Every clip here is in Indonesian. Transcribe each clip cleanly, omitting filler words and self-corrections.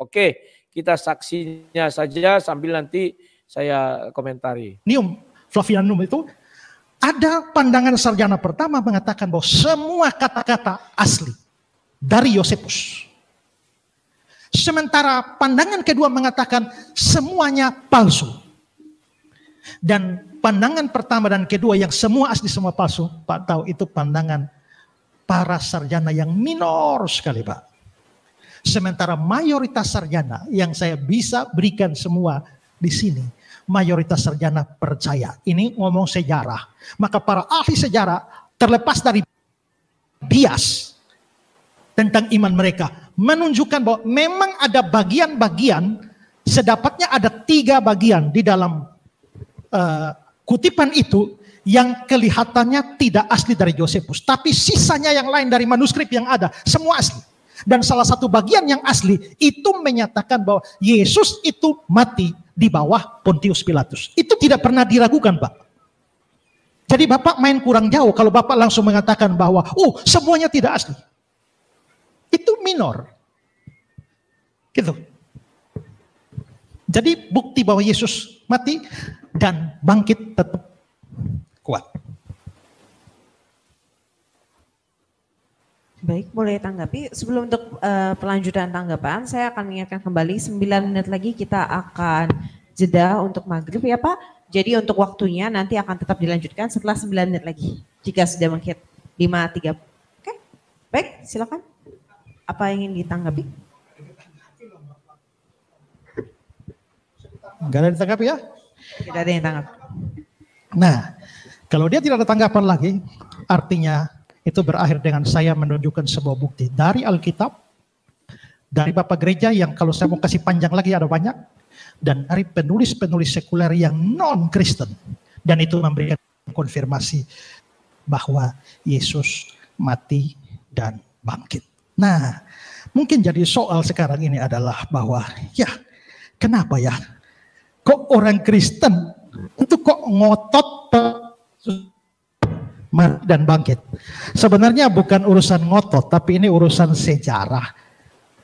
Oke, kita saksinya saja sambil nanti saya komentari. Flavianum itu ada pandangan sarjana pertama mengatakan bahwa semua kata-kata asli dari Yosefus. Sementara pandangan kedua mengatakan semuanya palsu. Dan pandangan pertama dan kedua yang semua asli semua palsu, Pak tahu itu pandangan para sarjana yang minor sekali, Pak. Sementara mayoritas sarjana yang saya bisa berikan semua di sini, mayoritas sarjana percaya. Ini ngomong sejarah. Maka para ahli sejarah terlepas dari bias tentang iman mereka, menunjukkan bahwa memang ada bagian-bagian, sedapatnya ada 3 bagian di dalam kutipan itu yang kelihatannya tidak asli dari Yosefus. Tapi sisanya yang lain dari manuskrip yang ada, semua asli. Dan salah satu bagian yang asli itu menyatakan bahwa Yesus itu mati di bawah Pontius Pilatus. Itu tidak pernah diragukan, Pak. Jadi Bapak main kurang jauh kalau Bapak langsung mengatakan bahwa semuanya tidak asli. Itu minor. Gitu. Jadi bukti bahwa Yesus mati dan bangkit tetap kuat. Baik, boleh tanggapi. Sebelum untuk pelanjutan tanggapan, saya akan mengingatkan kembali 9 menit lagi kita akan jeda untuk maghrib ya Pak. Jadi untuk waktunya nanti akan tetap dilanjutkan setelah 9 menit lagi. Jika sudah menghit 5.30. Oke, baik silakan. Apa yang ingin ditanggapi? Enggak ada ditanggapi ya? Tidak ada yang tanggapi. Nah, kalau dia tidak ada tanggapan lagi, artinya itu berakhir dengan saya menunjukkan sebuah bukti dari Alkitab, dari Bapak Gereja yang kalau saya mau kasih panjang lagi ada banyak, dan dari penulis-penulis sekuler yang non-Kristen. Dan itu memberikan konfirmasi bahwa Yesus mati dan bangkit. Nah, mungkin jadi soal sekarang ini adalah bahwa ya kenapa ya kok orang Kristen itu kok ngotot mati dan bangkit. Sebenarnya bukan urusan ngotot, tapi ini urusan sejarah.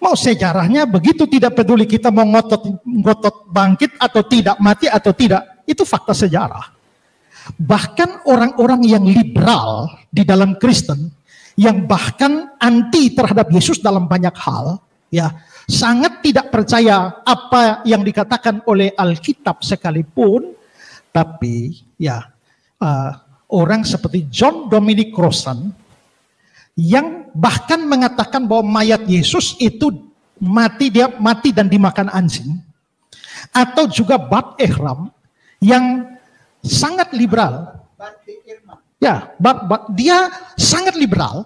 Mau sejarahnya begitu tidak peduli kita mau ngotot bangkit atau tidak, mati atau tidak, itu fakta sejarah. Bahkan orang-orang yang liberal di dalam Kristen, yang bahkan anti terhadap Yesus dalam banyak hal, ya sangat tidak percaya apa yang dikatakan oleh Alkitab sekalipun, tapi ya orang seperti John Dominic Crossan yang bahkan mengatakan bahwa mayat Yesus itu dia mati dan dimakan anjing, atau juga Bart Ehram yang sangat liberal. Ya, dia sangat liberal,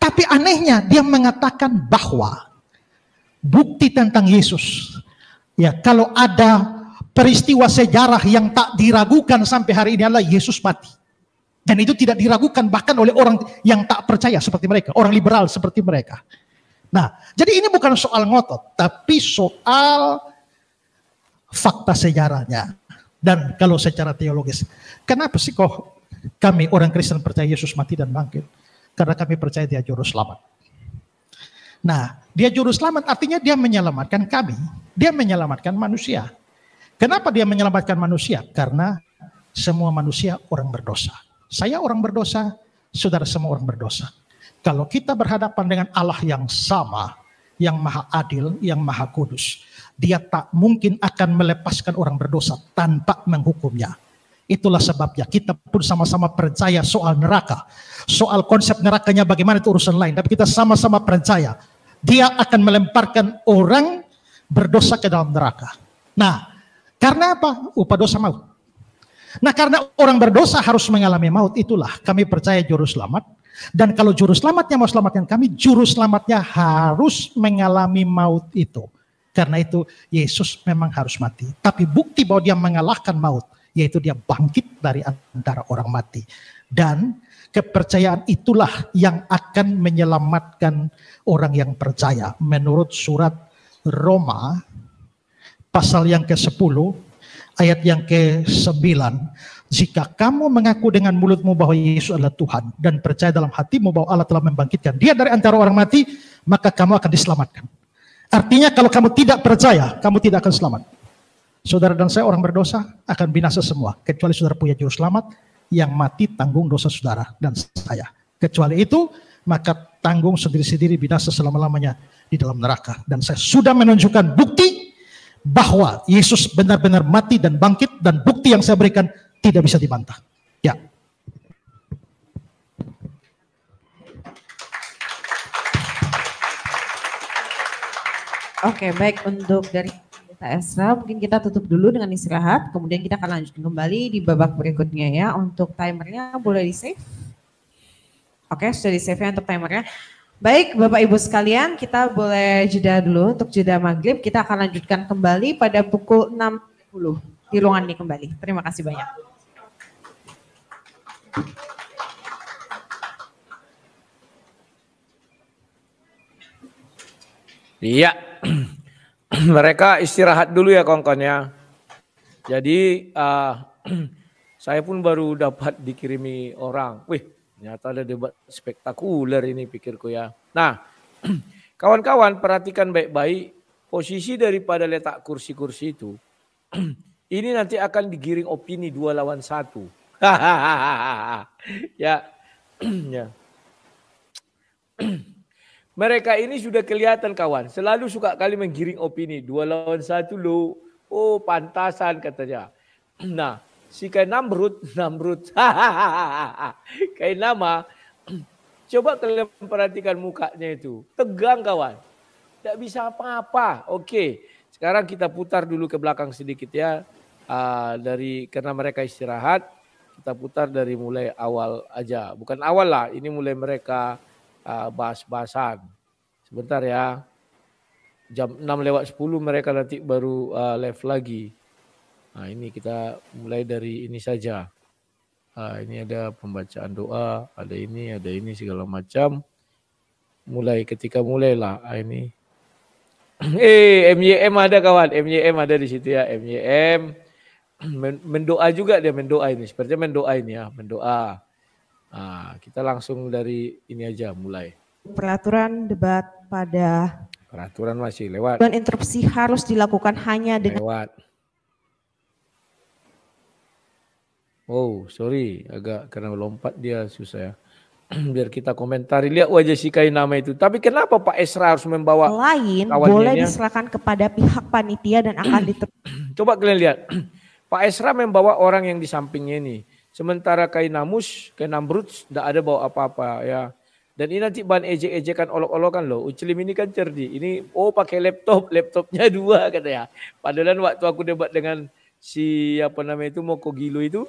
tapi anehnya dia mengatakan bahwa bukti tentang Yesus, ya kalau ada peristiwa sejarah yang tak diragukan sampai hari ini adalah Yesus mati. Dan itu tidak diragukan bahkan oleh orang yang tak percaya seperti mereka, orang liberal seperti mereka. Nah, jadi ini bukan soal ngotot, tapi soal fakta sejarahnya. Dan kalau secara teologis, kenapa sih kok kami orang Kristen percaya Yesus mati dan bangkit? Karena kami percaya dia juru selamat. Nah, dia juru selamat artinya dia menyelamatkan kami. Dia menyelamatkan manusia. Kenapa dia menyelamatkan manusia? Karena semua manusia orang berdosa. Saya orang berdosa, saudara semua orang berdosa. Kalau kita berhadapan dengan Allah yang sama, yang maha adil, yang maha kudus, dia tak mungkin akan melepaskan orang berdosa tanpa menghukumnya. Itulah sebabnya kita pun sama-sama percaya soal neraka. Soal konsep nerakanya bagaimana itu urusan lain. Tapi kita sama-sama percaya dia akan melemparkan orang berdosa ke dalam neraka. Nah, karena apa? Upah dosa maut. Nah, karena orang berdosa harus mengalami maut, itulah kami percaya juru selamat. Dan kalau juru selamatnya mau selamatkan kami, juru selamatnya harus mengalami maut itu. Karena itu Yesus memang harus mati. Tapi bukti bahwa dia mengalahkan maut, yaitu dia bangkit dari antara orang mati. Dan kepercayaan itulah yang akan menyelamatkan orang yang percaya. Menurut surat Roma, pasal yang ke-10, ayat yang ke-9, jika kamu mengaku dengan mulutmu bahwa Yesus adalah Tuhan dan percaya dalam hatimu bahwa Allah telah membangkitkan dia dari antara orang mati, maka kamu akan diselamatkan. Artinya kalau kamu tidak percaya, kamu tidak akan selamat. Saudara dan saya orang berdosa akan binasa semua. Kecuali saudara punya juru selamat yang mati tanggung dosa saudara dan saya. Kecuali itu, maka tanggung sendiri-sendiri binasa selama-lamanya di dalam neraka. Dan saya sudah menunjukkan bukti bahwa Yesus benar-benar mati dan bangkit, dan bukti yang saya berikan tidak bisa dibantah. Ya. Oke, baik, untuk dari Pak Esra, mungkin kita tutup dulu dengan istirahat, kemudian kita akan lanjutkan kembali di babak berikutnya ya. Untuk timernya boleh di-save? Oke, sudah di-save ya untuk timernya. Baik, Bapak Ibu sekalian, kita boleh jeda dulu untuk jeda maghrib. Kita akan lanjutkan kembali pada pukul 6.30 di ruangan ini kembali. Terima kasih banyak. Iya, mereka istirahat dulu ya kawan-kawan ya. Jadi saya pun baru dapat dikirimi orang. Wih, ternyata ada debat spektakuler ini pikirku ya. Nah, kawan-kawan perhatikan baik-baik posisi daripada letak kursi-kursi itu. Ini nanti akan digiring opini 2 lawan 1. Ya, ya. Mereka ini sudah kelihatan kawan, selalu suka kali menggiring opini 2 lawan 1 lo. Oh, pantasan katanya. Nah, si kayak Namrud. Kayak nama. Coba kalian perhatikan mukanya itu. Tegang kawan. Tidak bisa apa-apa. Oke, sekarang kita putar dulu ke belakang sedikit ya. Karena mereka istirahat, kita putar dari mulai awal aja. Bukan awal lah, ini mulai mereka bahas-bahasan. Sebentar ya. Jam 6:10 mereka nanti baru live lagi. Nah, ini kita mulai dari ini saja. Ini ada pembacaan doa, ada ini segala macam. Mulai ketika mulailah ini. MYM ada kawan, MYM ada di situ ya, MYM. Mendoa juga dia mendoa ini, sepertinya mendoa ini ya, mendoa. Kita langsung dari ini aja mulai. Peraturan debat pada peraturan masih lewat. Dan interupsi harus dilakukan hanya dengan lewat. Oh, sorry, agak karena lompat dia susah ya. Biar kita komentari, lihat wajah si Kai nama itu. Tapi kenapa Pak Esra harus membawa lain boleh diserahkan kepada pihak panitia dan akan Coba kalian lihat. Pak Esra membawa orang yang di sampingnya ini. Sementara Kai Namrud tidak ada bawa apa-apa ya. Dan ini nanti bahan ejek-ejekan olok-olokan loh. Uclim ini kan cerdik. Ini pakai laptopnya 2 katanya. Padahal waktu aku debat dengan si Moko Gilo itu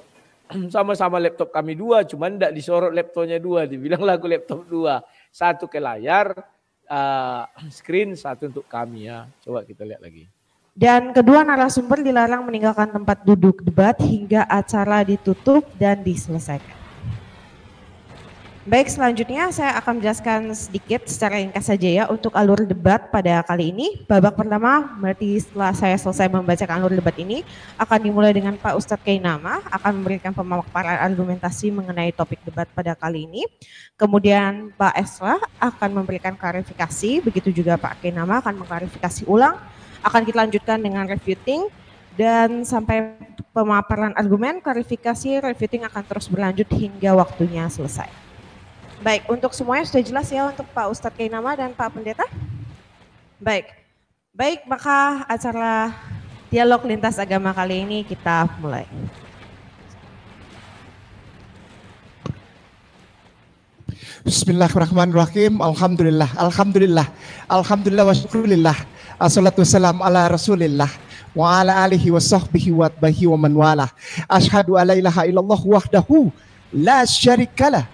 sama-sama laptop kami 2, cuman tidak disorot laptopnya 2. Dibilang lagu laptop 2. 1 ke layar, screen, 1 untuk kami ya. Coba kita lihat lagi. Dan kedua narasumber dilarang meninggalkan tempat duduk debat hingga acara ditutup dan diselesaikan. Baik, selanjutnya saya akan menjelaskan sedikit secara ringkas saja ya untuk alur debat pada kali ini. Babak pertama, berarti setelah saya selesai membacakan alur debat ini, akan dimulai dengan Pak Ustadz Kainama, akan memberikan pemaparan argumentasi mengenai topik debat pada kali ini. Kemudian Pak Esra akan memberikan klarifikasi, begitu juga Pak Kainama akan mengklarifikasi ulang. Akan kita lanjutkan dengan refuting, dan sampai pemaparan argumen, klarifikasi, refuting akan terus berlanjut hingga waktunya selesai. Baik, untuk semuanya sudah jelas ya untuk Pak Ustadz Kainama dan Pak Pendeta? Baik, maka acara dialog lintas agama kali ini kita mulai. Bismillahirrahmanirrahim. Alhamdulillah wa syukurillah. Assalatu wassalam ala rasulillah wa ala alihi wa sahbihi wa atbahi wa man walah. Ashhadu an la ilaha illallah wahdahu la syarikalah.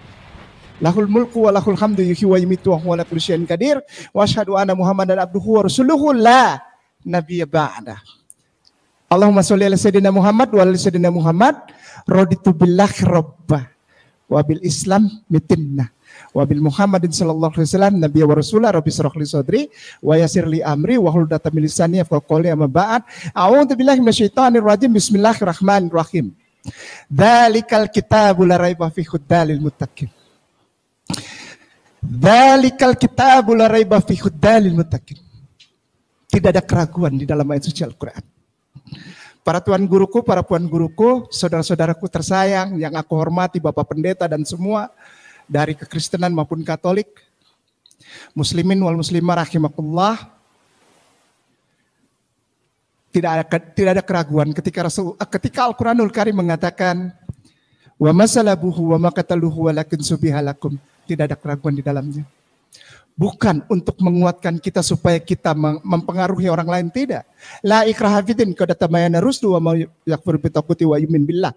Lahul mulku wa lahul hamdu yuhyi wa yumiitu wa huwa ala kulli syai'in qadir. Wa asyhadu anna Muhammadan abduhu wa rasuluhu la nabiyya ba'da. Allahumma sholli ala sayyidina Muhammad wa ala sayyidina Muhammad. Raditu billahi rabba wa bil Islam mitinna. Wa bil Muhammadin sallallahu alaihi wasallam nabiyya wa rasulah. Rabbi shrah li sadri wa yassir li amri wa hlul 'uqdatam min lisani yafqahu qawli. Amma ba'd. A'udzu billahi minasyaitonir rajim. Bismillahirrahmanirrahim. Dzalikal kitabu la raiba fihi hudalil muttaqin. Dzalikal kitabu la raiba fihi hudalil muttaqin. Tidak ada keraguan di dalam ayat suci Al-Quran. Para tuan guruku, para puan guruku, saudara-saudaraku tersayang yang aku hormati, Bapak Pendeta dan semua dari kekristenan maupun Katolik, muslimin wal muslimah rahimakumullah, tidak ada keraguan ketika Al-Quranul Karim mengatakan wa masalabuhu wa maqataluhu walakin subihalakum. Tidak ada keraguan di dalamnya. Bukan untuk menguatkan kita supaya kita mempengaruhi orang lain, tidak. La ikraha fiddin qad tabayyana rusdu wa may yakfur bitaquti wa yu'min billah.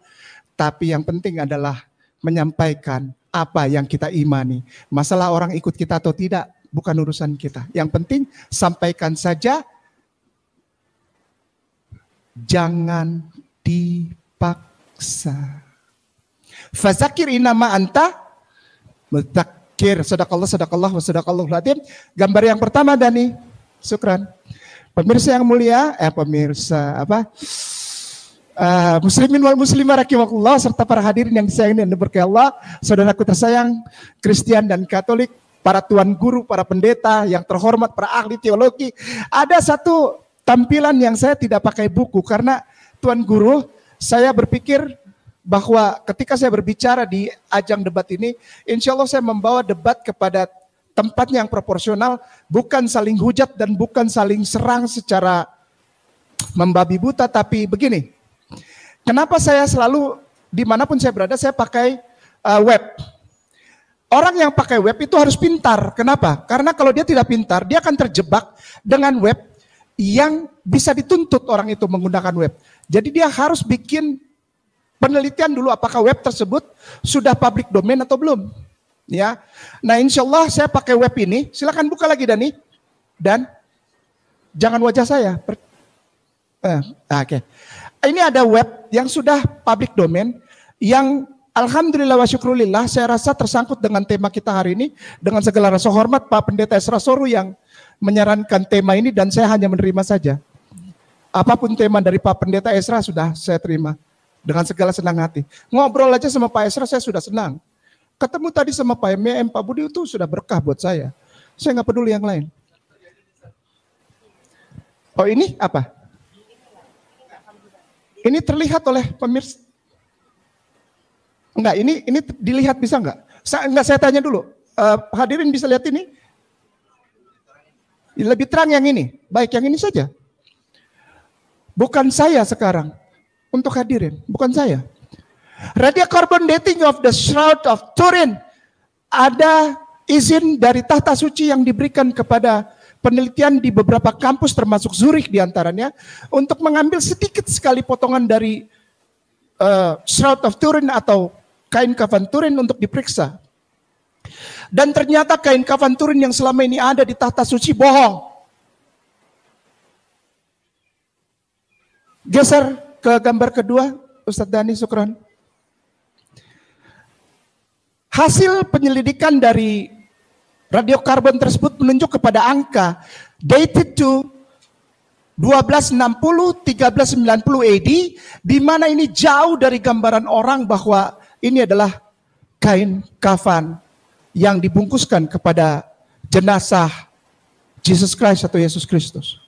Tapi yang penting adalah menyampaikan apa yang kita imani. Masalah orang ikut kita atau tidak bukan urusan kita. Yang penting sampaikan saja, jangan dipaksa. Fazakir inama anta mutak. Sadaqallah wa sadaqallahul adzim. Gambar yang pertama, Dani. Syukran. Pemirsa yang mulia, muslimin wal muslimah rahimakumullah, serta para hadirin yang disayangi dan diberkahi Allah, saudaraku tersayang Kristen dan Katolik, para tuan guru, para pendeta yang terhormat, para ahli teologi. Ada satu tampilan yang saya tidak pakai buku karena tuan guru, saya berpikir bahwa ketika saya berbicara di ajang debat ini, insya Allah saya membawa debat kepada tempat yang proporsional, bukan saling hujat dan bukan saling serang secara membabi buta, tapi begini. Kenapa saya selalu, dimanapun saya berada, saya pakai web. Orang yang pakai web itu harus pintar. Kenapa? Karena kalau dia tidak pintar, dia akan terjebak dengan web yang bisa dituntut orang itu menggunakan web. Jadi dia harus bikin penelitian dulu apakah web tersebut sudah public domain atau belum. Ya. Nah, insya Allah saya pakai web ini. Silakan buka lagi, Dani. Dan jangan wajah saya. Oke. Ini ada web yang sudah public domain yang alhamdulillah wa syukrulillah saya rasa tersangkut dengan tema kita hari ini. Dengan segala rasa hormat Pak Pendeta Esra Soru yang menyarankan tema ini dan saya hanya menerima saja. Apapun tema dari Pak Pendeta Esra sudah saya terima. Dengan segala senang hati. Ngobrol aja sama Pak Esra saya sudah senang. Ketemu tadi sama Pak MM, Pak Budi itu sudah berkah buat saya. Saya nggak peduli yang lain. Oh ini apa? Ini terlihat oleh pemirsa. Enggak, ini dilihat bisa enggak? Saya tanya dulu. Hadirin bisa lihat ini? Lebih terang yang ini. Baik, yang ini saja. Bukan saya sekarang. Untuk hadirin, bukan saya. Radiocarbon dating of the Shroud of Turin. Ada izin dari tahta suci yang diberikan kepada penelitian di beberapa kampus termasuk Zurich diantaranya. Untuk mengambil sedikit sekali potongan dari Shroud of Turin atau kain kafan Turin untuk diperiksa. Dan ternyata kain kafan Turin yang selama ini ada di tahta suci bohong. Geser ke gambar kedua, Ustadz Dani, syukran. Hasil penyelidikan dari radiokarbon tersebut menunjuk kepada angka dated to 1260-1390 AD, di mana ini jauh dari gambaran orang bahwa ini adalah kain kafan yang dibungkuskan kepada jenazah Jesus Christ atau Yesus Kristus.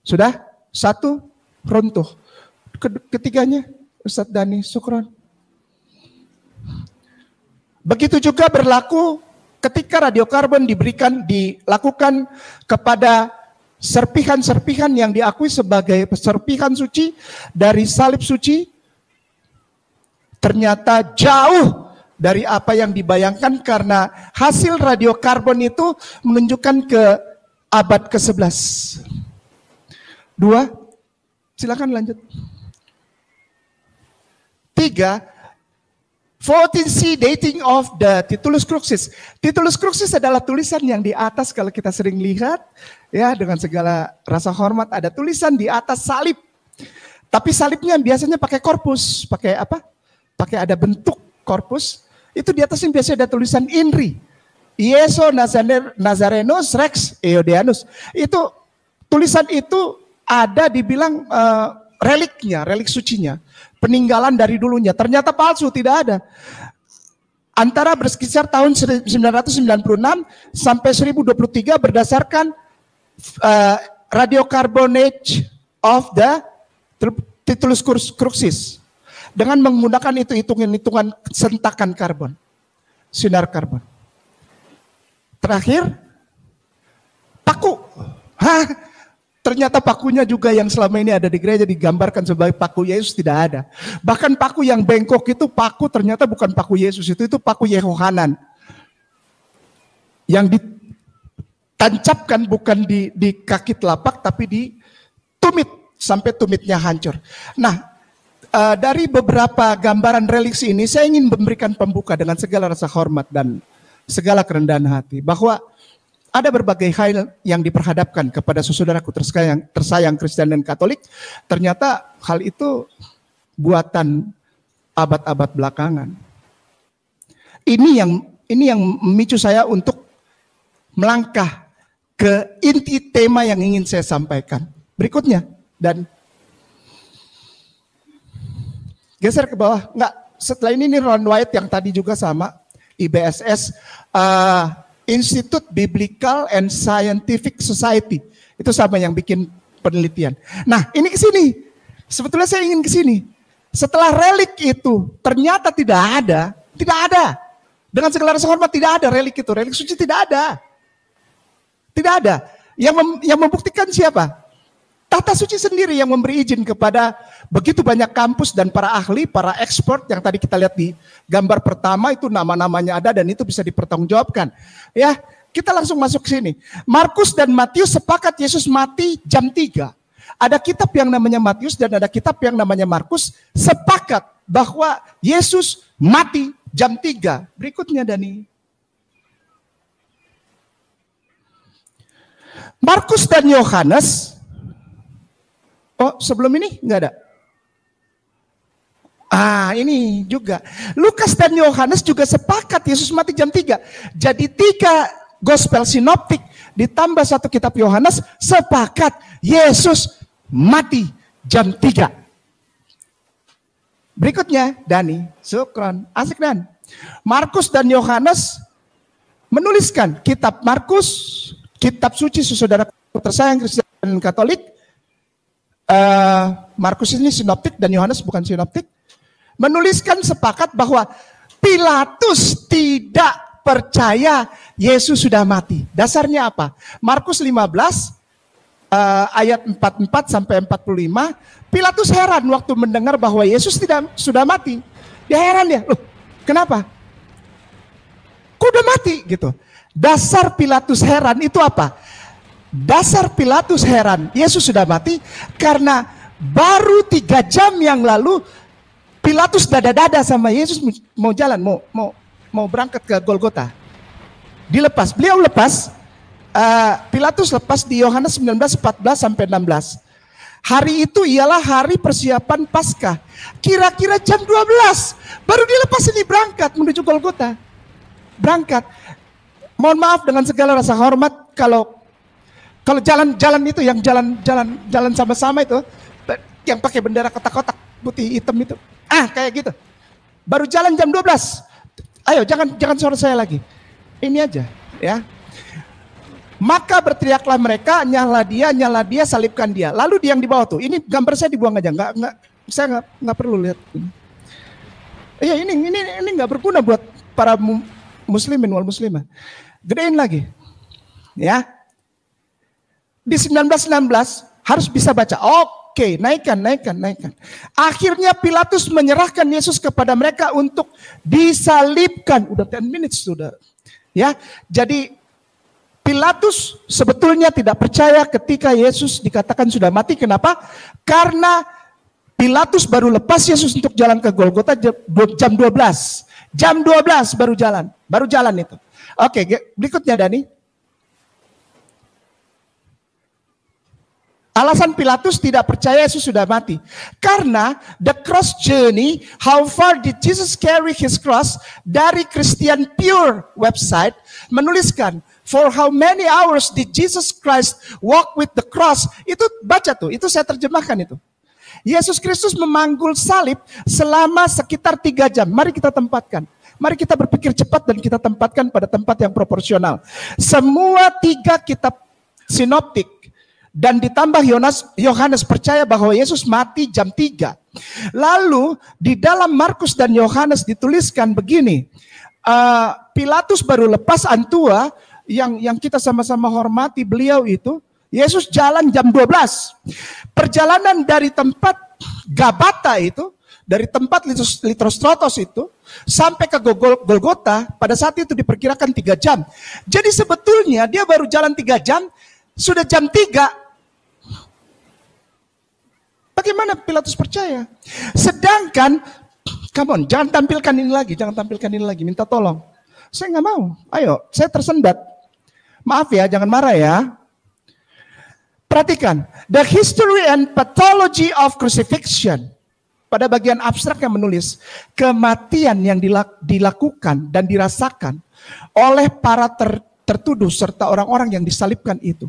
Sudah? Satu, runtuh. Ketiganya, Ustadz Dani, syukron. Begitu juga berlaku ketika radiokarbon dilakukan kepada serpihan-serpihan yang diakui sebagai serpihan suci dari salib suci, ternyata jauh dari apa yang dibayangkan karena hasil radiokarbon itu menunjukkan ke abad ke-11. Dua, silakan lanjut. Tiga, 14C dating of the Titulus Crucis. Titulus Crucis adalah tulisan yang di atas kalau kita sering lihat, ya dengan segala rasa hormat ada tulisan di atas salib. Tapi salibnya biasanya pakai korpus, pakai apa? Pakai ada bentuk korpus. Itu di atasnya biasanya ada tulisan INRI. Ieso Nazarenus Rex Eodeanus. Itu tulisan itu ada dibilang reliknya, relik sucinya. Peninggalan dari dulunya, ternyata palsu, tidak ada. Antara berkisar tahun 996 sampai 1023 berdasarkan radiocarbonate of the Titulus crucis. Dengan menggunakan itu hitungan sentakan karbon. Sinar karbon. Terakhir, paku. Ternyata pakunya juga yang selama ini ada di gereja digambarkan sebagai paku Yesus tidak ada. Bahkan paku yang bengkok itu paku ternyata bukan paku Yesus, itu paku Yehohanan. Yang ditancapkan bukan di kaki telapak tapi di tumit sampai tumitnya hancur. Nah, dari beberapa gambaran reliksi ini saya ingin memberikan pembuka dengan segala rasa hormat dan segala kerendahan hati bahwa ada berbagai hal yang diperhadapkan kepada saudaraku tersayang Kristen dan Katolik. Ternyata hal itu buatan abad-abad belakangan. Ini yang memicu saya untuk melangkah ke inti tema yang ingin saya sampaikan. Berikutnya, dan geser ke bawah. Enggak, setelah ini Ron White yang tadi juga sama, IBSS, Institute Biblical and Scientific Society. Itu sama yang bikin penelitian. Nah, ini ke sini. Sebetulnya saya ingin ke sini. Setelah relik itu ternyata tidak ada. Dengan segala rasa hormat tidak ada relik itu. Relik suci tidak ada. Tidak ada. Yang membuktikan siapa? Tata suci sendiri yang memberi izin kepada begitu banyak kampus dan para ahli, para expert yang tadi kita lihat di gambar pertama itu nama-namanya ada dan itu bisa dipertanggungjawabkan. Ya, kita langsung masuk ke sini. Markus dan Matius sepakat Yesus mati jam 3. Ada kitab yang namanya Matius dan ada kitab yang namanya Markus sepakat bahwa Yesus mati jam 3. Berikutnya Dani. Markus dan Yohanes. Oh, sebelum ini enggak ada. Ini juga. Lukas dan Yohanes juga sepakat Yesus mati jam 3. Jadi 3 gospel sinoptik ditambah 1 kitab Yohanes sepakat Yesus mati jam 3. Berikutnya, Dani, Sukron, asik Dan. Markus dan Yohanes menuliskan kitab Markus, kitab suci saudara tersayang Kristen dan Katolik. Markus ini sinoptik dan Yohanes bukan sinoptik. Menuliskan sepakat bahwa Pilatus tidak percaya Yesus sudah mati. Dasarnya apa? Markus 15 ayat 44 sampai 45. Pilatus heran waktu mendengar bahwa Yesus sudah mati. Dia heran ya. Loh, kenapa? Kok udah mati gitu. Dasar Pilatus heran itu apa? Dasar Pilatus heran, Yesus sudah mati karena baru 3 jam yang lalu Pilatus dada-dada sama Yesus mau jalan, mau berangkat ke Golgota. Dilepas, beliau lepas, Pilatus lepas di Yohanes 19:14 sampai 16. Hari itu ialah hari persiapan Paskah. Kira-kira jam 12 baru dilepas ini berangkat menuju Golgota. Berangkat. Mohon maaf dengan segala rasa hormat kalau jalan itu yang jalan sama-sama itu yang pakai bendera kotak-kotak putih hitam itu. Kayak gitu. Baru jalan jam 12. Ayo jangan suara saya lagi. Ini aja ya. Maka berteriaklah mereka, nyala dia, salibkan dia. Lalu dia yang di bawah tuh. Ini gambar saya dibuang aja, saya nggak perlu lihat. Iya ini nggak berguna buat para muslimin wal muslimah. Gedein lagi. Ya. Di 1916 harus bisa baca. Oke, naikkan. Akhirnya Pilatus menyerahkan Yesus kepada mereka untuk disalibkan. Udah 10 minutes sudah. Ya, jadi Pilatus sebetulnya tidak percaya ketika Yesus dikatakan sudah mati. Kenapa? Karena Pilatus baru lepas Yesus untuk jalan ke Golgota jam 12. Jam 12 baru jalan itu. Oke, berikutnya Dani. Alasan Pilatus tidak percaya Yesus sudah mati. Karena the cross journey, how far did Jesus carry his cross, dari Christian Pure website menuliskan, for how many hours did Jesus Christ walk with the cross. Itu baca tuh, itu saya terjemahkan itu. Yesus Kristus memanggul salib selama sekitar 3 jam. Mari kita tempatkan. Mari kita berpikir cepat dan kita tempatkan pada tempat yang proporsional. Semua 3 kitab sinoptik Dan ditambah Yohanes percaya bahwa Yesus mati jam 3. Lalu di dalam Markus dan Yohanes dituliskan begini, Pilatus baru lepas antua yang kita sama-sama hormati beliau itu, Yesus jalan jam 12. Perjalanan dari tempat Gabata itu, dari tempat Litrostrotos itu, sampai ke Golgota, pada saat itu diperkirakan 3 jam. Jadi sebetulnya dia baru jalan 3 jam, sudah jam 3. Bagaimana Pilatus percaya? Sedangkan, come on, jangan tampilkan ini lagi, minta tolong. Saya nggak mau, ayo, saya tersendat. Maaf ya, jangan marah ya. Perhatikan, the history and pathology of crucifixion. Pada bagian abstrak yang menulis, kematian yang dilakukan dan dirasakan oleh para tertuduh serta orang-orang yang disalibkan itu.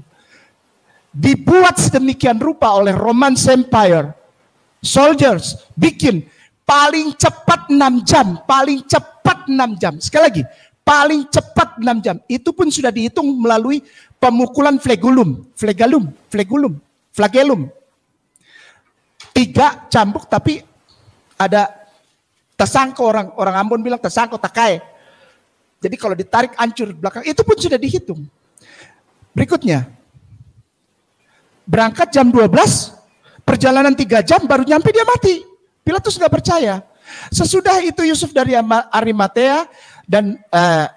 Dibuat sedemikian rupa oleh Roman Empire. Soldiers bikin paling cepat 6 jam. Paling cepat 6 jam. Sekali lagi, paling cepat 6 jam. Itu pun sudah dihitung melalui pemukulan flagellum. 3 cambuk tapi ada tersangko, orang Ambon bilang tersangko takai. Jadi kalau ditarik hancur belakang, itu pun sudah dihitung. Berikutnya. Berangkat jam 12, perjalanan 3 jam baru nyampe dia mati. Pilatus nggak percaya. Sesudah itu Yusuf dari Arimatea dan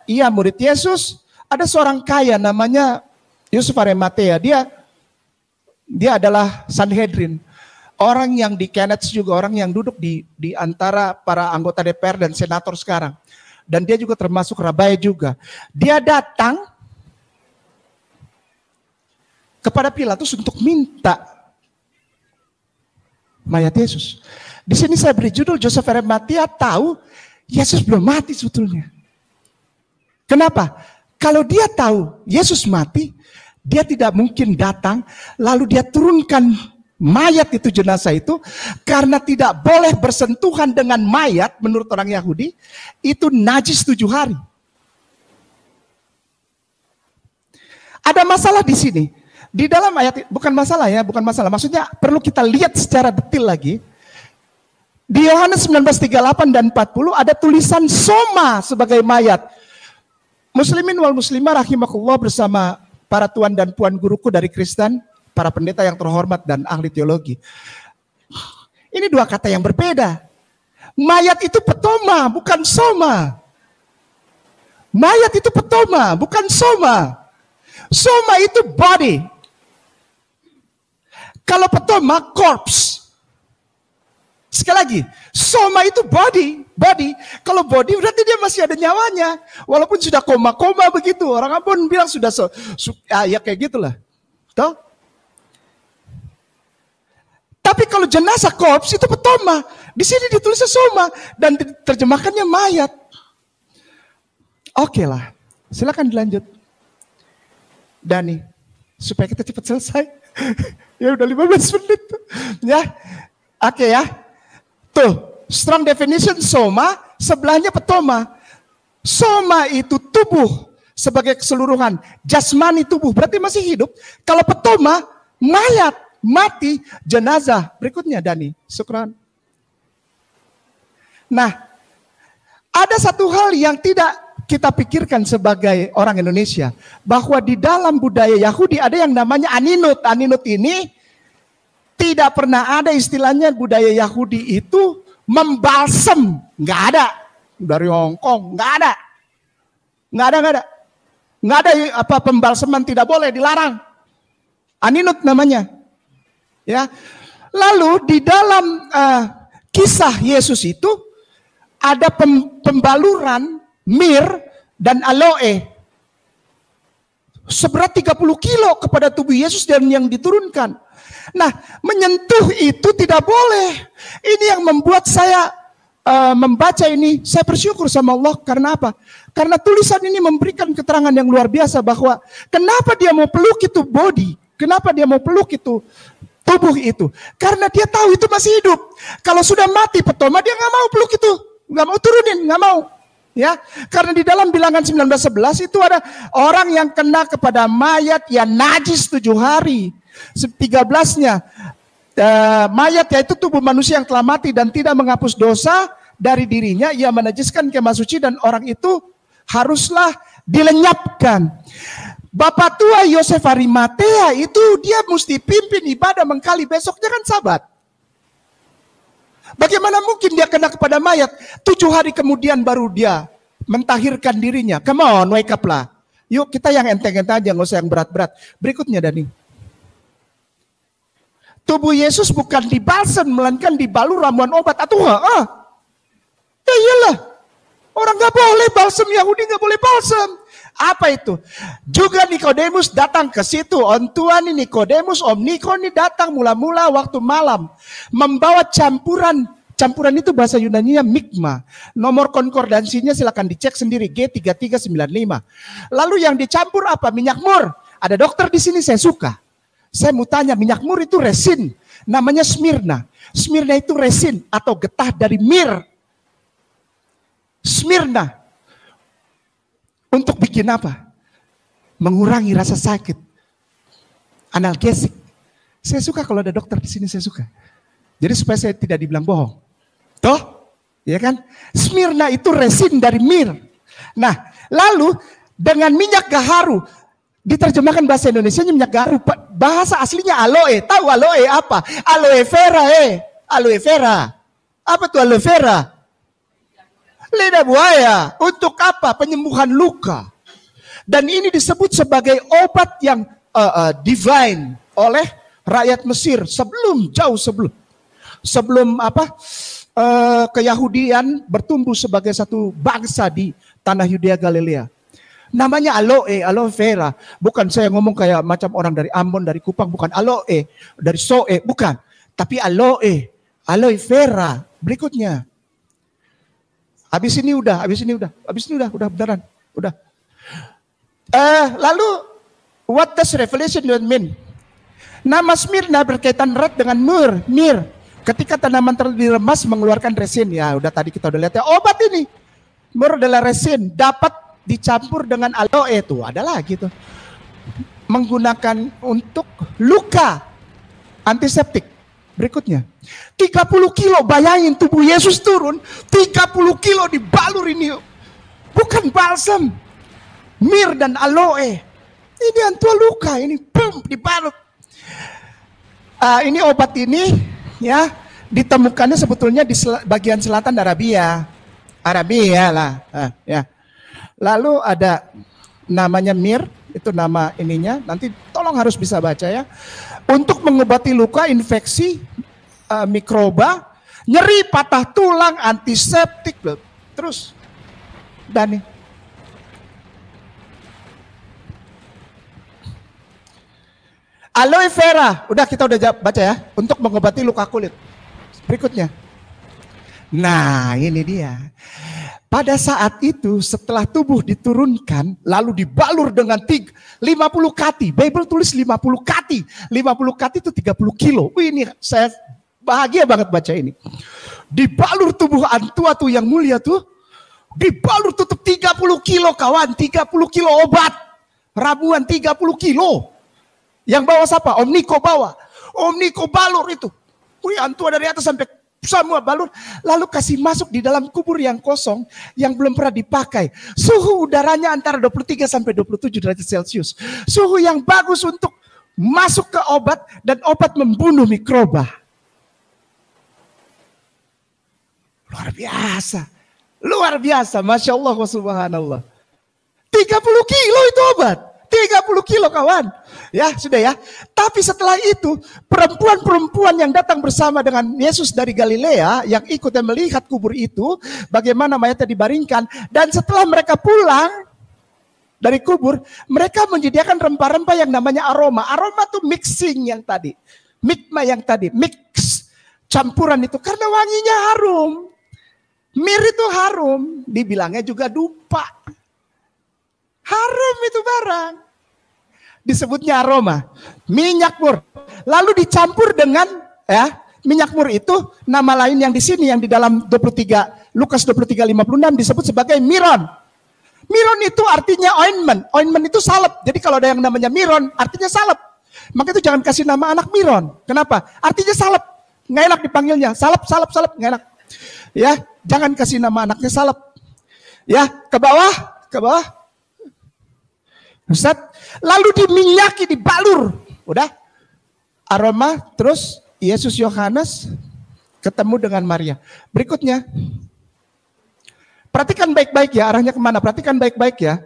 ia murid Yesus. Ada seorang kaya namanya Yusuf Arimatea. Dia adalah Sanhedrin. Orang yang di Kenneth juga, orang yang duduk di antara para anggota DPR dan senator sekarang. Dan dia juga termasuk rabai juga. Dia datang kepada Pilatus untuk minta mayat Yesus. Di sini saya beri judul, Joseph Arimatea tahu Yesus belum mati sebetulnya. Kenapa? Kalau dia tahu Yesus mati, dia tidak mungkin datang lalu dia turunkan mayat itu, jenazah itu, karena tidak boleh bersentuhan dengan mayat menurut orang Yahudi, itu najis 7 hari. Ada masalah di sini. Di dalam ayat, bukan masalah. Maksudnya perlu kita lihat secara detail lagi. Di Yohanes 19:38 dan 40 ada tulisan soma sebagai mayat. Muslimin wal muslimah rahimakumullah bersama para tuan dan puan guruku dari Kristen, para pendeta yang terhormat dan ahli teologi. Ini 2 kata yang berbeda. Mayat itu petoma, bukan soma. Mayat itu petoma, bukan soma. Soma itu body. Kalau petoma, corpse. Sekali lagi, soma itu body. Kalau body berarti dia masih ada nyawanya. Walaupun sudah koma-koma begitu. Orang pun bilang sudah ya kayak gitulah. Toh? Tapi kalau jenazah corpse itu petoma. Di sini ditulisnya soma dan terjemahkannya mayat. Oke lah, silakan dilanjut. Dani, supaya kita cepat selesai. Ya udah 15 menit. Ya. Oke ya. Tuh, strong definition soma, sebelahnya petoma. Soma itu tubuh sebagai keseluruhan, jasmani tubuh, berarti masih hidup. Kalau petoma, mayat, mati, jenazah. Berikutnya Dani, syukran. Nah, ada satu hal yang tidak kita pikirkan sebagai orang Indonesia, bahwa di dalam budaya Yahudi ada yang namanya aninut. Aninut ini tidak pernah ada istilahnya budaya Yahudi itu membalsem. Nggak ada. Dari Hong Kong, nggak ada. Nggak ada apa pembalseman, tidak boleh, dilarang. Aninut namanya. Ya. Lalu di dalam kisah Yesus itu ada pembaluran mir dan aloe seberat 30 kilo kepada tubuh Yesus dan yang diturunkan. Nah, menyentuh itu tidak boleh. Ini yang membuat saya membaca ini, saya bersyukur sama Allah. Karena apa? Karena tulisan ini memberikan keterangan yang luar biasa bahwa kenapa dia mau peluk itu body, kenapa dia mau peluk itu tubuh itu. Karena dia tahu itu masih hidup. Kalau sudah mati petoma, dia nggak mau peluk itu, nggak mau turunin, nggak mau. Ya, karena di dalam Bilangan 19:11 itu ada orang yang kena kepada mayat yang najis 7 hari. 13-nya, mayat yaitu tubuh manusia yang telah mati dan tidak menghapus dosa dari dirinya, ia menajiskan kemah suci dan orang itu haruslah dilenyapkan. Bapak tua Yosef Arimatea itu dia mesti pimpin ibadah mengkali, besoknya kan Sabat. Bagaimana mungkin dia kena kepada mayat? 7 hari kemudian baru dia mentahirkan dirinya. Come on, wake up lah. Yuk kita yang enteng-enteng aja, nggak usah yang berat-berat. Berikutnya Dani. Tubuh Yesus bukan dibalsem, melainkan dibalur ramuan obat. Atau ya iyalah. Orang nggak boleh balsem, Yahudi nggak boleh balsem. Apa itu? Juga Nikodemus datang ke situ. On tuan ini Nikodemus, Om Niko ini datang mula-mula waktu malam. Membawa campuran. Campuran itu bahasa Yunaninya mikma. Nomor konkordansinya silakan dicek sendiri. G3395. Lalu yang dicampur apa? Minyak mur. Ada dokter di sini, saya suka. Saya mau tanya, minyak mur itu resin. Namanya Smirna. Smirna itu resin atau getah dari mir. Smirna. Untuk bikin apa? Mengurangi rasa sakit. Analgesik. Saya suka kalau ada dokter di sini, saya suka. Jadi supaya saya tidak dibilang bohong. Toh? Ya kan? Smirna itu resin dari mir. Nah, lalu dengan minyak gaharu, diterjemahkan bahasa Indonesia minyak gaharu, bahasa aslinya aloe. Tahu aloe apa? Aloe vera, aloe vera. Apa tuh aloe vera? Lidah buaya. Untuk apa? Penyembuhan luka. Dan ini disebut sebagai obat yang divine oleh rakyat Mesir jauh sebelum keyahudian bertumbuh sebagai satu bangsa di tanah Yudea Galilea. Namanya aloe vera. Bukan saya ngomong kayak macam orang dari Ambon, dari Kupang, bukan aloe, dari soe, bukan. Tapi aloe vera. Berikutnya. Habis ini udah beneran, udah. Lalu what does revelation mean? Nama Smirna berkaitan erat dengan mir. Ketika tanaman terlalu diremas mengeluarkan resin, ya udah tadi kita udah lihat ya. Obat ini, mir adalah resin, dapat dicampur dengan aloe tuh, ada lagi tuh. Menggunakan untuk luka, antiseptik. Berikutnya, 30 kilo, bayangin tubuh Yesus turun, 30 kilo dibalur ini. Bukan balsam, mir dan aloe. Ini antua luka, ini dibalut. Ini obat ini ya ditemukannya sebetulnya di bagian selatan Arabia lah. Ya. Lalu ada namanya mir, itu nama ininya. Nanti tolong harus bisa baca ya. Untuk mengobati luka, infeksi, mikroba, nyeri, patah tulang, antiseptik, terus. Dani. Aloe vera, udah kita udah baca ya, untuk mengobati luka kulit. Berikutnya. Nah, ini dia. Pada saat itu setelah tubuh diturunkan lalu dibalur dengan 50 kati. Bible tulis 50 kati. 50 kati itu 30 kilo. Ini saya bahagia banget baca ini. Dibalur tubuh antua tuh yang mulia tuh. Dibalur tutup 30 kilo kawan. 30 kilo obat. Ramuan 30 kilo. Yang bawa siapa? Om Niko bawa. Om Niko balur itu. Wih antua dari atas sampai semua balur, lalu kasih masuk di dalam kubur yang kosong, yang belum pernah dipakai. Suhu udaranya antara 23 sampai 27 derajat Celcius. Suhu yang bagus untuk masuk ke obat, dan obat membunuh mikroba. Luar biasa, Masya Allah wa subhanallah. 30 kilo itu obat. 30 kilo kawan. Ya sudah ya. Tapi setelah itu perempuan-perempuan yang datang bersama dengan Yesus dari Galilea yang ikut dan melihat kubur itu, bagaimana mayatnya dibaringkan, dan setelah mereka pulang dari kubur, mereka menyediakan rempah-rempah yang namanya aroma. Aroma tuh mixing yang tadi. Mikma yang tadi, mix campuran itu karena wanginya harum. Mir itu harum, dibilangnya juga dupa. Harum itu barang. Disebutnya aroma. Minyak mur. Lalu dicampur dengan minyak mur itu nama lain yang di sini yang di dalam 23 Lukas 23:56 disebut sebagai miron. Miron itu artinya ointment. Ointment itu salep. Jadi kalau ada yang namanya miron artinya salep. Maka itu jangan kasih nama anak Miron. Kenapa? Artinya salep. Nggak enak dipanggilnya. Salep, nggak enak. Ya, jangan kasih nama anaknya salep. Ya, ke bawah. Ustaz, lalu diminyaki, dibalur. Udah. Aroma, terus Yesus Yohanes ketemu dengan Maria. Berikutnya. Perhatikan baik-baik ya, arahnya kemana. Perhatikan baik-baik ya.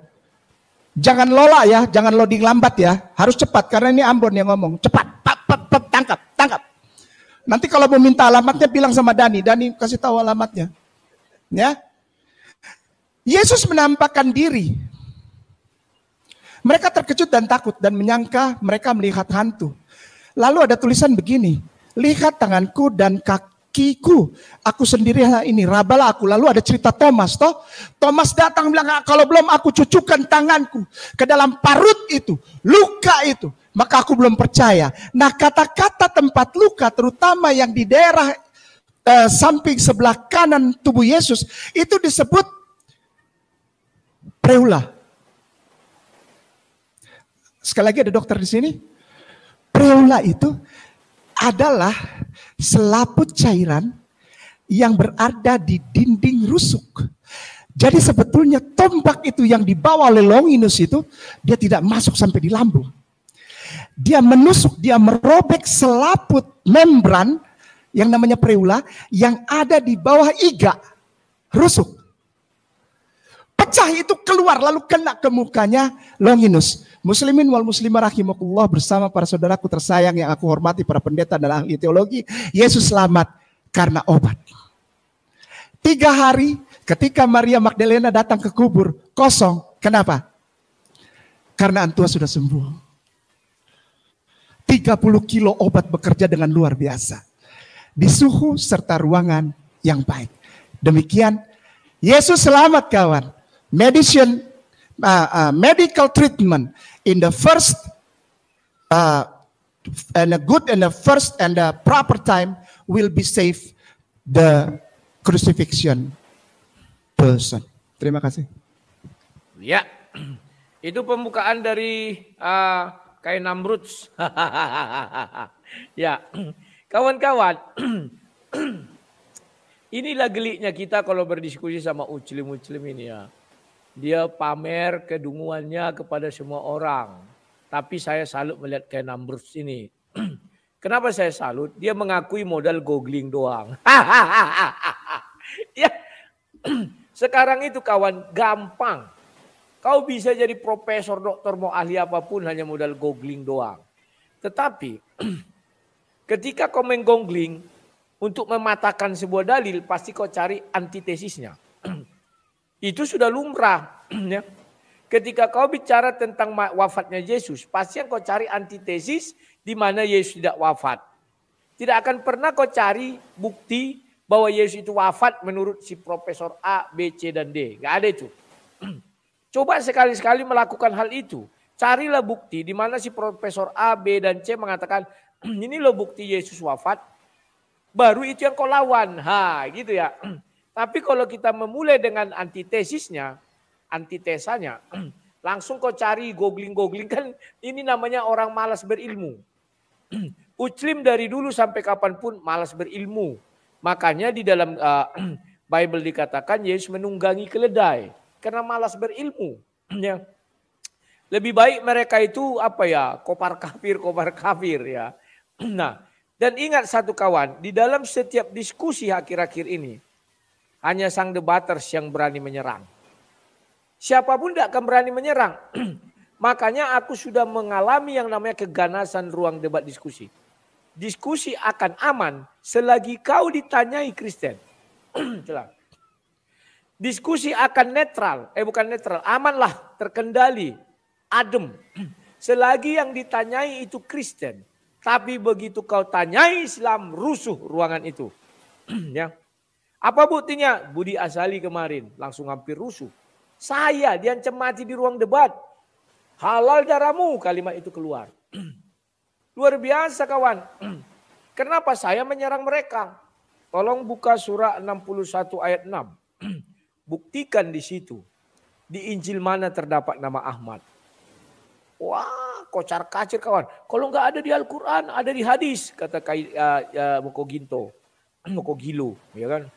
Jangan lola ya, jangan loading lambat ya. Harus cepat, karena ini Ambon yang ngomong. Cepat, tangkap. Nanti kalau mau minta alamatnya bilang sama Dani kasih tahu alamatnya. Ya. Yesus menampakkan diri. Mereka terkejut dan takut dan menyangka mereka melihat hantu. Lalu ada tulisan begini, lihat tanganku dan kakiku, aku sendirilah ini, rabalah aku. Lalu ada cerita Thomas, Thomas datang bilang, kalau belum aku cucukkan tanganku ke dalam parut itu, luka itu, maka aku belum percaya. Nah, kata-kata tempat luka, terutama yang di daerah samping sebelah kanan tubuh Yesus, itu disebut preula. Sekali lagi ada dokter di sini. Preula itu adalah selaput cairan yang berada di dinding rusuk. Jadi sebetulnya tombak itu yang dibawa oleh Longinus itu, dia tidak masuk sampai di lambung. Dia menusuk, dia merobek selaput membran yang namanya preula yang ada di bawah iga rusuk. Pecah itu keluar lalu kena ke mukanya Longinus. Muslimin wal muslimah rahimakumullah, bersama para saudaraku tersayang yang aku hormati, para pendeta dan ahli teologi, Yesus selamat karena obat. 3 hari ketika Maria Magdalena datang ke kubur, kosong. Kenapa? Karena Antua sudah sembuh. 30 kilo obat bekerja dengan luar biasa. Di suhu serta ruangan yang baik. Demikian, Yesus selamat kawan. Medical treatment in the first and a good and the first and the proper time will be save the crucifixion person. Terima kasih. Ya, itu pembukaan dari kain Namruds. Ya, kawan-kawan, inilah geliknya kita kalau berdiskusi sama Muslim ini ya. Dia pamer kedunguannya kepada semua orang. Tapi saya salut melihat kain Namruds ini. Kenapa saya salut? Dia mengakui modal googling doang. Ya. Sekarang itu kawan gampang. Kau bisa jadi profesor, doktor, mau ahli apapun hanya modal googling doang. Tetapi ketika kau menggoogling untuk mematahkan sebuah dalil, pasti kau cari antitesisnya. Itu sudah lumrah. Ya. Ketika kau bicara tentang wafatnya Yesus, pasti yang kau cari antitesis di mana Yesus tidak wafat. Tidak akan pernah kau cari bukti bahwa Yesus itu wafat menurut si profesor A, B, C, dan D. Gak ada itu. Coba sekali-sekali melakukan hal itu. Carilah bukti di mana si profesor A, B, dan C mengatakan, ini loh bukti Yesus wafat. Baru itu yang kau lawan. Gitu ya. Tapi kalau kita memulai dengan antitesisnya, antitesanya, langsung kau cari googling kan ini namanya orang malas berilmu. Muslim dari dulu sampai kapanpun malas berilmu. Makanya di dalam Bible dikatakan Yesus menunggangi keledai karena malas berilmu. Ya. Lebih baik mereka itu kopar kafir ya. Nah, dan ingat satu kawan, di dalam setiap diskusi akhir-akhir ini hanya sang debaters yang berani menyerang. Siapapun tidak akan berani menyerang. Makanya aku sudah mengalami yang namanya keganasan ruang debat diskusi. Diskusi akan aman selagi kau ditanyai Kristen. Diskusi akan amanlah, terkendali, adem. Selagi yang ditanyai itu Kristen. Tapi begitu kau tanyai Islam, rusuh ruangan itu. Ya. Apa buktinya? Budi Azali kemarin langsung hampir rusuh. Saya diancam mati di ruang debat. Halal darahmu, kalimat itu keluar. Luar biasa kawan. Kenapa saya menyerang mereka? Tolong buka surah 61 ayat 6. Buktikan di situ. Di Injil mana terdapat nama Ahmad. Wah, kocar kacir kawan. Kalau nggak ada di Al-Quran, ada di hadis, kata Moko Ginto, Moko Gilo, ya kan?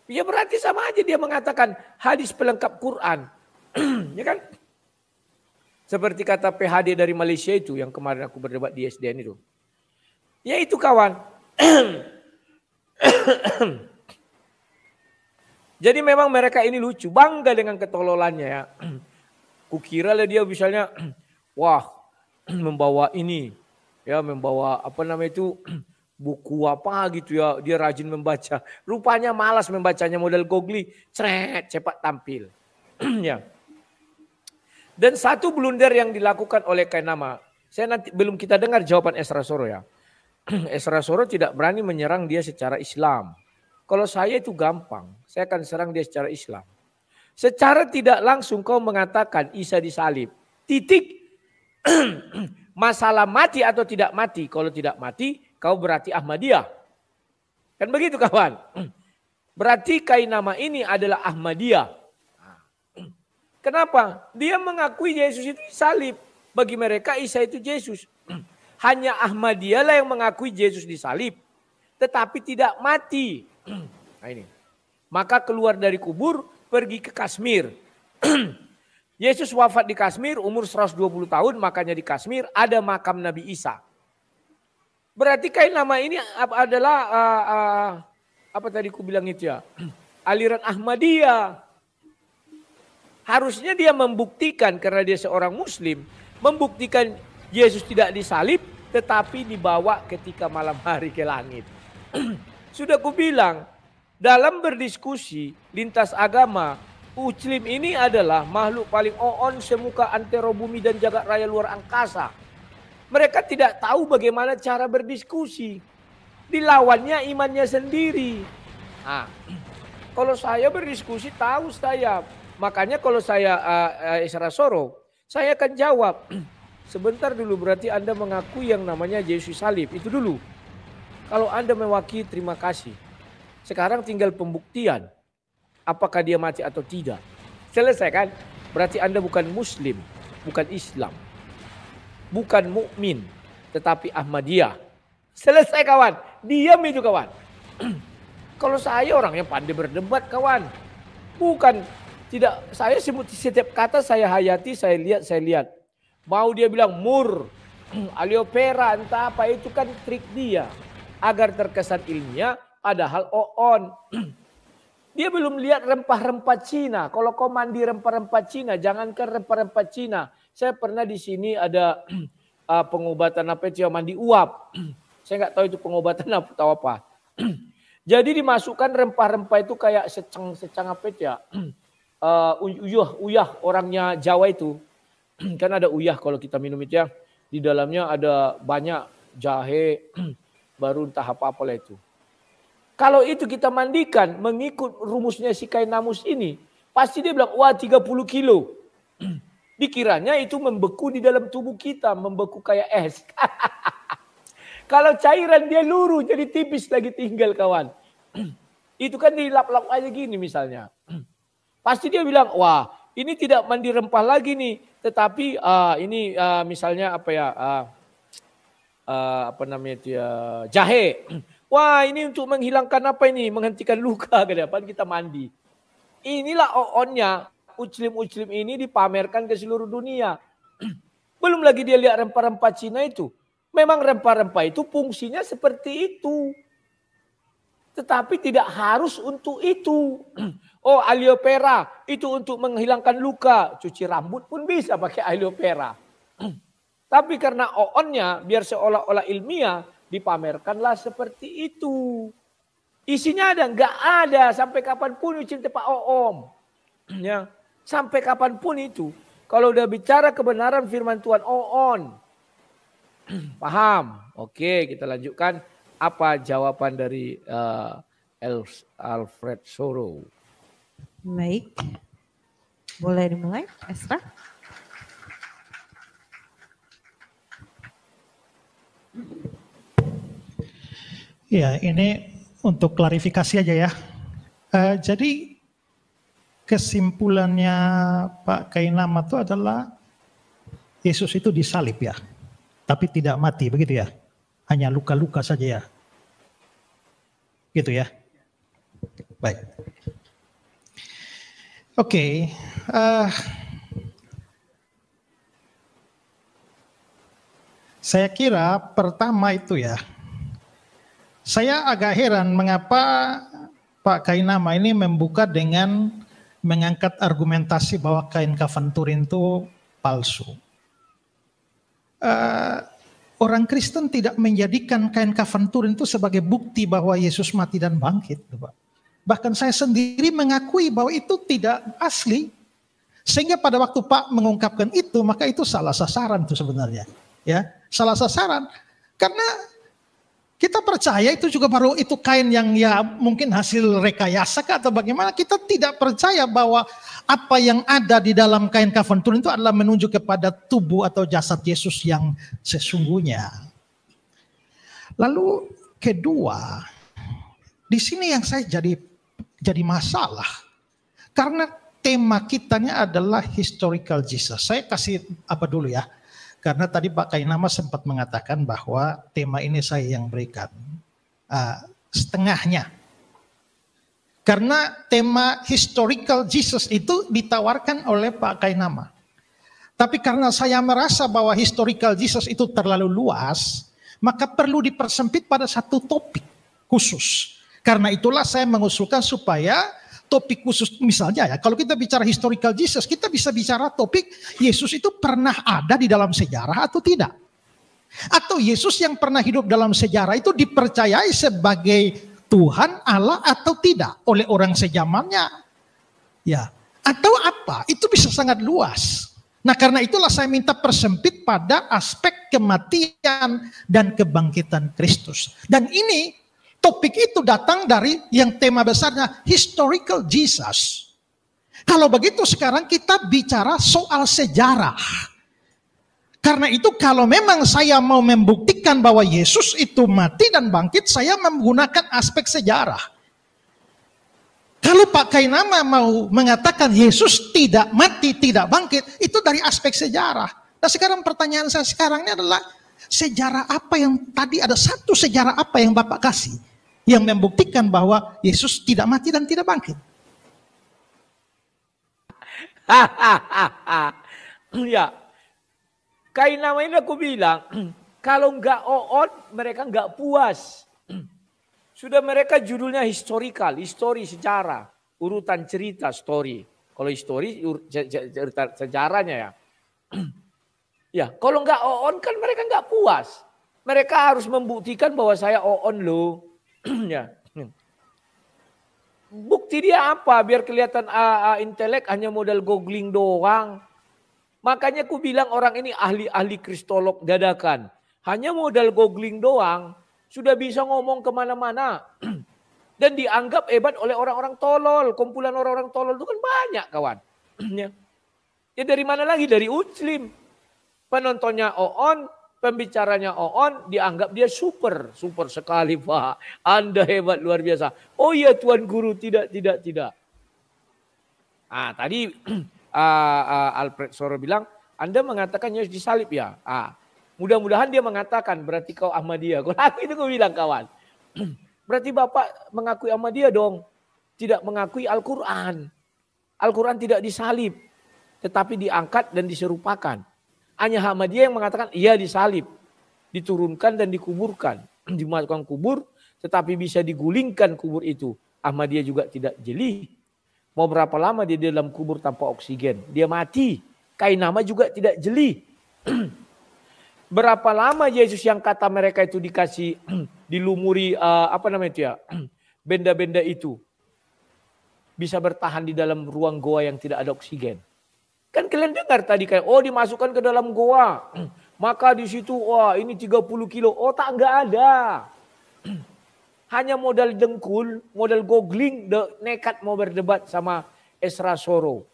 Ya berarti sama aja dia mengatakan hadis pelengkap Quran, ya kan? Seperti kata PhD dari Malaysia itu yang kemarin aku berdebat di SDN itu. Ya itu kawan. Jadi memang mereka ini lucu, bangga dengan ketololannya ya. Kukira lah dia misalnya, wah membawa ini, ya membawa apa namanya itu, buku apa gitu ya, dia rajin membaca. Rupanya malas membacanya, model Gogli, cepat tampil. Ya. Dan satu blunder yang dilakukan oleh Kainama, saya nanti belum kita dengar jawaban Esra Soro ya. Esra Soro tidak berani menyerang dia secara Islam. Kalau saya itu gampang, saya akan serang dia secara Islam. Secara tidak langsung kau mengatakan Isa disalib. Titik. Masalah mati atau tidak mati. Kalau tidak mati, kau berarti Ahmadiyah. Kan begitu kawan. Berarti Kainama ini adalah Ahmadiyah. Kenapa? Dia mengakui Yesus itu disalib. Bagi mereka Isa itu Yesus. Hanya Ahmadiyah lah yang mengakui Yesus disalib. Tetapi tidak mati. Nah ini. Maka keluar dari kubur, pergi ke Kashmir. Yesus wafat di Kashmir umur 120 tahun, makanya di Kashmir ada makam Nabi Isa. Berarti Kainama ini adalah apa tadi ku bilang itu ya, aliran Ahmadiyah. Harusnya dia membuktikan karena dia seorang Muslim, membuktikan Yesus tidak disalib, tetapi dibawa ketika malam hari ke langit. Sudah ku bilang, dalam berdiskusi lintas agama, Muslim ini adalah makhluk paling on semuka antero bumi dan jagat raya luar angkasa. Mereka tidak tahu bagaimana cara berdiskusi. Dilawannya imannya sendiri. Nah, kalau saya berdiskusi tahu saya. Makanya kalau saya Esra Soro, saya akan jawab. Sebentar dulu, berarti Anda mengakui yang namanya Yesus salib. Itu dulu. Kalau Anda mewakili, terima kasih. Sekarang tinggal pembuktian. Apakah dia mati atau tidak. Selesai kan? Berarti Anda bukan Muslim, bukan Islam. Bukan mukmin, tetapi Ahmadiyah. Selesai kawan. Diam itu kawan. Kalau saya orang yang pandai berdebat kawan. Bukan, tidak, saya setiap kata saya hayati, saya lihat. Mau dia bilang mur, aliopera, entah apa, itu kan trik dia. Agar terkesan ilmiah, padahal on. Dia belum lihat rempah-rempah Cina. Kalau kau mandi rempah-rempah Cina, jangankan rempah-rempah Cina. Saya pernah di sini ada pengobatan apa itu, mandi uap. Saya nggak tahu itu pengobatan apa tahu apa. Jadi dimasukkan rempah-rempah itu kayak secang apa itu ya. Uyah orangnya Jawa itu. Kan ada uyah kalau kita minum itu ya. Di dalamnya ada banyak jahe, baru entah apa-apa lah itu. Kalau itu kita mandikan mengikut rumusnya si Kainamus ini, pasti dia bilang, wah 30 kilo. Dikiranya itu membeku di dalam tubuh kita, membeku kayak es. Kalau cairan dia luruh jadi tipis lagi tinggal kawan. Itu kan dilap-lap aja gini misalnya. Pasti dia bilang, wah ini tidak mandi rempah lagi nih. Tetapi ini misalnya apa ya, apa namanya itu ya, jahe. Wah ini untuk menghilangkan apa ini, menghentikan luka ke depan kita mandi. Inilah onnya, uclim-uclim ini dipamerkan ke seluruh dunia. Belum lagi dia lihat rempah-rempah Cina itu. Memang rempah-rempah itu fungsinya seperti itu. Tetapi tidak harus untuk itu. Oh aloe itu untuk menghilangkan luka. Cuci rambut pun bisa pakai aloe vera. Tapi karena onnya biar seolah-olah ilmiah, dipamerkanlah seperti itu. Isinya ada? Enggak ada. Sampai kapanpun ucil tepak om. Ya. Sampai kapanpun itu. Kalau udah bicara kebenaran firman Tuhan on. Paham? Oke, kita lanjutkan. Apa jawaban dari Alfred Soro? Baik. Boleh dimulai, Esra? Ya, ini untuk klarifikasi aja ya. Jadi kesimpulannya Pak Kainama itu adalah Yesus itu disalib ya, tapi tidak mati, begitu ya? Hanya luka-luka saja ya. Gitu ya. Baik. Oke. Saya kira pertama itu ya, saya agak heran mengapa Pak Kainama ini membuka dengan mengangkat argumentasi bahwa kain kafan Turin itu palsu. Orang Kristen tidak menjadikan kain kafan Turin itu sebagai bukti bahwa Yesus mati dan bangkit. Bahkan saya sendiri mengakui bahwa itu tidak asli. Sehingga pada waktu Pak mengungkapkan itu, maka itu salah sasaran itu sebenarnya. Ya, salah sasaran. Karena kita percaya itu juga baru itu kain yang ya mungkin hasil rekayasa atau bagaimana. Kita tidak percaya bahwa apa yang ada di dalam kain kafan Turin itu adalah menunjuk kepada tubuh atau jasad Yesus yang sesungguhnya. Lalu kedua, di sini yang saya jadi masalah. Karena tema kitanya adalah historical Jesus. Saya kasih apa dulu ya. Karena tadi Pak Kainama sempat mengatakan bahwa tema ini saya yang berikan setengahnya. Karena tema historical Jesus itu ditawarkan oleh Pak Kainama. Tapi karena saya merasa bahwa historical Jesus itu terlalu luas, maka perlu dipersempit pada satu topik khusus. Karena itulah saya mengusulkan supaya topik khusus misalnya ya, kalau kita bicara historical Jesus, kita bisa bicara topik Yesus itu pernah ada di dalam sejarah atau tidak. Atau Yesus yang pernah hidup dalam sejarah itu dipercayai sebagai Tuhan Allah atau tidak oleh orang sejamannya. Ya, atau apa? Itu bisa sangat luas. Nah, karena itulah saya minta persempit pada aspek kematian dan kebangkitan Kristus. Dan ini topik itu datang dari yang tema besarnya historical Jesus. Kalau begitu sekarang kita bicara soal sejarah. Karena itu kalau memang saya mau membuktikan bahwa Yesus itu mati dan bangkit, saya menggunakan aspek sejarah. Kalau Pak Kainama mau mengatakan Yesus tidak mati, tidak bangkit, itu dari aspek sejarah. Nah sekarang pertanyaan saya sekarang ini adalah sejarah apa yang tadi ada satu sejarah apa yang Bapak kasih yang membuktikan bahwa Yesus tidak mati dan tidak bangkit. Ya, Kainama ini aku bilang, kalau nggak on, mereka nggak puas. Sudah mereka judulnya historical, histori sejarah, urutan cerita story. Kalau histori cerita sejarahnya ya. Ya, kalau nggak on kan mereka nggak puas. Mereka harus membuktikan bahwa saya on loh. Ya. Bukti dia apa? Biar kelihatan intelek hanya modal googling doang. Makanya aku bilang orang ini ahli kristolog dadakan. Hanya modal googling doang sudah bisa ngomong kemana-mana. Dan dianggap hebat oleh orang-orang tolol. Kumpulan orang-orang tolol itu kan banyak kawan. Ya dari mana lagi? Dari Muslim. Penontonnya on, pembicaranya on, dianggap dia super sekali Pak. Anda hebat luar biasa. Oh iya Tuan Guru, tidak. Tadi Alfred Soro bilang, Anda mengatakan Yesus disalib ya? Mudah-mudahan dia mengatakan, berarti kau Ahmadiyah. Kalau aku itu aku bilang kawan. Berarti Bapak mengakui Ahmadiyah dong. Tidak mengakui Al-Quran. Al-Quran tidak disalib. Tetapi diangkat dan diserupakan. Hanya Ahmadiyah yang mengatakan, iya disalib. Diturunkan dan dikuburkan. Dimasukkan kubur, tetapi bisa digulingkan kubur itu. Ahmadiyah juga tidak jeli. Mau berapa lama dia di dalam kubur tanpa oksigen. Dia mati. Kainama juga tidak jeli. Berapa lama Yesus yang kata mereka itu dikasih dilumuri benda-benda itu bisa bertahan di dalam ruang goa yang tidak ada oksigen. Kan kalian dengar tadi kayak dimasukkan ke dalam goa. Maka di situ ini 30 kilo. Enggak ada. Hanya modal dengkul, modal googling, nekat mau berdebat sama Esra Soro.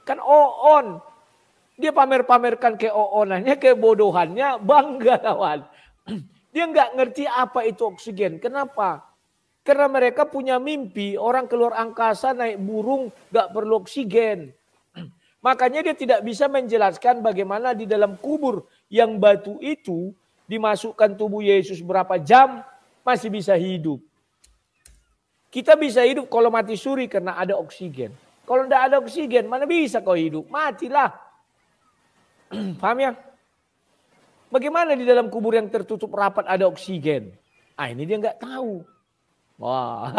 Kan on. Dia pamer-pamerkan keoonannya, kebodohannya, bangga kawan. Dia nggak ngerti apa itu oksigen. Kenapa? Karena mereka punya mimpi orang keluar angkasa naik burung nggak perlu oksigen. Makanya dia tidak bisa menjelaskan bagaimana di dalam kubur yang batu itu dimasukkan tubuh Yesus berapa jam masih bisa hidup. Kita bisa hidup kalau mati suri karena ada oksigen. Kalau tidak ada oksigen, mana bisa kau hidup? Matilah. Paham ya? Bagaimana di dalam kubur yang tertutup rapat ada oksigen? Ah, ini dia nggak tahu. Wah.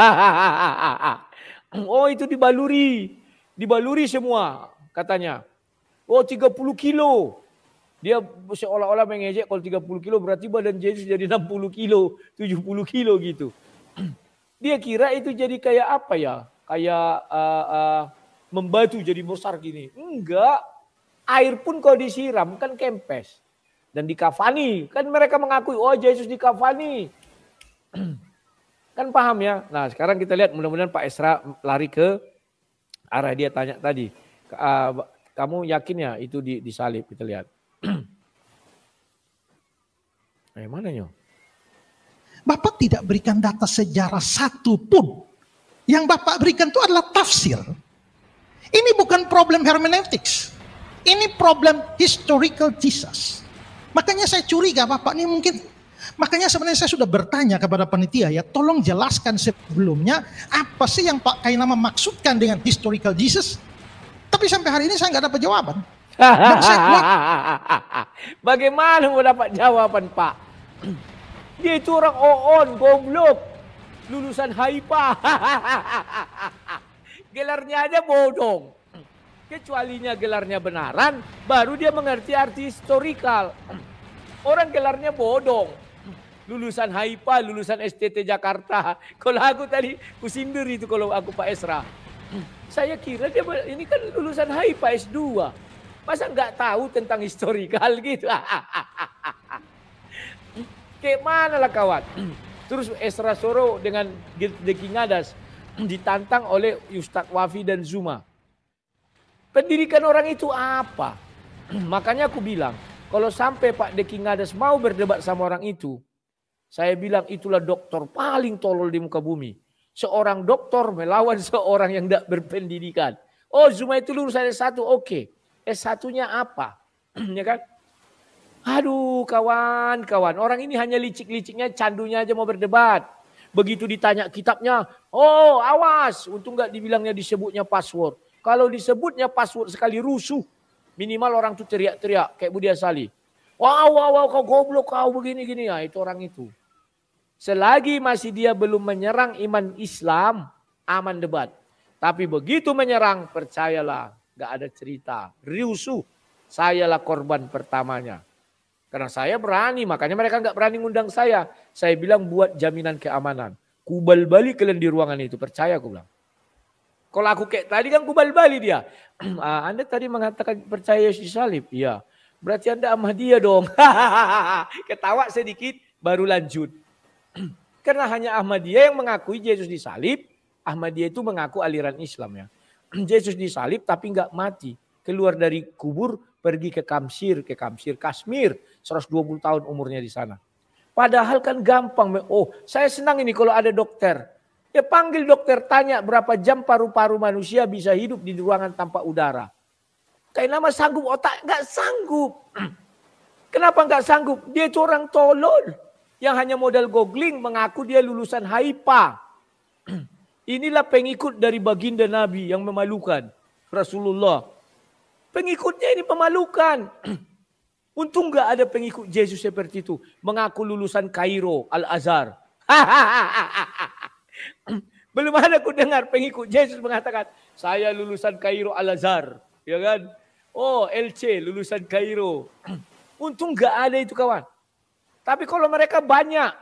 Oh, itu dibaluri. Dibaluri semua katanya. Oh, 30 kilo. Dia seolah-olah mengejek kalau 30 kilo berarti badan Yesus jadi 60 kilo, 70 kilo gitu. Dia kira itu jadi kayak apa ya? Kayak membatu jadi besar gini. Enggak. Air pun kalau disiram kan kempes. Dan dikafani. Kan mereka mengakui, oh Yesus dikafani. Kan paham ya? Nah sekarang kita lihat mudah-mudahan Pak Esra lari ke arah dia tanya tadi. Kamu yakin ya itu disalib? Kita lihat. Mana nyo? Bapak tidak berikan data sejarah satu pun. Yang Bapak berikan itu adalah tafsir. Ini bukan problem hermeneutics. Ini problem historical Jesus. Makanya saya curiga Bapak ini mungkin. Makanya sebenarnya saya sudah bertanya kepada panitia ya. Tolong jelaskan sebelumnya. Apa sih yang Pak Kainama maksudkan dengan historical Jesus. Tapi sampai hari ini saya nggak dapat jawaban. Dan saya kuat. Bagaimana mau dapat jawaban Pak? Dia itu orang OON, goblok. Lulusan HIPA. Gelarnya aja bodong. Kecualinya gelarnya benaran, baru dia mengerti arti historikal. Orang gelarnya bodong. Lulusan HIPA, lulusan STT Jakarta. Kalau aku tadi, kusindir itu kalau aku Pak Esra. Saya kira dia ini kan lulusan HIPA S2. Masa nggak tahu tentang historikal gitu. Kayak mana lah kawan. Terus Esra Soro dengan Deki Ngadas ditantang oleh Ustadz Wafi dan Zuma. Pendidikan orang itu apa? Makanya aku bilang, kalau sampai Pak Deki Ngadas mau berdebat sama orang itu, saya bilang itulah doktor paling tolol di muka bumi. Seorang doktor melawan seorang yang tidak berpendidikan. Oh Zuma itu lulusan S1, oke. S1-nya apa? Ya kan? Aduh kawan-kawan, orang ini hanya licik-liciknya, candunya aja mau berdebat. Begitu ditanya kitabnya, oh awas, untung nggak dibilangnya disebutnya password. Kalau disebutnya password sekali rusuh, minimal orang tuh teriak-teriak kayak Budia Sali. Wow, kau goblok, kau begini-gini. Ya itu orang itu. Selagi masih dia belum menyerang iman Islam, aman debat. Tapi begitu menyerang, percayalah, nggak ada cerita. Rusuh, sayalah korban pertamanya. Karena saya berani, makanya mereka nggak berani ngundang saya. Saya bilang buat jaminan keamanan. Kubal balik kalian di ruangan itu, percaya aku bilang. Kalau aku kayak tadi kan kubal balik dia. Anda tadi mengatakan percaya Yesus disalib. Iya, berarti Anda Ahmadiyah dong. Ketawa sedikit, baru lanjut. Karena hanya Ahmadiyah yang mengakui Yesus disalib. Ahmadiyah itu mengaku aliran Islam ya. Yesus disalib tapi nggak mati. Keluar dari kubur, pergi ke Kamsir, Kashmir. 120 tahun umurnya di sana. Padahal kan gampang. Oh, saya senang ini kalau ada dokter. Ya panggil dokter, tanya berapa jam paru-paru manusia bisa hidup di ruangan tanpa udara. Kayak nama sanggup otak, nggak sanggup. Kenapa nggak sanggup? Dia itu orang tolol. Yang hanya modal googling mengaku dia lulusan HIPA. Inilah pengikut dari baginda Nabi yang memalukan. Rasulullah. Pengikutnya ini memalukan. Untung nggak ada pengikut Yesus seperti itu. Mengaku lulusan Kairo, Al-Azhar. Belum ada aku dengar pengikut Yesus mengatakan, saya lulusan Kairo Al-Azhar. Ya kan? Oh LC lulusan Kairo. Untung nggak ada itu kawan. Tapi kalau mereka banyak.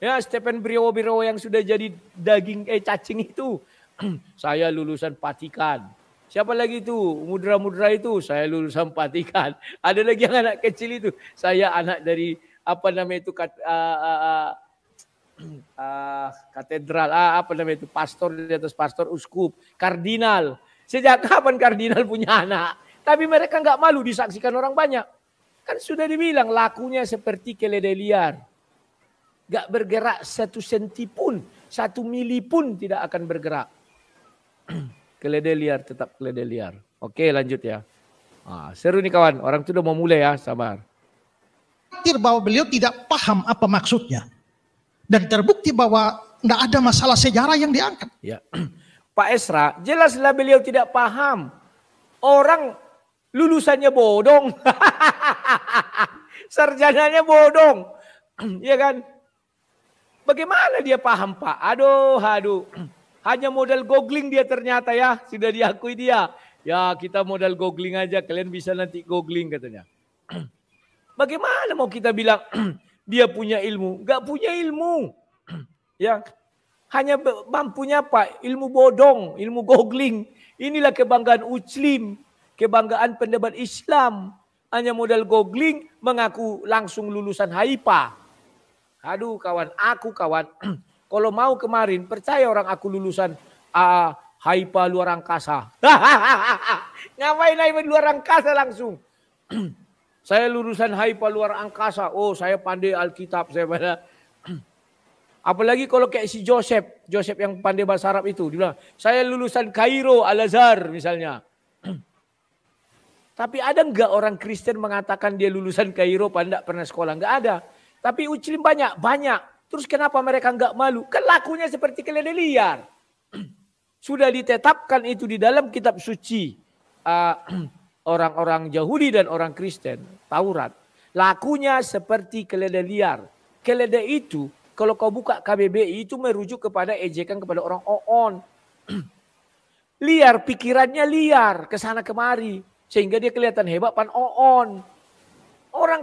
Ya Stephen Brio yang sudah jadi daging cacing itu. Saya lulusan Vatikan. Siapa lagi itu? Mudra-mudra itu. Saya lulusan Vatikan. Ada lagi yang anak kecil itu. Saya anak dari apa namanya itu katedral. Apa namanya itu? Pastor di atas pastor, uskup, kardinal. Sejak kapan kardinal punya anak? Tapi mereka nggak malu disaksikan orang banyak. Kan sudah dibilang lakunya seperti keledai liar. Gak bergerak 1 senti pun, 1 mili pun tidak akan bergerak. Keledai liar tetap keledai liar. Oke, lanjut ya. Seru nih kawan, orang itu udah mau mulai ya, sabar. Bahwa beliau tidak paham apa maksudnya. Dan terbukti bahwa tidak ada masalah sejarah yang diangkat. Ya. Pak Esra, jelaslah beliau tidak paham. Orang lulusannya bodong. Sarjananya bodong. Iya kan? Bagaimana dia paham Pak? Aduh. Hanya modal googling dia ternyata ya. Sudah diakui dia. Ya kita modal googling aja. Kalian bisa nanti googling katanya. Bagaimana mau kita bilang dia punya ilmu? Gak punya ilmu. Ya. Hanya mampunya apa? Ilmu bodong, ilmu googling. Inilah kebanggaan Uclim, kebanggaan pendebat Islam. Hanya modal googling mengaku langsung lulusan HIPA. Aduh kawan, kalau mau kemarin percaya orang aku lulusan HIPA luar angkasa. Ngapain HIPA luar angkasa langsung? Saya lulusan HIPA luar angkasa. Oh saya pandai Alkitab, saya pada. Apalagi kalau kayak si Joseph yang pandai bahasa Arab itu. Dia bilang, saya lulusan Kairo, Al-Azhar misalnya. Tapi ada enggak orang Kristen mengatakan dia lulusan Kairo, pandai pernah sekolah? Enggak ada. Tapi Uclim banyak. Terus kenapa mereka enggak malu? Kan lakunya seperti keledai liar. Sudah ditetapkan itu di dalam kitab suci. Orang-orang Yahudi dan orang Kristen, Taurat. Lakunya seperti keledai liar. Keledai itu, kalau kau buka KBBI itu merujuk kepada ejekan kepada orang Oon. Liar, pikirannya liar, kesana kemari. Sehingga dia kelihatan hebat pan Oon. Orang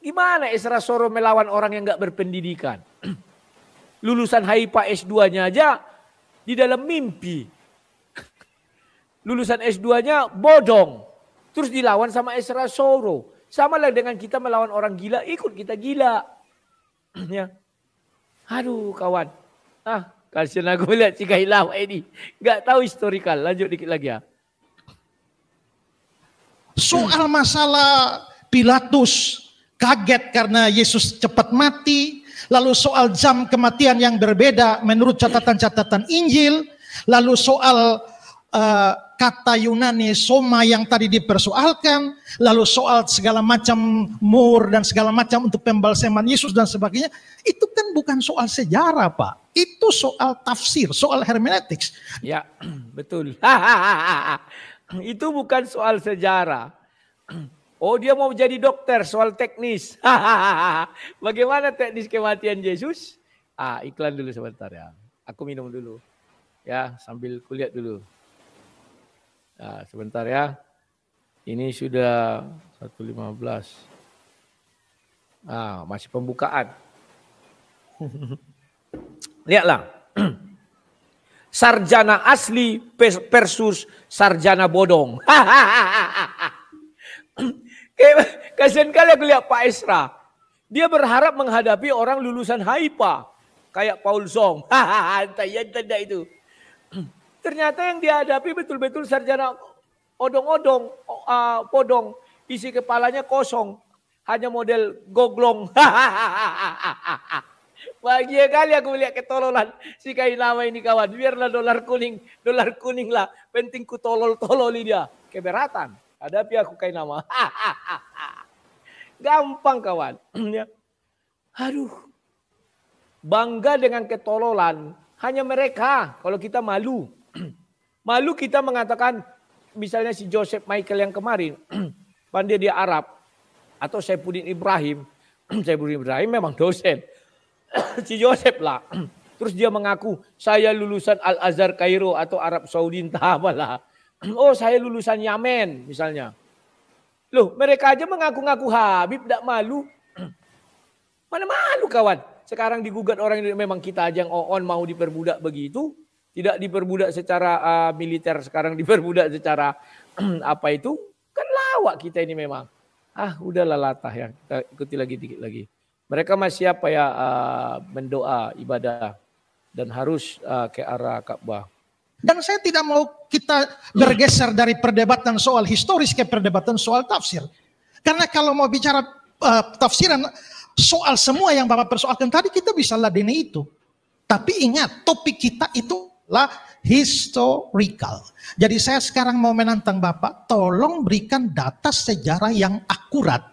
gimana Esra Soro melawan orang yang gak berpendidikan? Lulusan HIPA S2-nya aja di dalam mimpi. Lulusan S2-nya bodong. Terus dilawan sama Esra Soro. Sama lah dengan kita melawan orang gila, ikut kita gila. Ya. Aduh kawan, kasihan aku lihat Cika Hilawa ini. Gak tahu historikal, lanjut dikit lagi ya. Soal masalah Pilatus kaget karena Yesus cepat mati. Lalu soal jam kematian yang berbeda menurut catatan-catatan Injil. Lalu soal kata Yunani soma yang tadi dipersoalkan, lalu soal segala macam mur dan segala macam untuk pembalseman Yesus dan sebagainya, itu kan bukan soal sejarah Pak, itu soal tafsir, soal hermeneutics. Ya betul, itu bukan soal sejarah. Oh dia mau jadi dokter, soal teknis. Bagaimana teknis kematian Yesus? Iklan dulu sebentar ya, aku minum dulu ya sambil kulihat dulu. Sebentar ya. Ini sudah 1.15. Masih pembukaan. Lihatlah. Sarjana asli versus sarjana bodong. Kasian kali aku lihat Pak Esra. Dia berharap menghadapi orang lulusan HIPA. Kayak Paul Song. Tanda itu. Ternyata yang dihadapi betul-betul sarjana odong-odong, podong, isi kepalanya kosong, hanya model goglong. Bahagia kali aku melihat ketololan si Kainama ini kawan. Biarlah dolar kuning lah. Penting ku tolol-tololi dia. Keberatan. Hadapi aku Kainama. Gampang kawan. Aduh. Bangga dengan ketololan hanya mereka. Kalau kita malu. Malu kita mengatakan misalnya si Joseph Michael yang kemarin pandai dia Arab atau Saifuddin Ibrahim. Saifuddin Ibrahim memang dosen. Si Joseph lah. Terus dia mengaku saya lulusan Al-Azhar Kairo atau Arab Saudi entah apalah. Oh saya lulusan Yamen misalnya. Loh mereka aja mengaku-ngaku Habib tidak malu. Mana malu kawan. Sekarang digugat orang Indonesia memang kita aja yang on mau diperbudak begitu. Tidak diperbudak secara militer, sekarang diperbudak secara apa itu? Kan lawak kita ini memang. Udahlah latah ya. Kita ikuti lagi dikit lagi. Mereka masih apa ya mendoa ibadah dan harus ke arah Ka'bah. Dan saya tidak mau kita bergeser dari perdebatan soal historis ke perdebatan soal tafsir. Karena kalau mau bicara tafsiran soal semua yang Bapak persoalkan tadi kita bisa ladeni itu. Tapi ingat topik kita itu lah historical. Jadi saya sekarang mau menantang Bapak, tolong berikan data sejarah yang akurat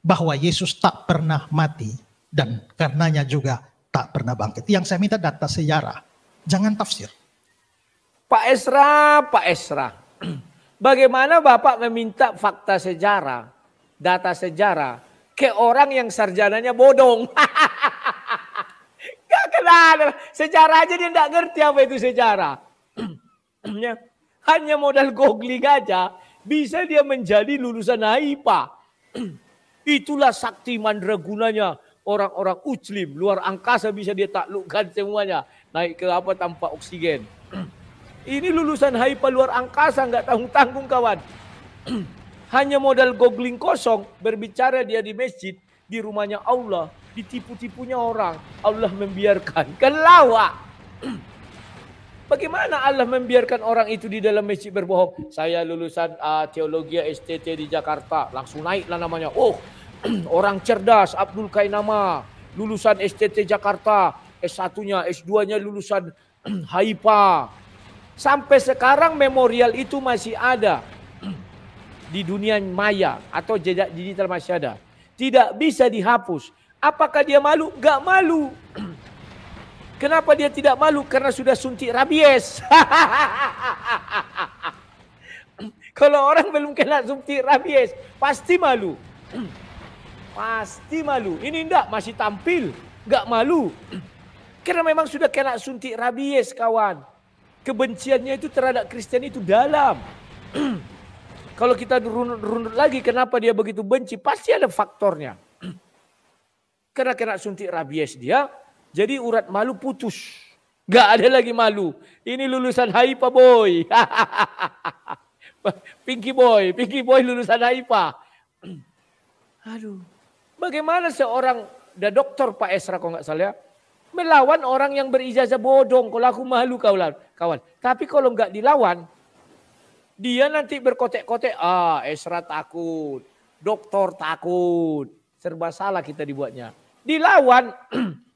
bahwa Yesus tak pernah mati dan karenanya juga tak pernah bangkit. Yang saya minta data sejarah, jangan tafsir. Pak Esra, bagaimana Bapak meminta fakta sejarah, data sejarah ke orang yang sarjananya bodong? Gak kenal, sejarah aja dia tidak ngerti apa itu sejarah. Hanya modal googling aja, bisa dia menjadi lulusan HIPA. Itulah sakti mandragunanya orang-orang Ujlim, luar angkasa bisa dia taklukkan semuanya. Naik ke apa tanpa oksigen. Ini lulusan HIPA luar angkasa, nggak tanggung-tanggung kawan. Hanya modal googling kosong, berbicara dia di masjid, di rumahnya Allah, ditipu-tipunya orang. Allah membiarkan, kan lawak. Bagaimana Allah membiarkan orang itu di dalam masjid berbohong? Saya lulusan teologi STT di Jakarta, langsung naiklah namanya. Oh, orang cerdas, Abdul Kainama, lulusan STT Jakarta, S1-nya, S2-nya lulusan HIPA. Sampai sekarang memorial itu masih ada di dunia maya atau jejak digital masih ada. Tidak bisa dihapus. Apakah dia malu? Gak malu. Kenapa dia tidak malu? Karena sudah suntik rabies. Kalau orang belum kena suntik rabies, pasti malu. Pasti malu. Ini enggak, masih tampil. Gak malu. Karena memang sudah kena suntik rabies kawan. Kebenciannya itu terhadap Kristen itu dalam. Kalau kita runut lagi kenapa dia begitu benci, pasti ada faktornya. Karena kena suntik rabies dia, jadi urat malu putus. Gak ada lagi malu. Ini lulusan HIPA boy. Pinky boy lulusan HIPA. Aduh. Bagaimana seorang dokter Pak Esra kalau nggak salah melawan orang yang berijazah bodong. Kalau aku malu kawan. Tapi kalau nggak dilawan, dia nanti berkotek-kotek. Esra takut, dokter takut, serba salah kita dibuatnya. Dilawan,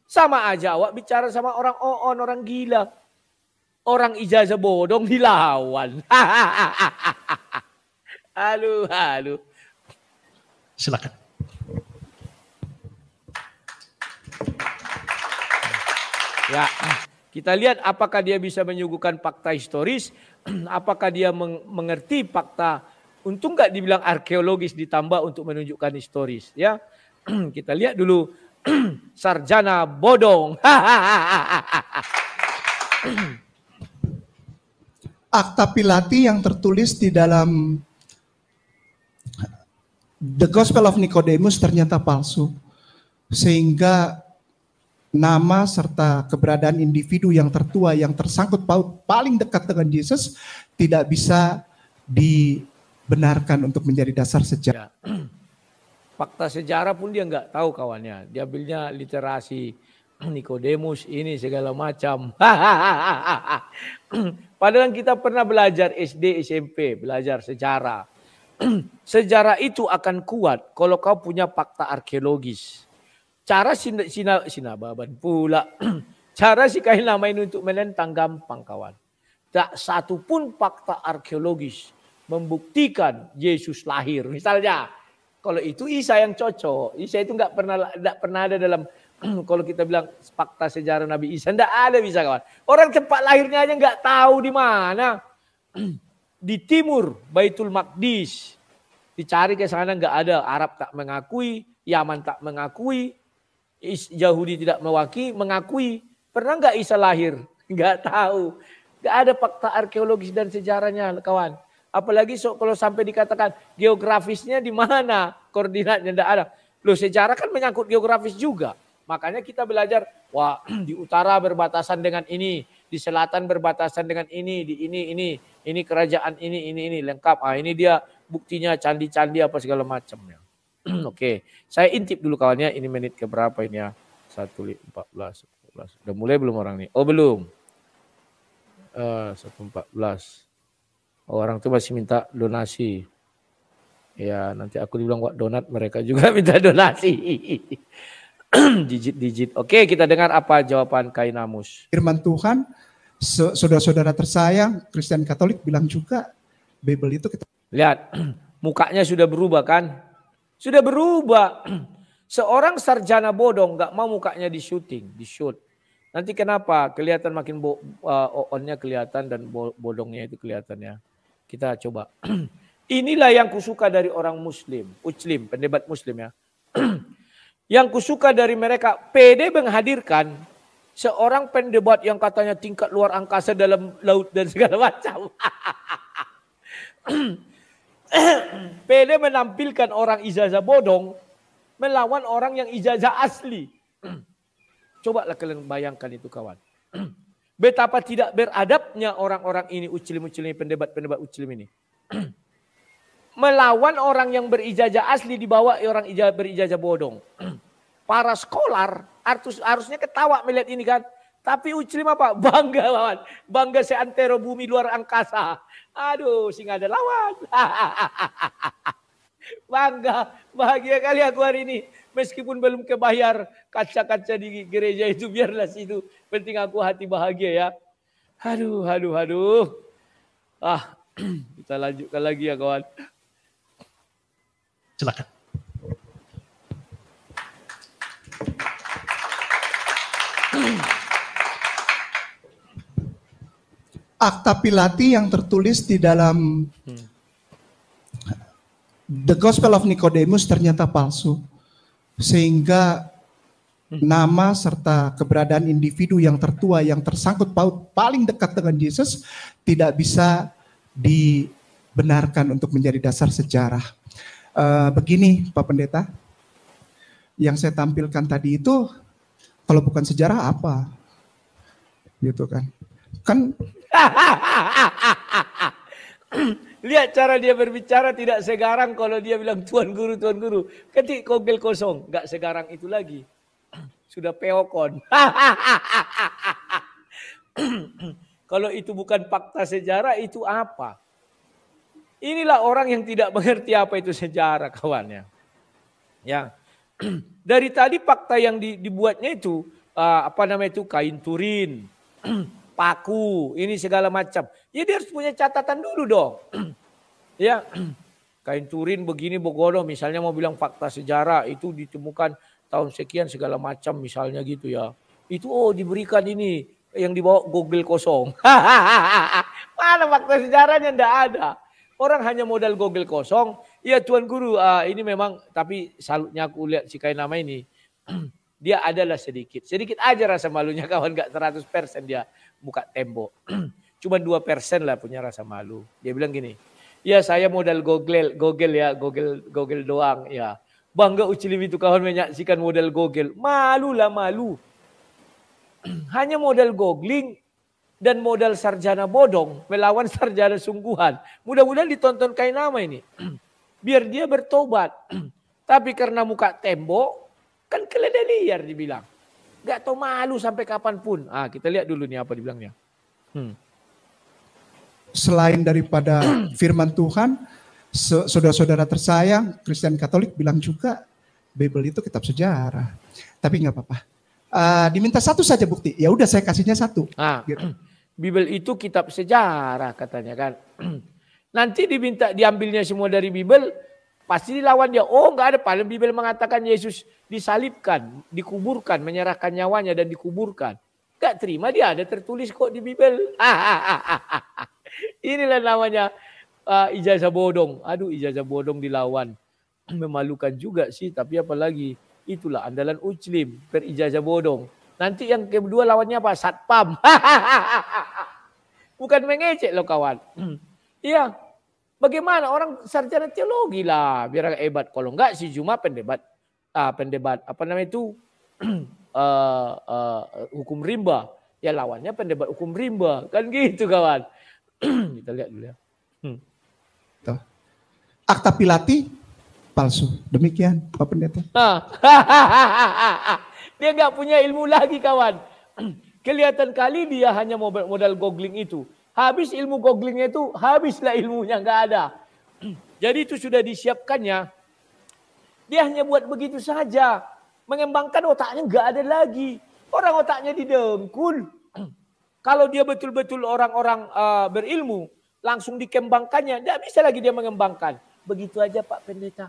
sama aja awak bicara sama orang orang gila. Orang ijazah bodong dilawan. Halo. Silakan. Ya, kita lihat apakah dia bisa menyuguhkan fakta historis, apakah dia mengerti fakta. Untung nggak dibilang arkeologis ditambah untuk menunjukkan historis. Ya, kita lihat dulu sarjana bodong. Akta Pilati yang tertulis di dalam The Gospel of Nicodemus ternyata palsu. Sehingga nama serta keberadaan individu yang tertua yang tersangkut paut paling dekat dengan Yesus tidak bisa dibenarkan untuk menjadi dasar sejarah. Ya. Fakta sejarah pun dia nggak tahu kawannya. Dia ambilnya literasi Nicodemus ini segala macam. Padahal kita pernah belajar SD, SMP, belajar sejarah. Sejarah itu akan kuat kalau kau punya fakta arkeologis. Cara sinababan pula. Cara si kain namain untuk menentang gampang kawan. Tak satu pun fakta arkeologis membuktikan Yesus lahir. Misalnya, kalau itu Isa yang cocok. Isa itu nggak pernah ada dalam kalau kita bilang fakta sejarah Nabi Isa, nggak ada bisa kawan. Orang tempat lahirnya aja nggak tahu di mana. Di timur Baitul Maqdis. Dicari ke sana nggak ada. Arab tak mengakui, Yaman tak mengakui. Yahudi tidak mengakui. Pernah nggak Isa lahir? Nggak tahu. Nggak ada fakta arkeologis dan sejarahnya kawan. Apalagi kalau sampai dikatakan geografisnya di mana, koordinatnya nggak ada. Loh sejarah kan menyangkut geografis juga. Makanya kita belajar, wah di utara berbatasan dengan ini, di selatan berbatasan dengan ini, di ini kerajaan ini lengkap. Ini dia buktinya candi-candi apa segala macamnya. Oke, saya intip dulu kawannya, ini menit keberapa ini ya? 1:14. Udah mulai belum orang ini? Oh belum. 1:14. Orang tuh masih minta donasi. Ya nanti aku dibilang wak donat, mereka juga minta donasi. Digit. Oke, kita dengar apa jawaban Kainamus. Firman Tuhan, Saudara-saudara tersayang, Kristen Katolik bilang juga Bible itu kita... Lihat, mukanya sudah berubah kan? Sudah berubah. Seorang sarjana bodong nggak mau mukanya di shoot. Nanti kenapa? Kelihatan makin onnya kelihatan dan bodongnya itu kelihatannya. Kita coba. Inilah yang kusuka dari orang Muslim, pendebat Muslim ya. Yang kusuka dari mereka, PD menghadirkan seorang pendebat yang katanya tingkat luar angkasa dalam laut dan segala macam. PD menampilkan orang ijazah bodong melawan orang yang ijazah asli. Cobalah kalian bayangkan itu kawan. Betapa tidak beradabnya orang-orang ini, ucil-ucil ini, pendebat-pendebat ucil ini. Melawan orang yang berijazah asli dibawa orang berijazah bodong. Para skolar harusnya ketawa melihat ini kan. Tapi Uclim apa? Bangga lawan. Bangga seantero bumi luar angkasa. Aduh, sing ada lawan. Bangga, bahagia kali aku hari ini. Meskipun belum kebayar kaca-kaca di gereja itu, biarlah situ. Penting aku hati bahagia ya. Aduh. Kita lanjutkan lagi ya kawan. Silakan. Akta Pilati yang tertulis di dalam The Gospel of Nicodemus ternyata palsu. Sehingga nama serta keberadaan individu yang tertua, yang tersangkut paut paling dekat dengan Yesus tidak bisa dibenarkan untuk menjadi dasar sejarah. Begini Pak Pendeta, yang saya tampilkan tadi itu kalau bukan sejarah apa? Gitu kan. Lihat cara dia berbicara tidak segarang kalau dia bilang Tuan Guru. Ketik kogel kosong, gak segarang itu lagi. Sudah peokon. Kalau itu bukan fakta sejarah, itu apa? Inilah orang yang tidak mengerti apa itu sejarah kawannya. Ya. Dari tadi fakta yang dibuatnya itu kain turin, paku, ini segala macam. Ya dia harus punya catatan dulu dong. Ya, kain turin begini begono, misalnya mau bilang fakta sejarah itu ditemukan tahun sekian segala macam misalnya gitu ya. Itu diberikan ini yang dibawa gogel kosong. Mana fakta sejarahnya, ndak ada. Orang hanya modal gogel kosong. Ya Tuan Guru, ini memang, tapi salutnya aku lihat si kain nama ini. Dia adalah sedikit aja rasa malunya kawan, gak 100% dia buka tembok. Cuma 2% lah punya rasa malu. Dia bilang gini, ya saya modal gogel doang ya. Bangga Ucilim itu kawan menyaksikan modal gogel. Malu. Hanya modal googling dan modal sarjana bodong melawan sarjana sungguhan. Mudah-mudahan ditonton kain nama ini. Biar dia bertobat. Tapi karena muka tembok, kan keledai liar dibilang. Gak tahu malu sampai kapanpun. Kita lihat dulu nih apa dibilangnya. Selain daripada firman Tuhan, saudara-saudara tersayang, Kristen Katolik bilang juga Bible itu kitab sejarah. Tapi nggak apa-apa. Diminta satu saja bukti. Ya udah saya kasihnya satu. Gitu. Bible itu kitab sejarah katanya kan. Nanti diambilnya semua dari Bible, pasti dilawan dia. Nggak ada. Paling Bible mengatakan Yesus disalibkan, dikuburkan, menyerahkan nyawanya dan dikuburkan. Gak terima, dia ada tertulis kok di Bible. Inilah namanya ijazah bodong. Aduh, ijazah bodong dilawan. Memalukan juga sih, tapi apalagi itulah andalan Uclim, berijazah bodong. Nanti yang kedua lawannya apa? Satpam. Bukan mengecek loh kawan. Iya. Bagaimana orang sarjana teologi lah biar hebat. Kalau enggak sih cuma pendebat apa namanya itu hukum rimba. Ya lawannya pendebat hukum rimba. Kan gitu kawan. Kita lihat dulu ya. Akta Pilati palsu. Demikian Pak Pendeta. Dia nggak punya ilmu lagi kawan. Kelihatan kali dia hanya modal googling itu. Habis ilmu googlingnya itu, habislah ilmunya, nggak ada. Jadi itu sudah disiapkannya. Dia hanya buat begitu saja. Mengembangkan otaknya nggak ada lagi. Orang otaknya didengkul. Kalau dia betul-betul orang-orang berilmu, langsung dikembangkannya. Tidak bisa lagi dia mengembangkan. Begitu aja Pak Pendeta.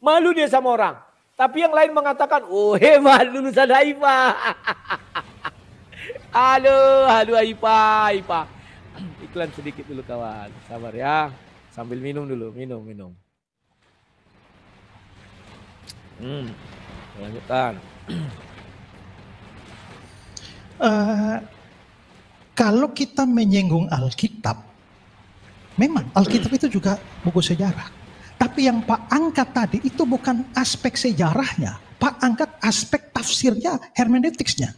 Malu dia sama orang. Tapi yang lain mengatakan, oh hebat lulusan HIPA. Aduh HIPA. Iklan sedikit dulu kawan. Sabar ya. Sambil minum dulu. Minum. Lanjutkan. Kalau kita menyinggung Alkitab, memang Alkitab itu juga buku sejarah. Tapi yang Pak angkat tadi itu bukan aspek sejarahnya. Pak angkat aspek tafsirnya, hermeneutiksnya.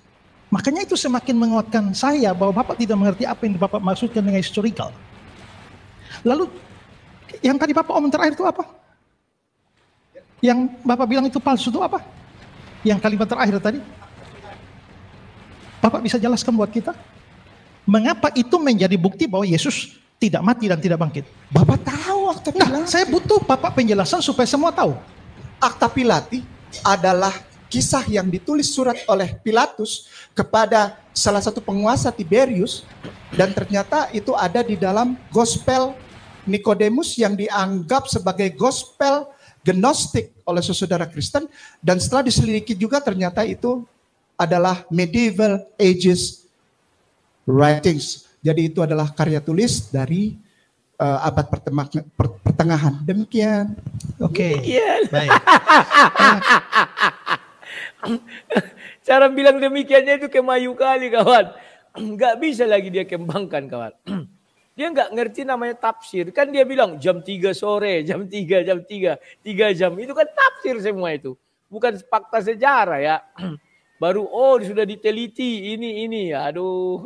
Makanya itu semakin menguatkan saya bahwa Bapak tidak mengerti apa yang Bapak maksudkan dengan historical. Lalu yang tadi Bapak omong terakhir itu apa? Yang Bapak bilang itu palsu itu apa? Yang kalimat terakhir tadi? Bapak bisa jelaskan buat kita? Mengapa itu menjadi bukti bahwa Yesus tidak mati dan tidak bangkit? Bapak tahu akta Pilati. Nah, saya butuh Bapak penjelasan supaya semua tahu. Akta Pilati adalah kisah yang ditulis surat oleh Pilatus kepada salah satu penguasa Tiberius, dan ternyata itu ada di dalam Gospel Nikodemus yang dianggap sebagai Gospel Gnostik oleh saudara Kristen, dan setelah diselidiki juga ternyata itu adalah medieval ages writings. Jadi itu adalah karya tulis dari abad pertengahan. Demikian. Oke. Baik. Cara bilang demikiannya itu kemayu kali kawan. Nggak bisa lagi dia kembangkan kawan. Dia nggak ngerti namanya tafsir. Kan dia bilang jam 3 sore, jam 3, 3 jam. Itu kan tafsir semua itu. Bukan fakta sejarah ya. Baru sudah diteliti ini. Aduh.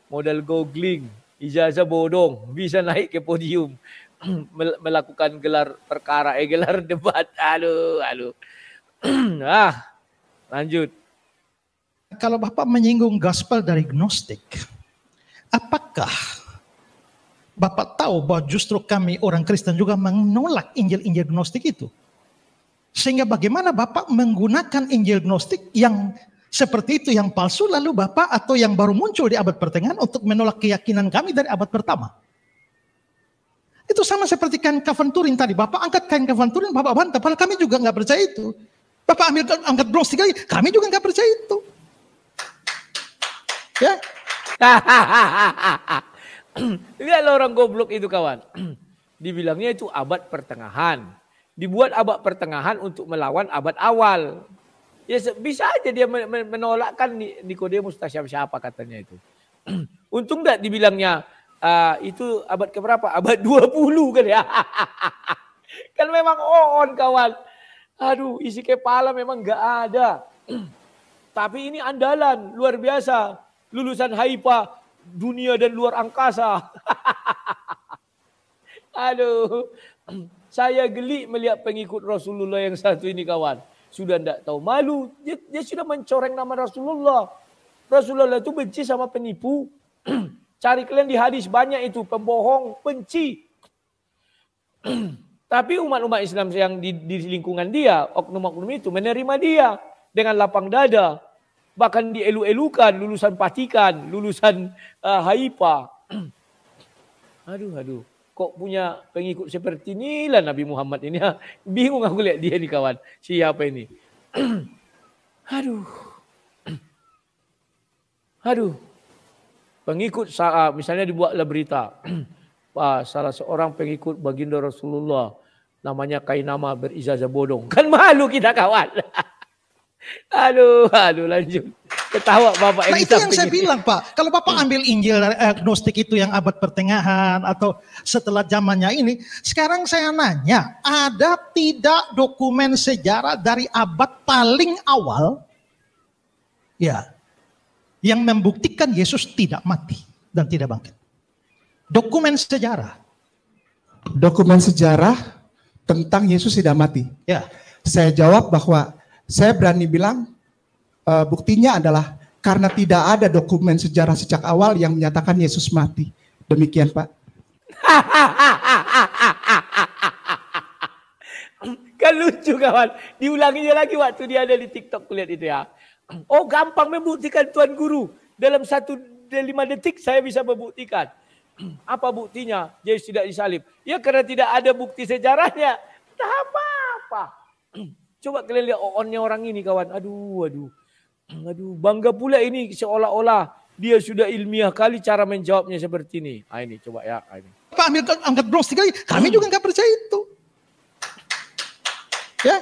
Modal googling, ijazah bodong, bisa naik ke podium. Melakukan gelar perkara, gelar debat. Aduh. Lanjut. Kalau Bapak menyinggung gospel dari Gnostik, apakah Bapak tahu bahwa justru kami orang Kristen juga menolak Injil-Injil Gnostik itu? Sehingga bagaimana Bapak menggunakan Injil Gnostik yang seperti itu, yang palsu, lalu Bapak atau yang baru muncul di abad pertengahan untuk menolak keyakinan kami dari abad pertama? Itu sama seperti kain kafan Turin tadi. Bapak angkat kain kafan Turin, Bapak bantah. Padahal kami juga nggak percaya itu. Bapak angkat Gnostik lagi, kami juga nggak percaya itu. Ya. Lihatlah orang goblok itu kawan. Dibilangnya itu abad pertengahan. Dibuat abad pertengahan untuk melawan abad awal. Ya bisa aja dia menolakkan Nikodemus siapa katanya itu. Untung enggak dibilangnya itu abad keberapa? Abad 20 kan ya. Kan memang kawan. Aduh, isi kepala memang enggak ada. Tapi ini andalan luar biasa. Lulusan HIPA dunia dan luar angkasa. Aduh. Saya geli melihat pengikut Rasulullah yang satu ini kawan. Sudah tidak tahu malu, dia sudah mencoreng nama Rasulullah. Rasulullah itu benci sama penipu. Cari kalian di hadis banyak itu, pembohong, benci. Tapi umat-umat Islam yang di lingkungan dia, oknum-oknum itu menerima dia dengan lapang dada. Bahkan dielu-elukan, lulusan Patikan, lulusan HIPA. Aduh. Kok punya pengikut seperti inilah Nabi Muhammad ini. Bingung aku lihat dia nih kawan. Siapa ini? Aduh. Pengikut misalnya dibuatlah berita. Salah seorang pengikut baginda Rasulullah. Namanya Kainama berijazah bodong. Kan malu kita kawan. Aduh, lanjut. Ketawa Bapak. Nah itu yang saya bilang Pak, kalau Bapak ambil Injil Gnostik itu yang abad pertengahan atau setelah zamannya ini, sekarang saya nanya, ada tidak dokumen sejarah dari abad paling awal ya yang membuktikan Yesus tidak mati dan tidak bangkit? Dokumen sejarah. Dokumen sejarah tentang Yesus tidak mati. Ya. Saya jawab bahwa saya berani bilang buktinya adalah karena tidak ada dokumen sejarah sejak awal yang menyatakan Yesus mati. Demikian Pak. Kan lucu kawan. Diulanginya lagi waktu dia ada di TikTok kulihat itu ya. Gampang membuktikan Tuan Guru. Dalam 5 detik saya bisa membuktikan. Apa buktinya Yesus tidak disalib? Ya karena tidak ada bukti sejarahnya. Tak apa-apa. Coba kalian lihat onnya orang ini kawan. Aduh, bangga pula ini seolah-olah dia sudah ilmiah kali cara menjawabnya seperti ini. Ini coba ya. Ini. Pak ambil angkat bronze 3 kali, kami juga nggak percaya itu. Ya.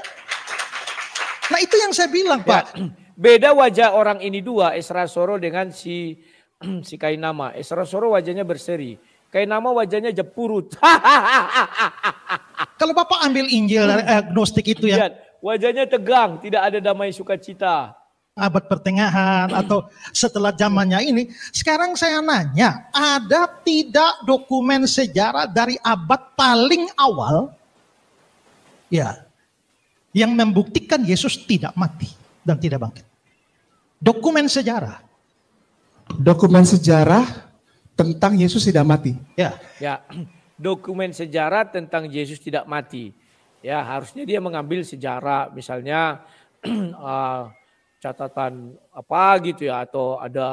Nah itu yang saya bilang Pak. Ya. Beda wajah orang ini dua, Esra Soro dengan si Kainama. Esra Soro wajahnya berseri. Kainama wajahnya jepurut. Kalau Bapak ambil Injil dari agnostik itu ya. Lihat, wajahnya tegang, tidak ada damai sukacita. Abad pertengahan atau setelah zamannya ini. Sekarang saya nanya, ada tidak dokumen sejarah dari abad paling awal ya yang membuktikan Yesus tidak mati dan tidak bangkit? Dokumen sejarah. Dokumen sejarah tentang Yesus tidak mati. Ya. Ya, dokumen sejarah tentang Yesus tidak mati. Ya, harusnya dia mengambil sejarah, misalnya catatan apa gitu ya, atau ada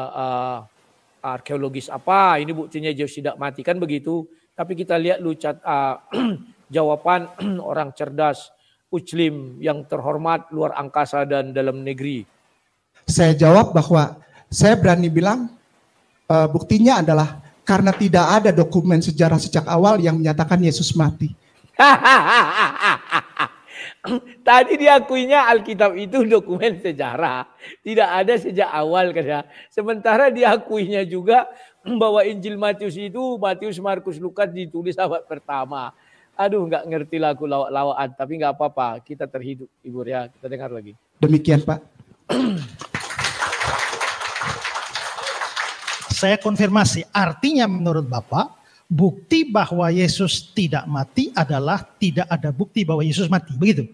arkeologis apa, ini buktinya Yesus tidak mati, kan begitu. Tapi kita lihat jawaban orang cerdas, Uclim yang terhormat luar angkasa dan dalam negeri. Saya jawab bahwa saya berani bilang buktinya adalah karena tidak ada dokumen sejarah sejak awal yang menyatakan Yesus mati. Tadi diakuinya Alkitab itu dokumen sejarah. Tidak ada sejak awal. Sementara diakuinya juga bahwa Injil Matius itu, Matius, Markus, Lukas ditulis abad pertama. Aduh, nggak ngerti lagu lawak-lawakan, tapi nggak apa-apa. Kita terhidup, Ibu ya. Kita dengar lagi. Demikian Pak. Saya konfirmasi, artinya menurut Bapak, bukti bahwa Yesus tidak mati adalah tidak ada bukti bahwa Yesus mati, begitu?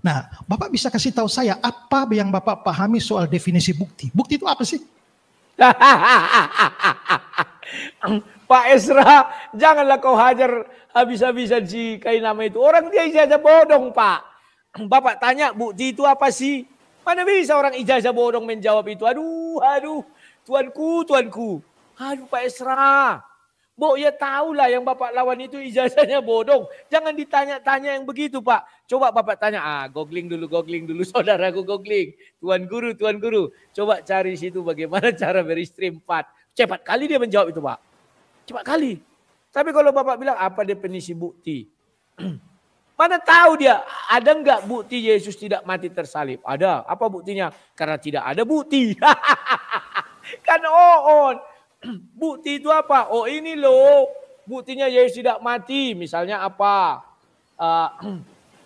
Nah, Bapak bisa kasih tahu saya apa yang Bapak pahami soal definisi bukti? Bukti itu apa sih? Pak Esra, janganlah kau hajar habis-habisan si Kainama itu. Orang dia ijazah bodong, Pak. Bapak tanya bukti itu apa sih? Mana bisa orang ijazah bodong menjawab itu? Aduh. Tuanku. Aduh Pak Esra. Bo, ya tahulah yang Bapak lawan itu ijazahnya bodong. Jangan ditanya-tanya yang begitu Pak. Coba Bapak tanya, googling dulu saudaraku googling. Tuan guru. Coba cari situ bagaimana cara beristri 4. Cepat kali dia menjawab itu Pak. Cepat kali. Tapi kalau Bapak bilang apa definisi bukti? Mana tahu dia, ada enggak bukti Yesus tidak mati tersalib? Ada. Apa buktinya? Karena tidak ada bukti. Kan bukti itu apa? Oh ini loh, buktinya Yesus tidak mati. Misalnya apa?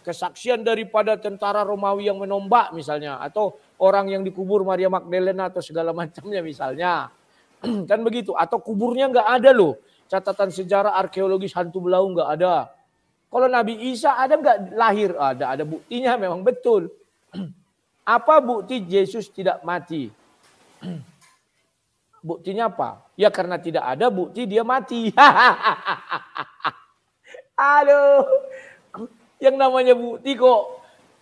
Kesaksian daripada tentara Romawi yang menombak misalnya. Atau orang yang dikubur Maria Magdalena atau segala macamnya misalnya. Kan begitu. Atau kuburnya enggak ada loh. Catatan sejarah arkeologis hantu belau enggak ada. Kalau Nabi Isa ada enggak lahir? Ada buktinya memang betul. Apa bukti Yesus tidak mati? Buktinya apa? Ya karena tidak ada bukti dia mati. Aduh. Yang namanya bukti kok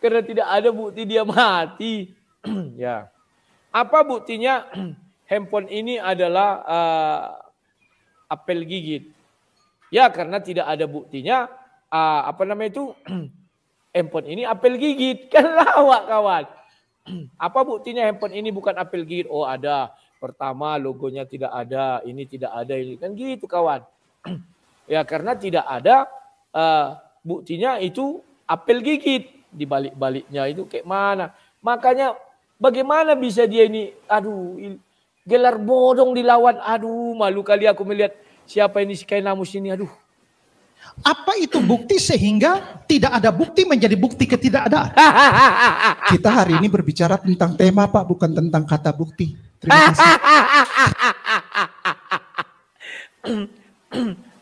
karena tidak ada bukti dia mati. Ya. Apa buktinya? Handphone ini adalah apel gigit. Ya karena tidak ada buktinya handphone ini apel gigit. Kan lawak kawan. Apa buktinya handphone ini bukan apel gigit? Oh ada. Pertama logonya tidak ada, ini tidak ada, ini kan gitu kawan. Ya karena tidak ada buktinya itu apel gigit. Di balik-baliknya itu kayak mana. Makanya bagaimana bisa dia ini, gelar bodong dilawan. Malu kali aku melihat siapa ini si Kainamus ini, Apa itu bukti sehingga tidak ada bukti menjadi bukti ketidakadaan? Kita hari ini berbicara tentang tema Pak, bukan tentang kata bukti. Terima kasih.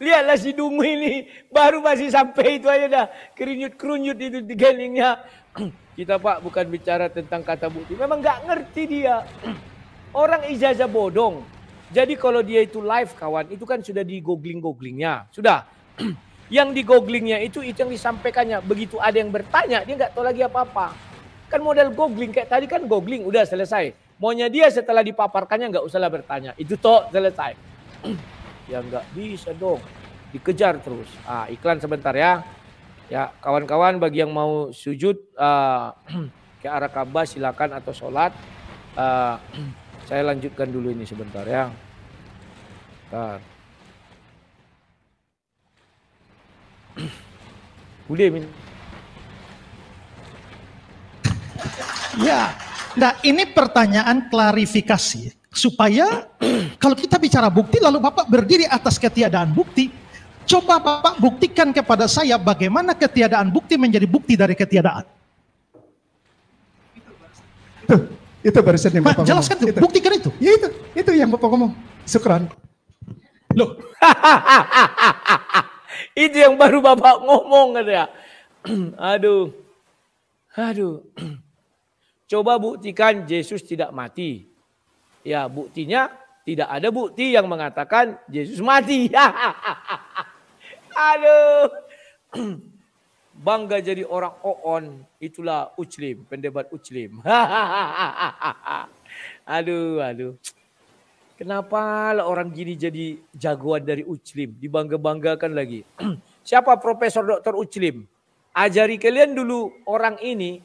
Lihatlah si Dungu ini, baru masih sampai itu aja dah kerunyut-kerunyut itu di gelingnya. Kita Pak bukan bicara tentang kata bukti, memang nggak ngerti dia. Orang ijazah bodong. Jadi kalau dia itu live kawan, itu kan sudah di googling-googlingnya, sudah. Yang di googlingnya itu yang disampaikannya. Begitu ada yang bertanya, dia nggak tahu lagi apa-apa. Kan model googling kayak tadi kan googling udah selesai. Maunya dia setelah dipaparkannya nggak usahlah bertanya. Itu toh selesai. Ya nggak bisa dong. Dikejar terus. Iklan sebentar ya. Ya kawan-kawan bagi yang mau sujud ke arah Ka'bah silakan atau sholat. Saya lanjutkan dulu ini sebentar ya. Bentar. Boleh minta. Ya, nah ini pertanyaan klarifikasi supaya kalau kita bicara bukti lalu Bapak berdiri atas ketiadaan bukti, coba Bapak buktikan kepada saya bagaimana ketiadaan bukti menjadi bukti dari ketiadaan. Itu barusan yang Bapak Jelaskan ngomong. itu, buktikan itu. Ya itu yang Bapak ngomong. Syukran. Loh, Itu yang baru Bapak ngomong kan ya. Aduh. Coba buktikan Yesus tidak mati. Ya buktinya tidak ada bukti yang mengatakan Yesus mati. Aduh. Bangga jadi orang oon, itulah Uclim, pendebat Uclim. Aduh. Kenapa lah orang gini jadi jagoan dari Uclim, dibangga-banggakan lagi. Siapa Profesor Dr. Uclim? Ajari kalian dulu orang ini,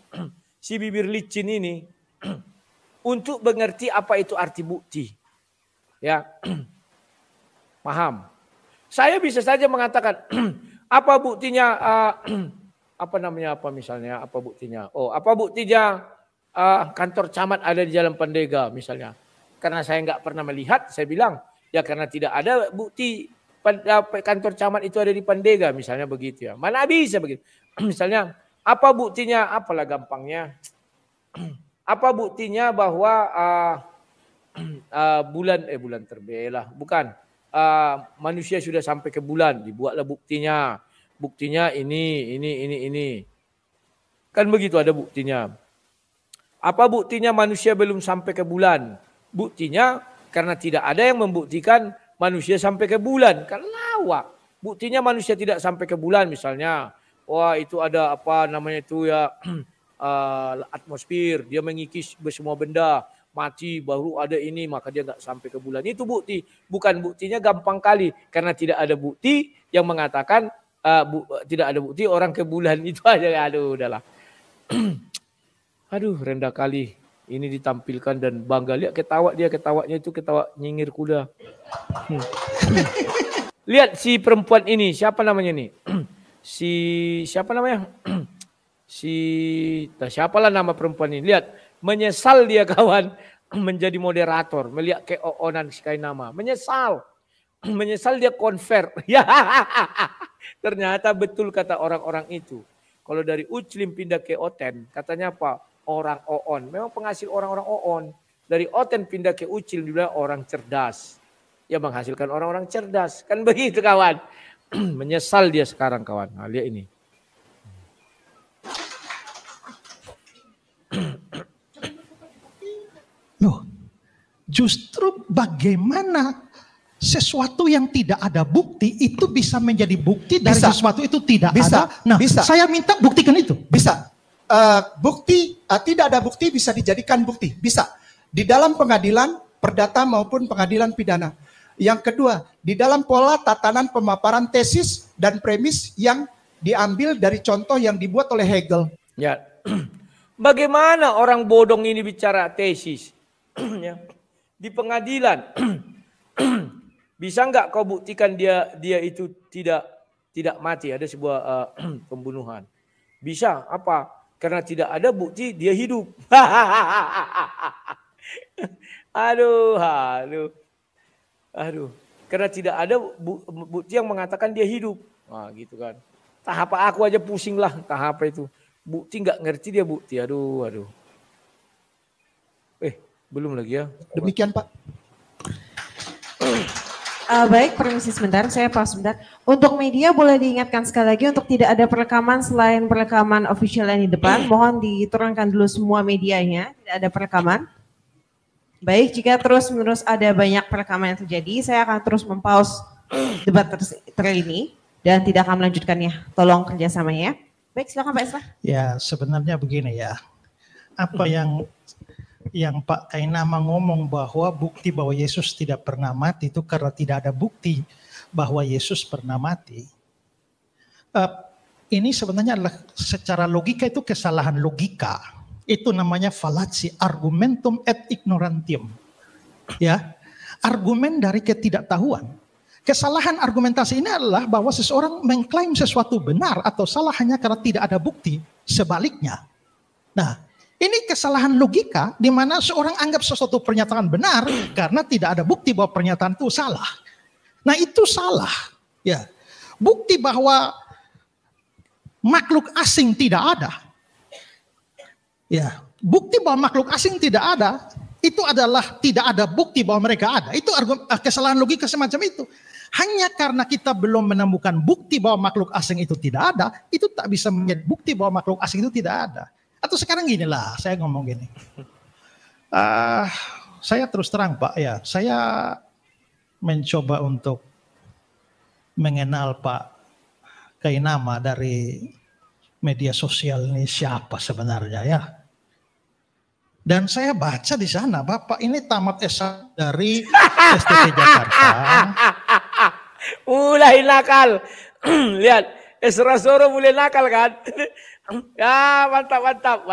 si bibir licin ini, untuk mengerti apa itu arti bukti. Ya, paham. Saya bisa saja mengatakan, apa buktinya, apa misalnya, apa buktinya? Apa buktinya kantor camat ada di Jalan Pandega misalnya. Karena saya nggak pernah melihat, saya bilang, ya karena tidak ada bukti kantor camat itu ada di Pandega misalnya begitu ya. Mana bisa begitu. Misalnya, apa buktinya, apalah gampangnya. Apa buktinya bahwa bulan terbelah, bukan. Manusia sudah sampai ke bulan, dibuatlah buktinya. Buktinya ini. Kan begitu ada buktinya. Apa buktinya manusia belum sampai ke bulan? Buktinya karena tidak ada yang membuktikan manusia sampai ke bulan. Kan lawak. Buktinya manusia tidak sampai ke bulan misalnya. Wah itu ada apa namanya itu ya atmosfer. Dia mengikis semua benda. Mati baru ada ini maka dia nggak sampai ke bulan. Itu bukti. Bukan buktinya gampang kali. Karena tidak ada bukti yang mengatakan tidak ada bukti orang ke bulan itu aja. Aduh udahlah. Aduh rendah kali. Ini ditampilkan dan bangga. Lihat ketawanya itu ketawa nyingir kuda. Lihat si perempuan ini. Siapa namanya nih? Siapa namanya? Siapalah nama perempuan ini. Lihat. Menyesal dia kawan. Menjadi moderator. Melihat keoonan sekali nama. Menyesal. Menyesal dia konver. Ternyata betul kata orang-orang itu. Kalau dari Uclim pindah ke Oten. Katanya apa? Orang oon. Memang penghasil orang-orang oon. Dari Oten pindah ke Ucil dibilang orang cerdas. Ya menghasilkan orang-orang cerdas. Kan begitu kawan. Menyesal dia sekarang kawan. Nah, lihat ini. Loh, justru bagaimana sesuatu yang tidak ada bukti itu bisa menjadi bukti dari sesuatu itu tidak ada. Nah, saya minta buktikan itu. Bisa. Bukti tidak ada bukti bisa dijadikan bukti, bisa di dalam pengadilan perdata maupun pengadilan pidana. Yang kedua, di dalam pola tatanan pemaparan tesis dan premis yang diambil dari contoh yang dibuat oleh Hegel. Ya, bagaimana orang bodong ini bicara tesis? Ya. Di pengadilan, bisa nggak kau buktikan dia itu tidak mati, ada sebuah pembunuhan? Bisa apa? Karena tidak ada bukti dia hidup. Aduh. Karena tidak ada bukti yang mengatakan dia hidup. Nah, gitu kan. Tahap aku aja pusing lah. Tahap itu. Bukti nggak ngerti dia bukti. Aduh. Belum lagi ya. Demikian Pak. Baik, permisi sebentar, saya pause sebentar. Untuk media boleh diingatkan sekali lagi untuk tidak ada perekaman selain perekaman official yang di depan. Mohon diturunkan dulu semua medianya, tidak ada perekaman. Baik, jika terus-menerus ada banyak perekaman yang terjadi, saya akan terus mempause debat ini dan tidak akan melanjutkannya. Tolong kerjasamanya. Baik, silakan Pak Islah. Ya, sebenarnya begini ya. Apa yang yang Pak Kainama ngomong bahwa bukti bahwa Yesus tidak pernah mati itu karena tidak ada bukti bahwa Yesus pernah mati. Ini sebenarnya adalah secara logika itu kesalahan logika. Itu namanya fallacy, argumentum et ignorantium. Ya, argumen dari ketidaktahuan. Kesalahan argumentasi ini adalah bahwa seseorang mengklaim sesuatu benar atau salah hanya karena tidak ada bukti sebaliknya. Nah, ini kesalahan logika di mana seorang anggap sesuatu pernyataan benar karena tidak ada bukti bahwa pernyataan itu salah. Nah, itu salah. Ya. Bukti bahwa makhluk asing tidak ada. Ya, bukti bahwa makhluk asing tidak ada itu adalah tidak ada bukti bahwa mereka ada. Itu kesalahan logika semacam itu. Hanya karena kita belum menemukan bukti bahwa makhluk asing itu tidak ada, itu tak bisa menjadi bukti bahwa makhluk asing itu tidak ada. Atau sekarang gini lah, saya ngomong gini. Saya terus terang Pak, ya, saya mencoba untuk mengenal Pak Kainama dari media sosial ini siapa sebenarnya ya. Dan saya baca di sana, Bapak ini tamat S1 dari STT Jakarta. Mulai nakal. Lihat, Esra Soro mulai nakal kan? Ya, mantap.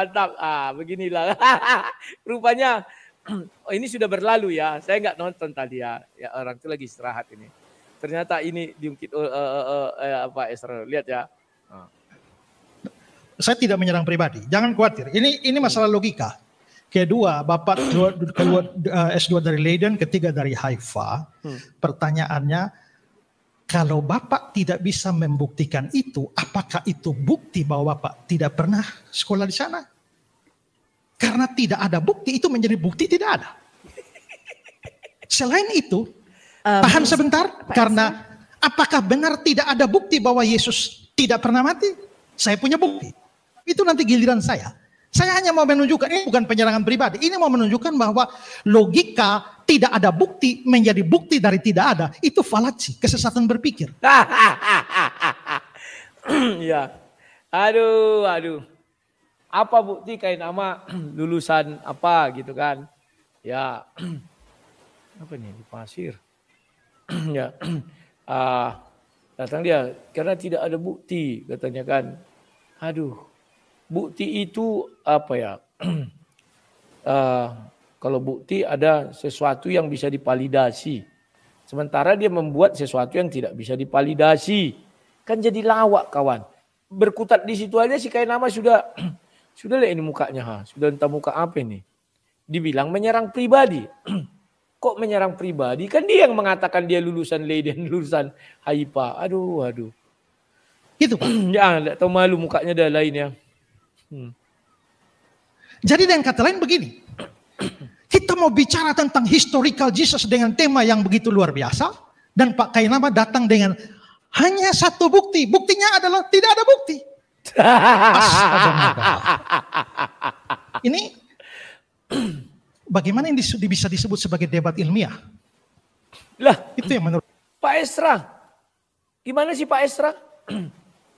Beginilah. Rupanya ini sudah berlalu ya. Saya nggak nonton tadi ya. Ya, orang itu lagi istirahat ini. Ternyata ini diungkit apa Esra. Lihat ya. Saya tidak menyerang pribadi. Jangan khawatir. Ini masalah logika. Kedua, Bapak S2 dari Leiden, ketiga dari Haifa. Pertanyaannya, kalau Bapak tidak bisa membuktikan itu, apakah itu bukti bahwa Bapak tidak pernah sekolah di sana? Karena tidak ada bukti, itu menjadi bukti tidak ada. Selain itu, tahan sebentar, karena apakah benar tidak ada bukti bahwa Yesus tidak pernah mati? Saya punya bukti. Itu nanti giliran saya. Saya hanya mau menunjukkan, ini bukan penyerangan pribadi, ini mau menunjukkan bahwa logika tidak ada bukti menjadi bukti dari tidak ada. Itu fallacy, kesesatan berpikir. Ya, aduh. Apa bukti Kainama lulusan apa gitu kan? Ya, apa nih di pasir? Ya, datang dia karena tidak ada bukti katanya kan. Aduh. Bukti itu apa ya? Kalau bukti ada sesuatu yang bisa dipalidasi. Sementara dia membuat sesuatu yang tidak bisa dipalidasi. Kan jadi lawak kawan. Berkutat di situ aja si Kainama sudah lihat ini mukanya. Sudah entah muka apa ini. Dibilang menyerang pribadi. Kok menyerang pribadi? Kan dia yang mengatakan dia lulusan Leiden, lulusan Haifa. Aduh. Gitu Pak. Ya, enggak tahu malu mukanya dah lain ya. Jadi dengan kata lain begini, kita mau bicara tentang historical Jesus dengan tema yang begitu luar biasa, dan Pak Kainama datang dengan hanya satu bukti, buktinya adalah tidak ada bukti. Ini bagaimana ini bisa disebut sebagai debat ilmiah? Lah, itu yang menurut Pak Esra, gimana sih Pak Esra?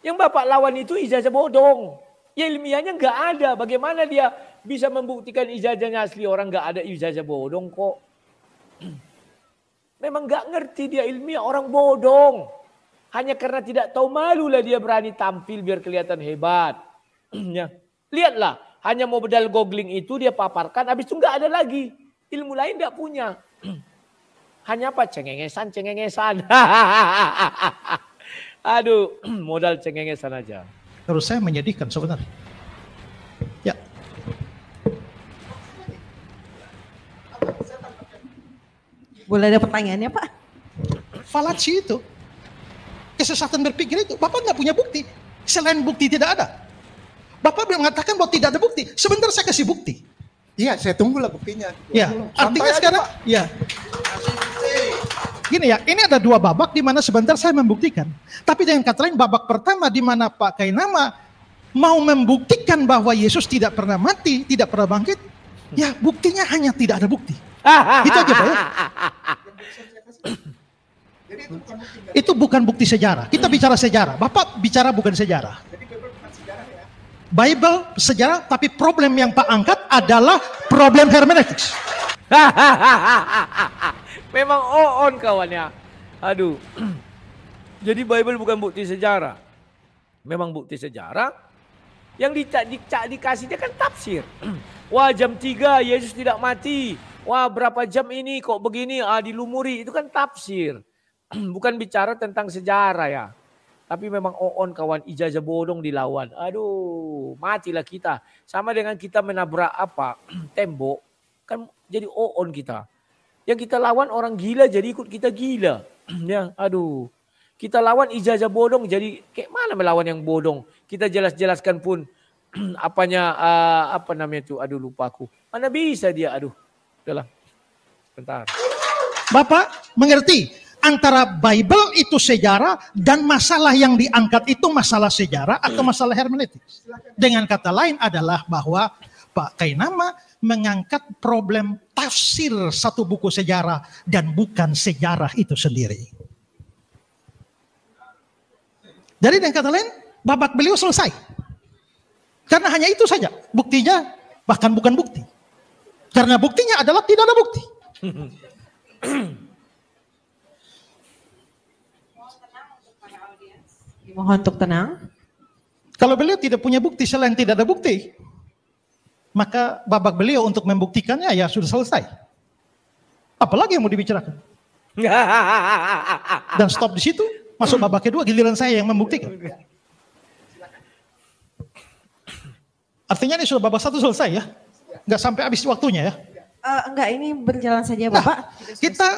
Yang Bapak lawan itu ijazah bodong. Ya ilmiahnya nggak ada. Bagaimana dia bisa membuktikan ijazahnya asli? Orang nggak ada ijazah bodong kok. Memang nggak ngerti dia ilmiah, orang bodong. Hanya karena tidak tahu malu lah dia berani tampil biar kelihatan hebat. Ya. Lihatlah, hanya mau bedal googling itu dia paparkan, habis itu nggak ada lagi. Ilmu lain nggak punya. Hanya apa? Cengengesan. Aduh, modal cengengesan aja. Terus saya menyedihkan sebenarnya. Ya. Boleh ada pertanyaannya Pak? Fallacy itu, kesesatan berpikir itu, Bapak nggak punya bukti. Selain bukti tidak ada. Bapak mengatakan bahwa tidak ada bukti. Sebentar saya kasih bukti. Iya, saya tunggulah buktinya. Ya, artinya sekarang, ya. Gini ya, ini ada dua babak di mana sebentar saya membuktikan. Tapi dengan kata lain, babak pertama di mana Pak Kainama mau membuktikan bahwa Yesus tidak pernah mati, tidak pernah bangkit. Ya, buktinya hanya tidak ada bukti. Itu aja Pak ya. Itu bukan bukti sejarah. Kita bicara sejarah. Bapak bicara bukan sejarah. Bible, sejarah, tapi problem yang Pak angkat adalah problem hermeneutics. Memang on kawannya. Aduh. Jadi Bible bukan bukti sejarah. Memang bukti sejarah. Yang dikasihnya kan tafsir. Wah jam 3 Yesus tidak mati. Wah berapa jam ini kok begini dilumuri. Itu kan tafsir. Bukan bicara tentang sejarah ya. Tapi memang on kawan, ijazah bodong dilawan. Aduh matilah kita. Sama dengan kita menabrak tembok. Kan jadi on kita. Yang kita lawan orang gila jadi ikut kita gila. Ya, aduh. Kita lawan ijazah bodong jadi kayak mana melawan yang bodong? Kita jelaskan pun apa namanya itu? Aduh lupa aku. Mana bisa dia? Aduh. Udahlah. Sebentar. Bapak mengerti antara Bible itu sejarah dan masalah yang diangkat itu masalah sejarah atau masalah hermeneutik. Dengan kata lain adalah bahwa Pak Kainama mengangkat problem tafsir satu buku sejarah dan bukan sejarah itu sendiri. Jadi dengan kata lain, babak beliau selesai. Karena hanya itu saja. Buktinya bahkan bukan bukti. Karena buktinya adalah tidak ada bukti. Mohon untuk tenang. Kalau beliau tidak punya bukti selain tidak ada bukti, maka babak beliau untuk membuktikannya ya sudah selesai. Apalagi yang mau dibicarakan? Dan stop di situ. Masuk babak kedua, giliran saya yang membuktikan. Artinya ini sudah babak 1 selesai ya? Nggak sampai habis waktunya ya? Enggak, ini berjalan saja Bapak. Nah, kita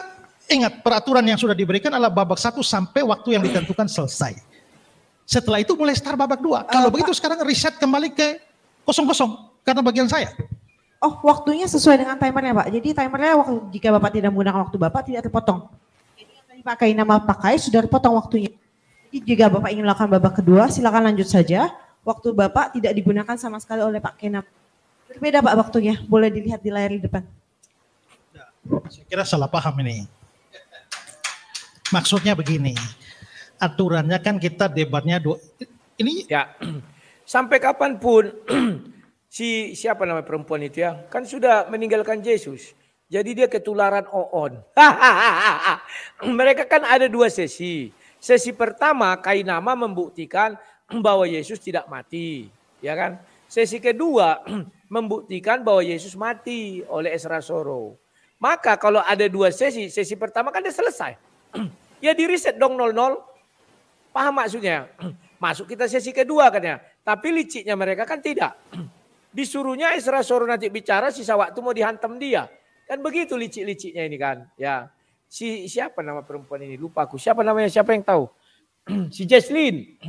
ingat peraturan yang sudah diberikan adalah babak 1 sampai waktu yang ditentukan selesai. Setelah itu mulai start babak 2. Kalau begitu sekarang reset kembali ke 0-0 karena bagian saya. Oh, waktunya sesuai dengan timernya Pak. Jadi timernya jika Bapak tidak menggunakan waktu Bapak tidak terpotong. Pakai nama pakai sudah potong waktunya. Jadi jika Bapak ingin melakukan babak kedua silakan lanjut saja. Waktu Bapak tidak digunakan sama sekali oleh Pak Kenam. Berbeda Pak waktunya, boleh dilihat di layar di depan. Saya kira salah paham ini. Maksudnya begini, aturannya kan kita debatnya ini ya. Sampai kapanpun siapa nama perempuan itu ya, kan sudah meninggalkan Yesus. Jadi dia ketularan on. Mereka kan ada 2 sesi. Sesi pertama Kainama membuktikan bahwa Yesus tidak mati, ya kan? Sesi kedua membuktikan bahwa Yesus mati oleh Ezra Soro. Maka kalau ada 2 sesi, sesi pertama kan dia selesai. Ya di reset dong 00. Paham maksudnya? Masuk kita sesi kedua kan ya. Tapi liciknya mereka kan tidak. Disuruhnya Ezra Soro nanti bicara, sisa waktu mau dihantam dia. Kan begitu licik-liciknya ini kan. Ya. Siapa nama perempuan ini? Lupa aku. Siapa namanya? Siapa yang tahu? Si Jesslyn.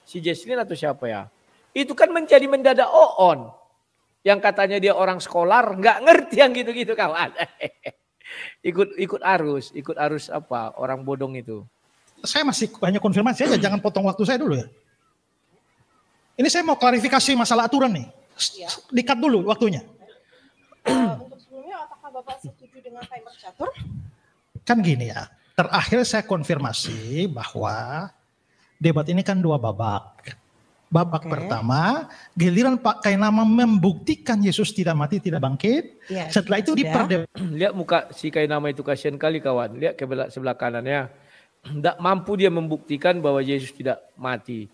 Si Jesslyn atau siapa ya? Itu kan menjadi mendadak on. Yang katanya dia orang sekolah, nggak ngerti yang gitu-gitu kawan. ikut arus apa? Orang bodong itu. Saya masih banyak konfirmasi aja, jangan potong waktu saya dulu ya. Ini saya mau klarifikasi masalah aturan nih. Dikat dulu waktunya. Untuk sebelumnya apakah Bapak setuju dengan timer catur? Kan gini ya, terakhir saya konfirmasi bahwa debat ini kan 2 babak. Babak pertama, giliran Pak Kainama membuktikan Yesus tidak mati, tidak bangkit. Ya, setelah itu diperdebatkan. Lihat muka si Kainama itu, kasihan kali kawan. Lihat ke sebelah kanannya. Tidak mampu dia membuktikan bahwa Yesus tidak mati.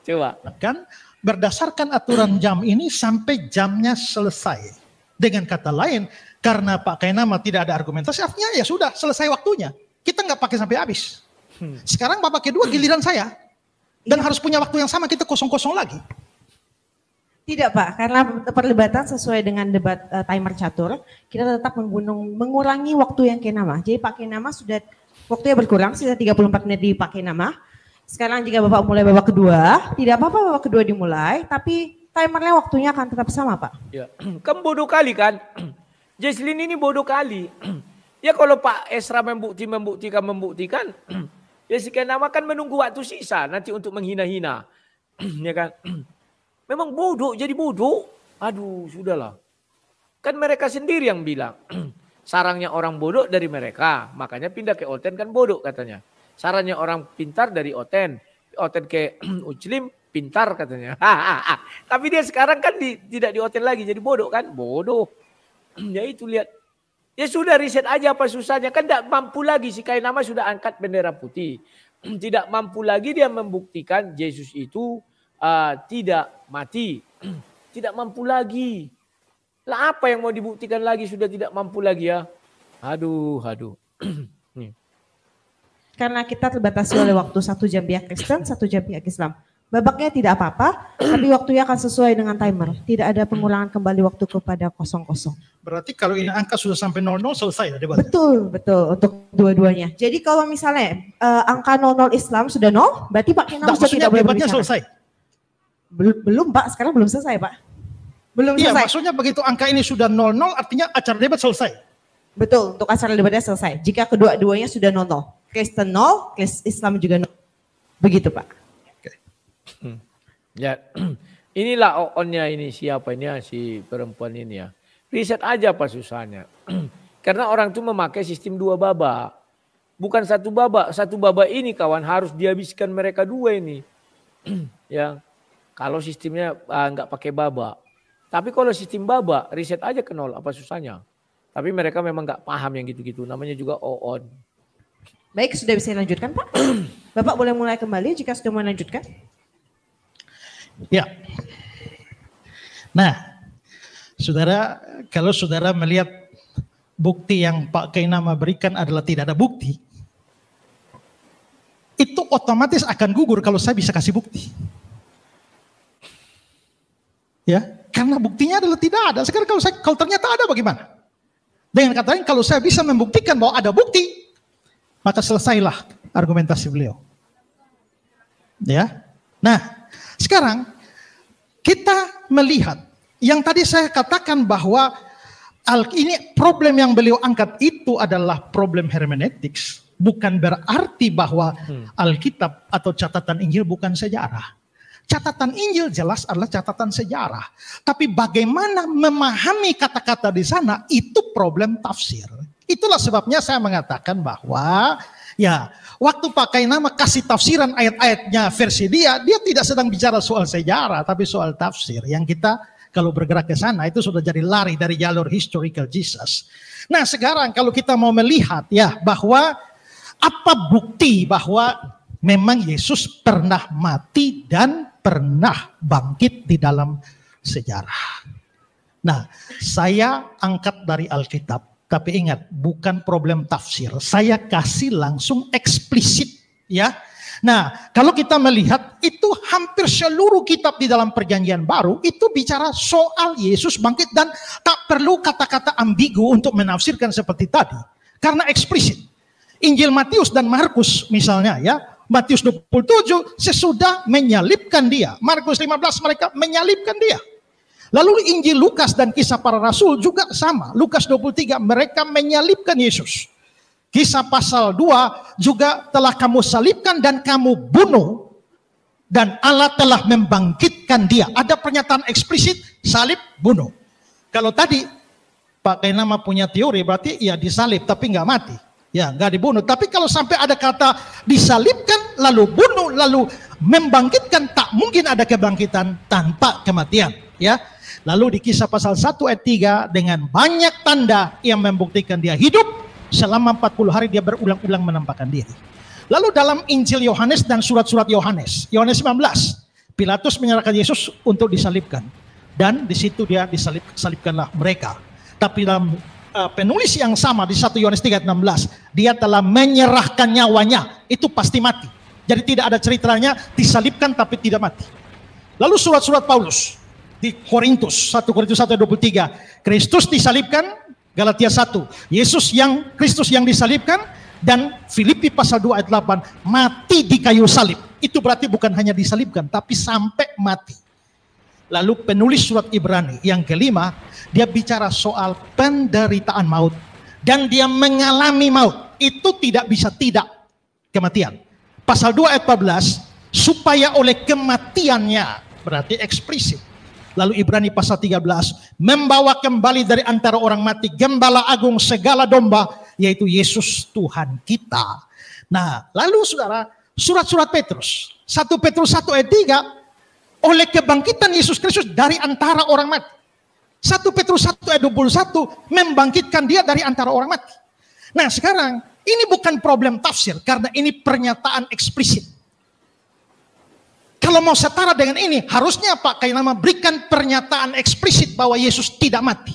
Coba. Kan berdasarkan aturan jam ini sampai jamnya selesai. Dengan kata lain, karena Pak Kainama tidak ada argumentasi, artinya ya sudah selesai waktunya. Kita nggak pakai sampai habis. Sekarang babak kedua giliran saya. Dan harus punya waktu yang sama, kita 0-0 lagi. Tidak Pak, karena perlibatan sesuai dengan debat timer catur, kita tetap mengurangi waktu yang Kainama. Jadi Pak Kainama sudah waktunya berkurang, sisa 34 menit dipakai nama. Sekarang jika Bapak mulai babak kedua, tidak apa-apa babak kedua dimulai, tapi timernya waktunya akan tetap sama Pak. Ya. Kan bodoh kali kan. Jesslyn ini bodoh kali. Ya kalau Pak Esra membuktikan. Ya si Kainama kan menunggu waktu sisa nanti untuk menghina-hina. Ya kan. Memang bodoh, jadi bodoh. Aduh, sudahlah. Kan mereka sendiri yang bilang. Sarangnya orang bodoh dari mereka. Makanya pindah ke Oten kan bodoh katanya. Sarannya orang pintar dari Oten. Oten ke Uclim, pintar katanya. Tapi dia sekarang kan tidak di hotel lagi, jadi bodoh kan? Bodoh. Ya itu lihat. Ya sudah riset aja apa susahnya. Kan tidak mampu lagi si Kainama sudah angkat bendera putih. Tidak mampu lagi dia membuktikan Yesus itu tidak mati. Tidak mampu lagi. Lah apa yang mau dibuktikan lagi sudah tidak mampu lagi ya. Aduh. Karena kita terbatasi oleh waktu 1 jam pihak Kristen, 1 jam pihak Islam. Babaknya tidak apa-apa, tapi waktunya akan sesuai dengan timer. Tidak ada pengulangan kembali waktu kepada 00. Berarti kalau ini angka sudah sampai 00 selesai debatnya. Betul untuk dua-duanya. Jadi kalau misalnya angka 00 Islam sudah 0, berarti Pak Kainama sudah tidak boleh debatnya berbicara. selesai. Belum Pak, sekarang belum selesai Pak. Belum Iya, selesai. maksudnya begitu angka ini sudah 00 artinya acara debat selesai. Betul, untuk acara debatnya selesai. Jika kedua-duanya sudah 00. Kristen 0, Islam juga 0. Begitu Pak. Ya, inilah onnya ini siapa ini ya, si perempuan ini ya. Riset aja apa susahnya. Karena orang itu memakai sistem 2 babak. Bukan 1 babak. 1 babak ini kawan harus dihabiskan mereka 2 ini. Ya, kalau sistemnya nggak pakai babak. Tapi kalau sistem babak, riset aja ke 0, apa susahnya. Tapi mereka memang nggak paham yang gitu-gitu. Namanya juga on. Baik, sudah bisa dilanjutkan Pak? Bapak boleh mulai kembali jika sudah mau lanjutkan. Ya. Nah, saudara, kalau saudara melihat bukti yang Pak Kainama berikan adalah tidak ada bukti, itu otomatis akan gugur kalau saya bisa kasih bukti. Ya, karena buktinya adalah tidak ada. Sekarang kalau ternyata ada bagaimana? Dengan kata lain, kalau saya bisa membuktikan bahwa ada bukti, maka selesailah argumentasi beliau. Ya. Nah, sekarang kita melihat yang tadi saya katakan bahwa ini problem yang beliau angkat itu adalah problem hermeneutics. Bukan berarti bahwa Alkitab atau catatan Injil bukan sejarah. Catatan Injil jelas adalah catatan sejarah. Tapi bagaimana memahami kata-kata di sana itu problem tafsir. Itulah sebabnya saya mengatakan bahwa ya waktu Pak Kainama kasih tafsiran ayat-ayatnya versi dia tidak sedang bicara soal sejarah tapi soal tafsir. Yang kita kalau bergerak ke sana itu sudah jadi lari dari jalur historical Jesus. Nah sekarang kalau kita mau melihat ya bahwa apa bukti bahwa memang Yesus pernah mati dan pernah bangkit di dalam sejarah. Nah saya angkat dari Alkitab. Tapi ingat, bukan problem tafsir. Saya kasih langsung eksplisit, ya. Nah, kalau kita melihat itu hampir seluruh kitab di dalam Perjanjian Baru itu bicara soal Yesus bangkit dan tak perlu kata-kata ambigu untuk menafsirkan seperti tadi. Karena eksplisit. Injil Matius dan Markus misalnya, ya. Matius 27 sesudah menyalibkan dia. Markus 15 mereka menyalibkan dia. Lalu Injil Lukas dan Kisah Para Rasul juga sama. Lukas 23 mereka menyalibkan Yesus. Kisah pasal 2 juga telah kamu salibkan dan kamu bunuh. Dan Allah telah membangkitkan dia. Ada pernyataan eksplisit salib bunuh. Kalau tadi Pak Kainama punya teori berarti ya disalib tapi nggak mati. Ya nggak dibunuh. Tapi kalau sampai ada kata disalibkan lalu bunuh lalu membangkitkan, tak mungkin ada kebangkitan tanpa kematian. Ya. Lalu di Kisah pasal 1 ayat 3 dengan banyak tanda yang membuktikan dia hidup selama 40 hari dia berulang-ulang menampakkan diri. Lalu dalam Injil Yohanes dan surat-surat Yohanes 19, Pilatus menyerahkan Yesus untuk disalibkan dan di situ dia disalibkanlah mereka. Tapi dalam penulis yang sama di 1 Yohanes 3 ayat 16, dia telah menyerahkan nyawanya, itu pasti mati. Jadi tidak ada ceritanya disalibkan tapi tidak mati. Lalu surat-surat Paulus di Korintus 1 Korintus 1:23, Kristus disalibkan, Galatia 1, Kristus yang disalibkan, dan Filipi pasal 2 ayat 8, mati di kayu salib. Itu berarti bukan hanya disalibkan tapi sampai mati. Lalu penulis surat Ibrani yang kelima, dia bicara soal penderitaan maut dan dia mengalami maut. Itu tidak bisa tidak kematian. Pasal 2 ayat 14, supaya oleh kematiannya, berarti eksplisit. Lalu Ibrani pasal 13, membawa kembali dari antara orang mati gembala agung segala domba, yaitu Yesus Tuhan kita. Nah, lalu saudara, surat-surat Petrus, 1 Petrus 1 ayat 3, oleh kebangkitan Yesus Kristus dari antara orang mati. 1 Petrus 1 ayat 21 membangkitkan dia dari antara orang mati. Nah sekarang ini bukan problem tafsir karena ini pernyataan eksplisit. Kalau mau setara dengan ini harusnya Pak Kainama berikan pernyataan eksplisit bahwa Yesus tidak mati.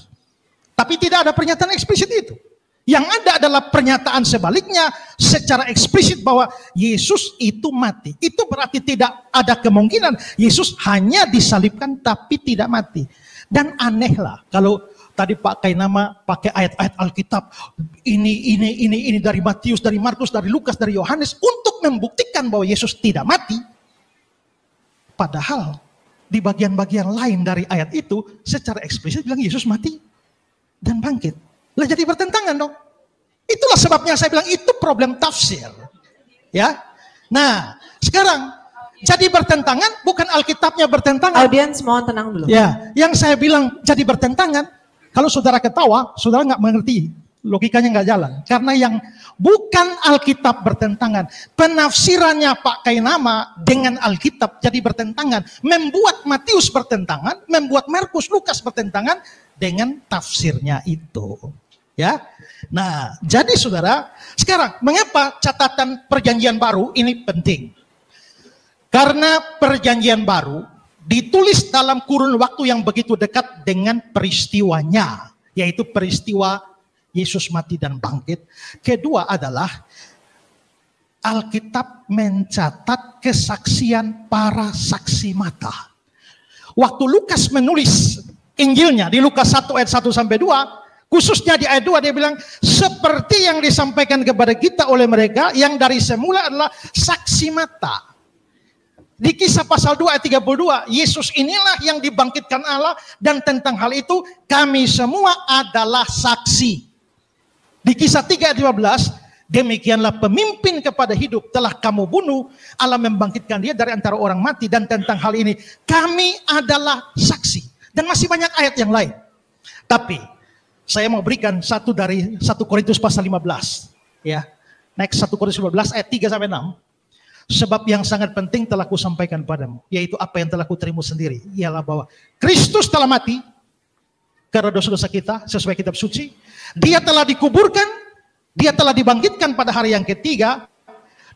Tapi tidak ada pernyataan eksplisit itu. Yang ada adalah pernyataan sebaliknya secara eksplisit bahwa Yesus itu mati. Itu berarti tidak ada kemungkinan Yesus hanya disalibkan tapi tidak mati. Dan anehlah kalau tadi Pak Kainama pakai ayat-ayat Alkitab ini dari Matius, dari Markus, dari Lukas, dari Yohanes untuk membuktikan bahwa Yesus tidak mati. Padahal di bagian-bagian lain dari ayat itu secara eksplisit bilang Yesus mati dan bangkit. Lah jadi bertentangan dong. Itulah sebabnya saya bilang itu problem tafsir. Ya. Nah, sekarang jadi bertentangan bukan Alkitabnya bertentangan. Audiens mohon tenang dulu. Ya, yang saya bilang jadi bertentangan, kalau saudara ketawa, saudara nggak mengerti, logikanya nggak jalan. Karena yang bukan Alkitab bertentangan, penafsirannya Pak Kainama dengan Alkitab jadi bertentangan, membuat Matius bertentangan, membuat Markus, Lukas bertentangan dengan tafsirnya itu. Ya, nah jadi saudara, sekarang mengapa catatan perjanjian baru ini penting? Karena perjanjian baru ditulis dalam kurun waktu yang begitu dekat dengan peristiwanya, yaitu peristiwa Yesus mati dan bangkit. Kedua adalah Alkitab mencatat kesaksian para saksi mata. Waktu Lukas menulis Injilnya di Lukas 1 ayat 1 sampai 2, khususnya di ayat 2 dia bilang seperti yang disampaikan kepada kita oleh mereka yang dari semula adalah saksi mata. Di Kisah pasal 2 ayat 32, Yesus inilah yang dibangkitkan Allah dan tentang hal itu kami semua adalah saksi. Di Kisah 3 ayat 15, demikianlah pemimpin kepada hidup telah kamu bunuh, Allah membangkitkan dia dari antara orang mati dan tentang hal ini kami adalah saksi. Dan masih banyak ayat yang lain. Tapi saya mau berikan satu dari 1 Korintus pasal 15. Ya. Next 1 Korintus 15 ayat 3 sampai 6. Sebab yang sangat penting telah kusampaikan padamu, yaitu apa yang telah kuterimu sendiri, ialah bahwa Kristus telah mati karena dosa-dosa kita sesuai kitab suci. Dia telah dikuburkan, dia telah dibangkitkan pada hari yang ketiga,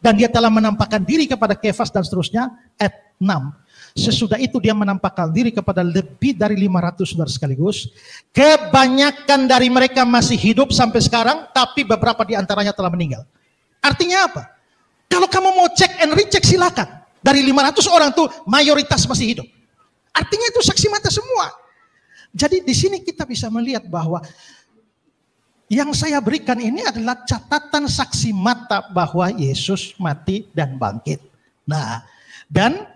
dan dia telah menampakkan diri kepada Kefas dan seterusnya. Ayat 6. Sesudah itu dia menampakkan diri kepada lebih dari 500 saudara sekaligus. Kebanyakan dari mereka masih hidup sampai sekarang, tapi beberapa di antaranya telah meninggal. Artinya apa? Kalau kamu mau cek and recheck silakan. Dari 500 orang tuh mayoritas masih hidup. Artinya itu saksi mata semua. Jadi di sini kita bisa melihat bahwa yang saya berikan ini adalah catatan saksi mata bahwa Yesus mati dan bangkit. Nah, dan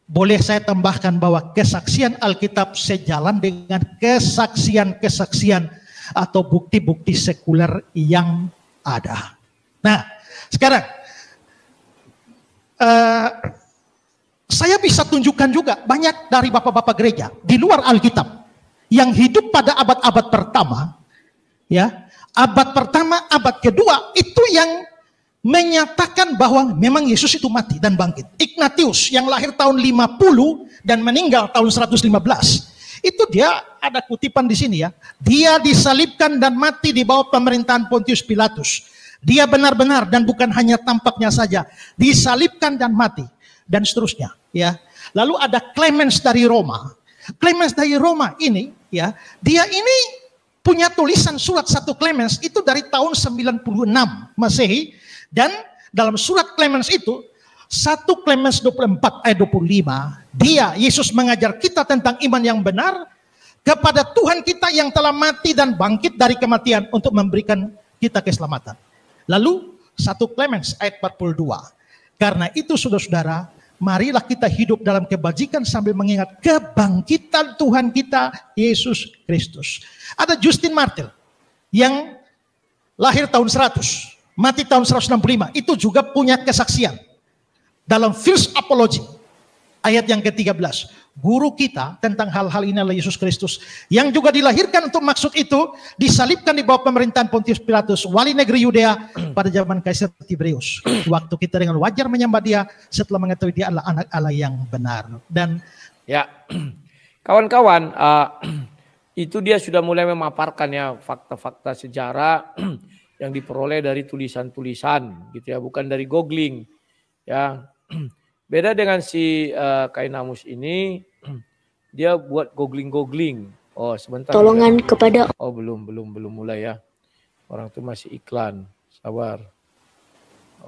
boleh saya tambahkan bahwa kesaksian Alkitab sejalan dengan kesaksian-kesaksian atau bukti-bukti sekuler yang ada. Nah, sekarang saya bisa tunjukkan juga banyak dari bapak-bapak gereja di luar Alkitab yang hidup pada abad-abad pertama, ya, abad pertama, abad kedua itu yang menyatakan bahwa memang Yesus itu mati dan bangkit. Ignatius yang lahir tahun 50 dan meninggal tahun 115. Itu dia ada kutipan di sini ya. Dia disalibkan dan mati di bawah pemerintahan Pontius Pilatus. Dia benar-benar dan bukan hanya tampaknya saja, disalibkan dan mati dan seterusnya, ya. Lalu ada Clemens dari Roma. Clemens dari Roma ini, ya, dia ini punya tulisan surat 1 Clemens itu dari tahun 96 Masehi, dan dalam surat Clemens itu 1 Clemens 24 ayat 25, dia Yesus mengajar kita tentang iman yang benar kepada Tuhan kita yang telah mati dan bangkit dari kematian untuk memberikan kita keselamatan. Lalu 1 Clemens ayat 42. Karena itu saudara-saudara, marilah kita hidup dalam kebajikan sambil mengingat kebangkitan Tuhan kita Yesus Kristus. Ada Justin Martyr yang lahir tahun 100, mati tahun 165. Itu juga punya kesaksian dalam First Apology. Ayat yang ke-13. Guru kita tentang hal-hal ini adalah Yesus Kristus. Yang juga dilahirkan untuk maksud itu. Disalibkan di bawah pemerintahan Pontius Pilatus. Wali negeri Yudea pada zaman Kaisar Tiberius. Waktu kita dengan wajar menyembah dia. Setelah mengetahui dia adalah anak Allah yang benar. Dan Ya, kawan-kawan, itu dia sudah mulai memaparkan ya fakta-fakta sejarah yang diperoleh dari tulisan-tulisan gitu ya, bukan dari googling ya. Beda dengan si Kainamus ini, dia buat googling. Oh sebentar. Tolongan kepada. Oh belum mulai ya. Orang itu masih iklan. Sabar.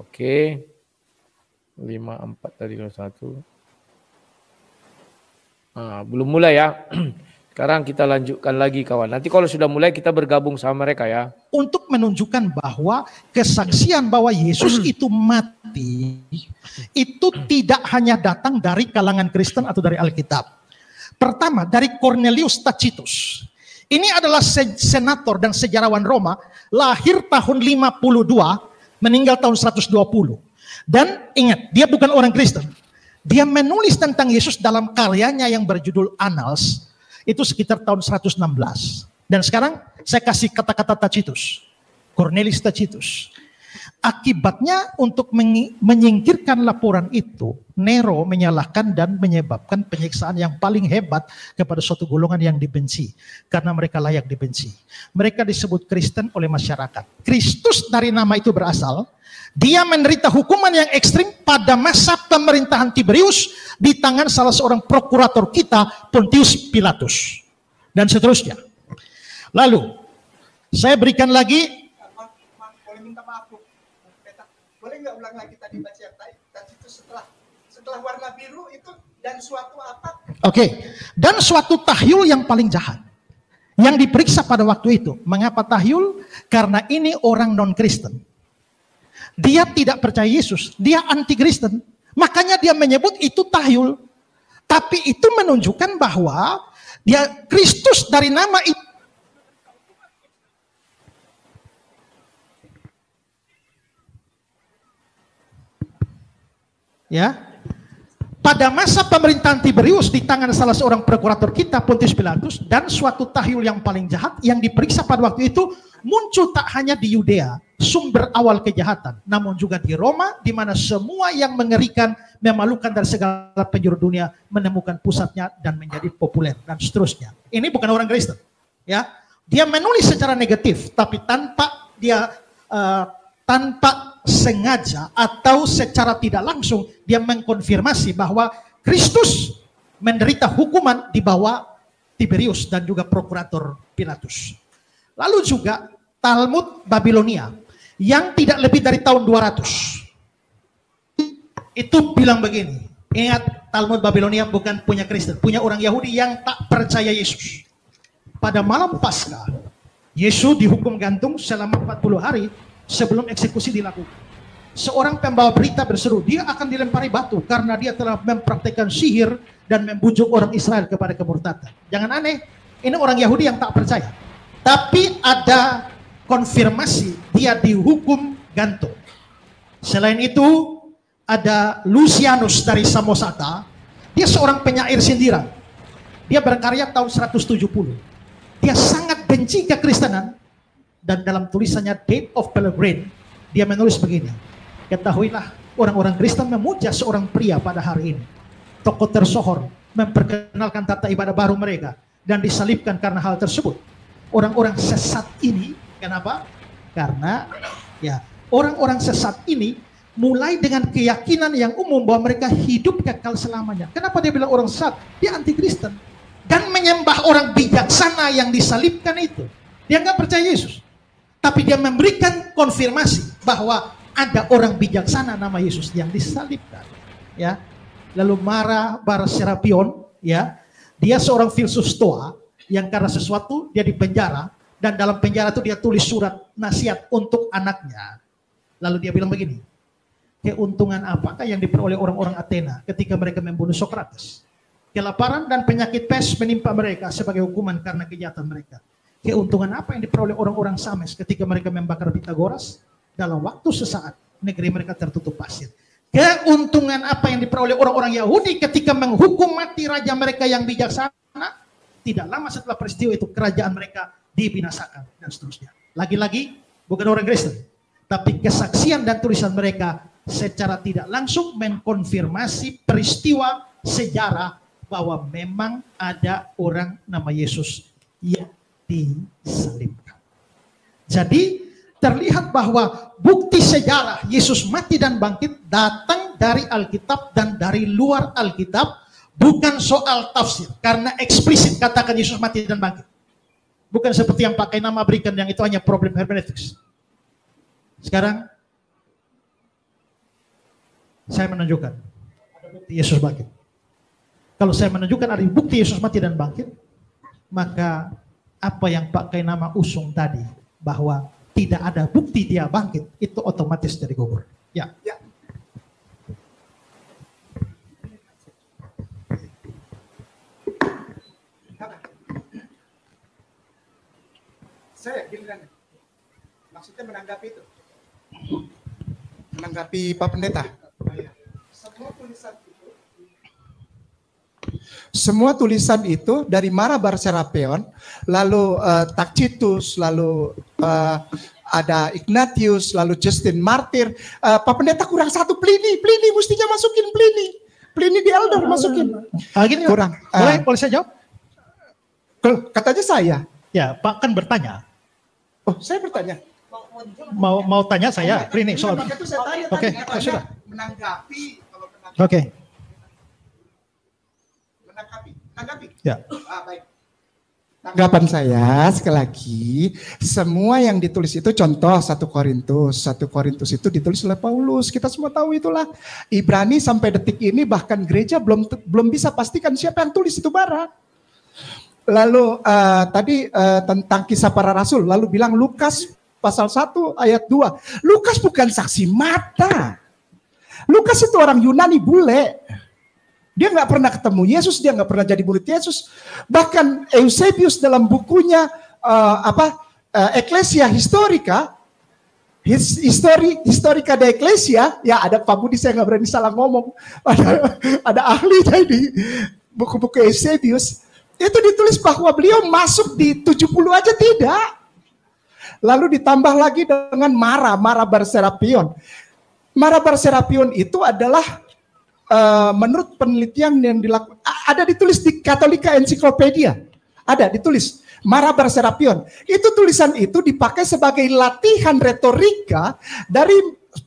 Oke. 54 tadi 1. Belum mulai ya. Sekarang kita lanjutkan lagi kawan. Nanti kalau sudah mulai kita bergabung sama mereka ya. untuk menunjukkan bahwa kesaksian bahwa Yesus itu mati itu tidak hanya datang dari kalangan Kristen atau dari Alkitab. Pertama dari Cornelius Tacitus. Ini adalah senator dan sejarawan Roma, lahir tahun 52, meninggal tahun 120. Dan ingat, dia bukan orang Kristen. Dia menulis tentang Yesus dalam karyanya yang berjudul Annals. Itu sekitar tahun 116. Dan sekarang saya kasih kata-kata Tacitus. Cornelius Tacitus. Akibatnya untuk menyingkirkan laporan itu, Nero menyalahkan dan menyebabkan penyiksaan yang paling hebat kepada suatu golongan yang dibenci. Karena mereka layak dibenci. Mereka disebut Kristen oleh masyarakat. Kristus dari nama itu berasal. Dia menderita hukuman yang ekstrim pada masa pemerintahan Tiberius di tangan salah seorang prokurator kita, Pontius Pilatus. Dan seterusnya. Lalu, saya berikan lagi. Boleh minta maaf, Bu. Boleh nggak ulang lagi tadi baca yang tadi itu setelah warna biru itu dan suatu apa? Oke. Dan suatu tahyul yang paling jahat. Yang diperiksa pada waktu itu. Mengapa tahyul? Karena ini orang non-Kristen. Dia tidak percaya Yesus, dia anti-Kristen. Makanya dia menyebut itu tahyul. Tapi itu menunjukkan bahwa dia Kristus dari nama itu. Ya. Pada masa pemerintahan Tiberius di tangan salah seorang prokurator kita, Pontius Pilatus, dan suatu tahyul yang paling jahat yang diperiksa pada waktu itu muncul tak hanya di Yudea, sumber awal kejahatan, namun juga di Roma, di mana semua yang mengerikan, memalukan dari segala penjuru dunia menemukan pusatnya dan menjadi populer dan seterusnya. Ini bukan orang Kristen, ya. Dia menulis secara negatif, tapi tanpa sengaja atau secara tidak langsung dia mengkonfirmasi bahwa Kristus menderita hukuman di bawah Tiberius dan juga prokurator Pilatus. Lalu juga Talmud Babilonia yang tidak lebih dari tahun 200 itu bilang begini. Ingat, Talmud Babilonia bukan punya Kristen, punya orang Yahudi yang tak percaya Yesus. Pada malam Paskah, Yesus dihukum gantung selama 40 hari sebelum eksekusi dilakukan. Seorang pembawa berita berseru, dia akan dilempari batu karena dia telah mempraktekkan sihir dan membujuk orang Israel kepada kemurtadan. Jangan aneh, ini orang Yahudi yang tak percaya. Tapi ada konfirmasi dia dihukum gantung. Selain itu, ada Lucianus dari Samosata. Dia seorang penyair sindiran. Dia berkarya tahun 170. Dia sangat benci kekristenan. Dan dalam tulisannya Date of Pellegrin, dia menulis begini. Ketahuilah, orang-orang Kristen memuja seorang pria pada hari ini. Tokoh tersohor memperkenalkan tata ibadah baru mereka. Dan disalibkan karena hal tersebut. Orang-orang sesat ini, kenapa? Karena ya orang-orang sesat ini mulai dengan keyakinan yang umum bahwa mereka hidup kekal selamanya. Kenapa dia bilang orang sesat? Dia anti-Kristen. Dan menyembah orang bijaksana yang disalibkan itu. Dia nggak percaya Yesus. Tapi dia memberikan konfirmasi bahwa ada orang bijaksana nama Yesus yang disalibkan. Ya. Lalu Mara Bar Serapion, ya, dia seorang filsuf Stoa yang karena sesuatu dia dipenjara dan dalam penjara itu dia tulis surat nasihat untuk anaknya. Lalu dia bilang begini, keuntungan apakah yang diperoleh orang-orang Athena ketika mereka membunuh Sokrates? Kelaparan dan penyakit pes menimpa mereka sebagai hukuman karena kejahatan mereka. Keuntungan apa yang diperoleh orang-orang Sames ketika mereka membakar Pitagoras? Dalam waktu sesaat negeri mereka tertutup pasir. Keuntungan apa yang diperoleh orang-orang Yahudi ketika menghukum mati raja mereka yang bijaksana, tidak lama setelah peristiwa itu kerajaan mereka dibinasakan dan seterusnya. Lagi-lagi bukan orang Kristen, tapi kesaksian dan tulisan mereka secara tidak langsung mengkonfirmasi peristiwa sejarah bahwa memang ada orang nama Yesus yang disalibkan. Jadi terlihat bahwa bukti sejarah Yesus mati dan bangkit datang dari Alkitab dan dari luar Alkitab, bukan soal tafsir, karena eksplisit katakan Yesus mati dan bangkit. Bukan seperti yang pakai nama berikan yang itu hanya problem hermeneutics. Sekarang saya menunjukkan ada bukti Yesus bangkit. Kalau saya menunjukkan ada bukti Yesus mati dan bangkit, maka apa yang pakai nama usung tadi bahwa tidak ada bukti dia bangkit, itu otomatis jadi gugur. Ya. Ya. Saya giliran. Maksudnya menanggapi itu. Menanggapi Pak Pendeta. Semua tulisan itu dari Mara Bar Serapion, lalu Tacitus, lalu ada Ignatius, lalu Justin Martyr. Pak Pendeta kurang satu, Pliny mestinya masukin Pliny di Elder masukin. Gini, kurang. Boleh saya jawab? Katanya saya. Ya, Pak kan bertanya. Oh, saya bertanya. Mau tanya saya, Pliny soal. Oke, sudah. Menanggapi. Oke. Menanggapi. Ya. Baik. Tanggapan saya sekali lagi, semua yang ditulis itu contoh 1 Korintus itu ditulis oleh Paulus. Kita semua tahu itulah. Ibrani sampai detik ini bahkan gereja belum bisa pastikan siapa yang tulis itu bara. Lalu tadi tentang kisah para rasul, lalu bilang Lukas pasal 1 ayat 2. Lukas bukan saksi mata. Lukas itu orang Yunani bule. Dia nggak pernah ketemu Yesus, dia nggak pernah jadi murid Yesus. Bahkan Eusebius dalam bukunya Ecclesia Historica, Historica de Ecclesia, ya ada Pak Budi, saya nggak berani salah ngomong. Ada ahli di buku-buku Eusebius. Itu ditulis bahwa beliau masuk di 70 aja tidak. Lalu ditambah lagi dengan Mara Bar Serapion. Mara Bar Serapion itu adalah menurut penelitian yang dilakukan, ada ditulis di Katolika Encyclopedia, ada ditulis Mara Bar Serapion. Itu tulisan itu dipakai sebagai latihan retorika dari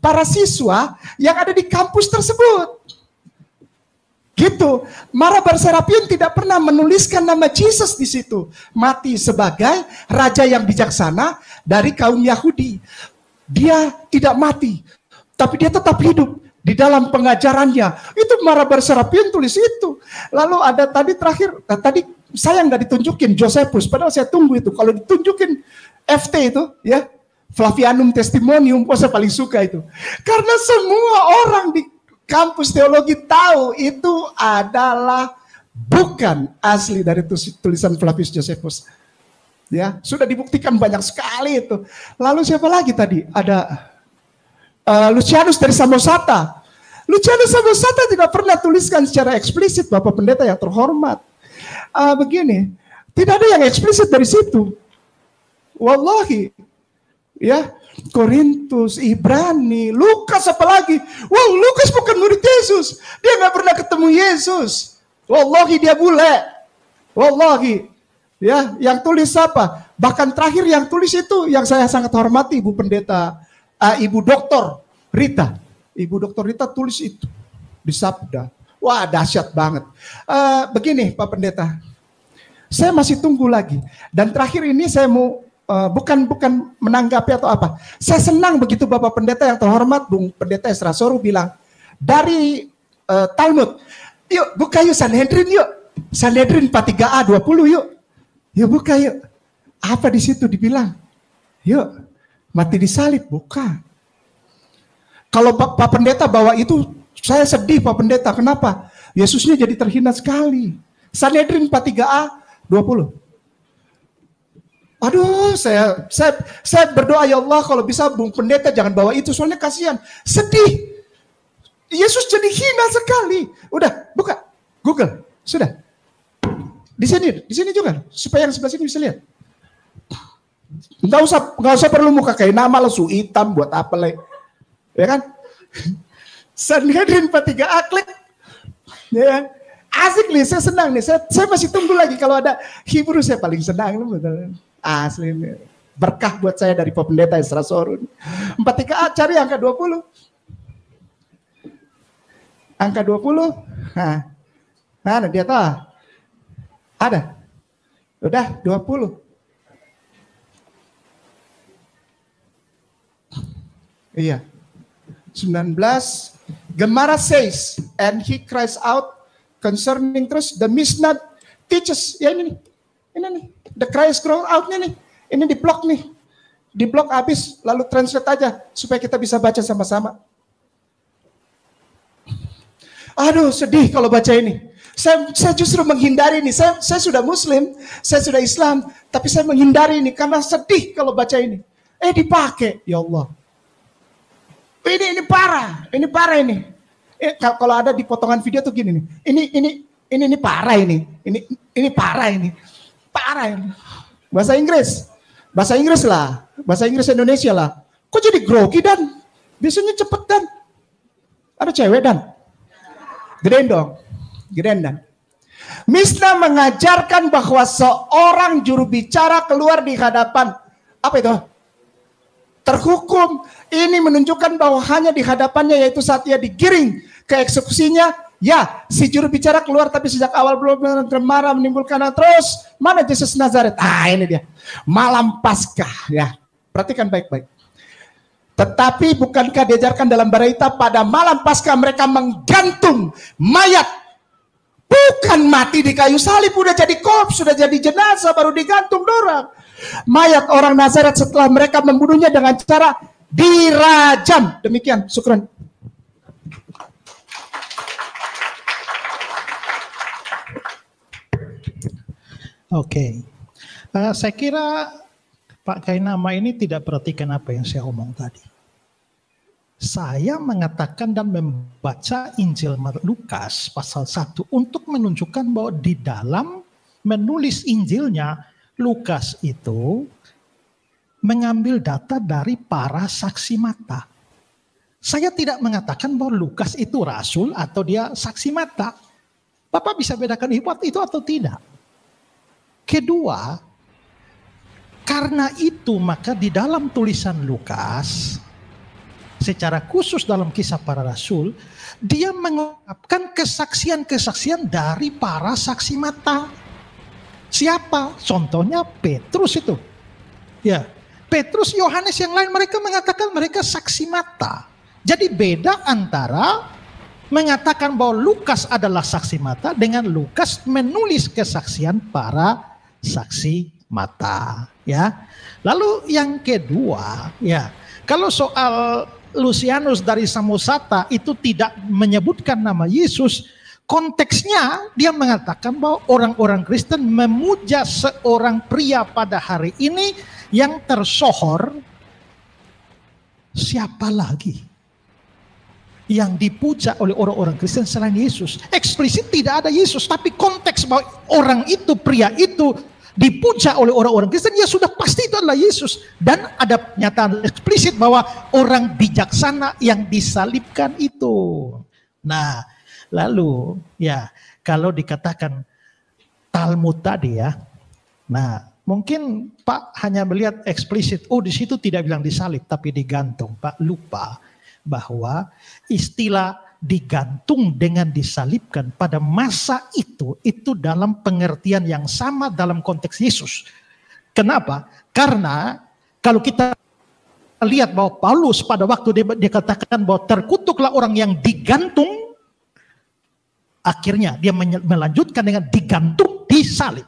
para siswa yang ada di kampus tersebut. Gitu. Mara Bar Serapion tidak pernah menuliskan nama Yesus di situ. Mati sebagai raja yang bijaksana dari kaum Yahudi. Dia tidak mati, tapi dia tetap hidup. Di dalam pengajarannya, itu Mara Bar Serapion tulis itu. Lalu ada tadi terakhir, tadi saya nggak ditunjukin Josephus, padahal saya tunggu itu. Kalau ditunjukin FT itu, ya Flavianum Testimonium, saya paling suka itu. Karena semua orang di kampus teologi tahu itu adalah bukan asli dari tulisan Flavius Josephus. Ya, sudah dibuktikan banyak sekali itu. Lalu siapa lagi tadi? Ada Lucianus dari Samosata. Lucianus Samosata tidak pernah tuliskan secara eksplisit, Bapak Pendeta yang terhormat. Begini, tidak ada yang eksplisit dari situ. Wallahi, ya, Korintus, Ibrani, Lukas apalagi. Wow, Lukas bukan murid Yesus. Dia nggak pernah ketemu Yesus. Wallahi dia bule. Wallahi, ya, yang tulis apa? Bahkan terakhir yang tulis itu yang saya sangat hormati, Ibu Pendeta. Ibu Doktor Rita. Ibu Doktor Rita tulis itu di Sabda. Wah, dahsyat banget. Begini Pak Pendeta, saya masih tunggu lagi. Dan terakhir ini saya mau bukan menanggapi atau apa. Saya senang begitu Bapak Pendeta yang terhormat, Bung Pendeta Esra Soru bilang dari Talmud, yuk buka yuk Sanhedrin yuk. Sanhedrin 43a 20 yuk. Yuk buka yuk. Apa di situ dibilang? Yuk. Mati disalib, bukan. Kalau Pak Pendeta bawa itu, saya sedih Pak Pendeta. Kenapa? Yesusnya jadi terhina sekali. Sanhedrin 43a 20. Aduh, saya berdoa ya Allah kalau bisa Bung Pendeta jangan bawa itu, soalnya kasihan. Sedih. Yesus jadi hina sekali. Udah, buka Google, sudah. Di sini juga, supaya yang sebelah sini bisa lihat. Nggak usah perlu muka kayak nama langsung hitam buat apa lagi, ya kan? Sanhedrin 43 klik, ya kan? Asik nih, saya senang nih. Saya masih tunggu lagi kalau ada Hebrew, saya paling senang betul. Asli nih. Berkah buat saya dari Pak Pendeta Esra Sorun. 43A cari angka 20. Angka 20. Nah, mana dia tahu? Ada. Udah 20. Iya. 19. Gemara says, and he cries out concerning terus the Mishnah teaches. Ya ini nih. Ini nih. The cry scroll out-nya nih. Ini di blok nih. Di blok habis lalu translate aja supaya kita bisa baca sama-sama. Aduh, sedih kalau baca ini. Saya justru menghindari ini. Saya sudah Muslim, saya sudah Islam, tapi saya menghindari ini karena sedih kalau baca ini. Dipakai, ya Allah. Ini parah ini. Kalau ada di potongan video tuh gini nih. Ini parah ini. Ini parah ini. Parah ini. Bahasa Inggris lah. Bahasa Inggris Indonesia lah. Kok jadi grogi Dan? Biasanya cepet Dan. Ada cewek Dan? Gedein dong. Gedein Dan. Mishnah mengajarkan bahwa seorang juru bicara keluar di hadapan. Apa itu? Terhukum. Ini menunjukkan bahwa hanya di hadapannya, yaitu saat ia digiring ke eksekusinya. Ya, si juru bicara keluar tapi sejak awal belum marah menimbulkan terus. Mana Yesus Nazaret? Ini dia. Malam Paskah. Ya, perhatikan baik-baik. Tetapi bukankah diajarkan dalam Baraita pada malam Paskah mereka menggantung mayat. Bukan mati di kayu salib, udah jadi korban, sudah jadi jenazah baru digantung dorang. Mayat orang Nazaret setelah mereka membunuhnya dengan cara dirajam. Demikian, syukran. Oke. Saya kira Pak Kainama ini tidak perhatikan apa yang saya omong tadi. Saya mengatakan dan membaca Injil Lukas pasal 1 untuk menunjukkan bahwa di dalam menulis Injilnya, Lukas itu mengambil data dari para saksi mata. Saya tidak mengatakan bahwa Lukas itu rasul atau dia saksi mata. Bapak bisa bedakan itu atau tidak. Kedua, karena itu maka di dalam tulisan Lukas, secara khusus dalam Kisah Para Rasul, dia mengungkapkan kesaksian-kesaksian dari para saksi mata. Siapa? Contohnya Petrus itu. Ya, Petrus, Yohanes yang lain mereka mengatakan mereka saksi mata. Jadi beda antara mengatakan bahwa Lukas adalah saksi mata dengan Lukas menulis kesaksian para saksi mata, ya. Lalu yang kedua, ya, kalau soal Lucianus dari Samosata itu tidak menyebutkan nama Yesus, konteksnya dia mengatakan bahwa orang-orang Kristen memuja seorang pria pada hari ini yang tersohor. Siapa lagi yang dipuja oleh orang-orang Kristen selain Yesus? Eksplisit tidak ada Yesus, tapi konteks bahwa orang itu, pria itu dipuja oleh orang-orang Kristen, ya sudah pasti itu adalah Yesus. Dan ada pernyataan eksplisit bahwa orang bijaksana yang disalibkan itu. Nah, lalu ya kalau dikatakan Talmud tadi ya, nah mungkin Pak hanya melihat eksplisit, di situ tidak bilang disalib tapi digantung. Pak lupa bahwa istilah digantung dengan disalibkan pada masa itu dalam pengertian yang sama dalam konteks Yesus. Kenapa? Karena kalau kita lihat bahwa Paulus pada waktu dia katakan bahwa terkutuklah orang yang digantung, akhirnya dia melanjutkan dengan digantung di salib.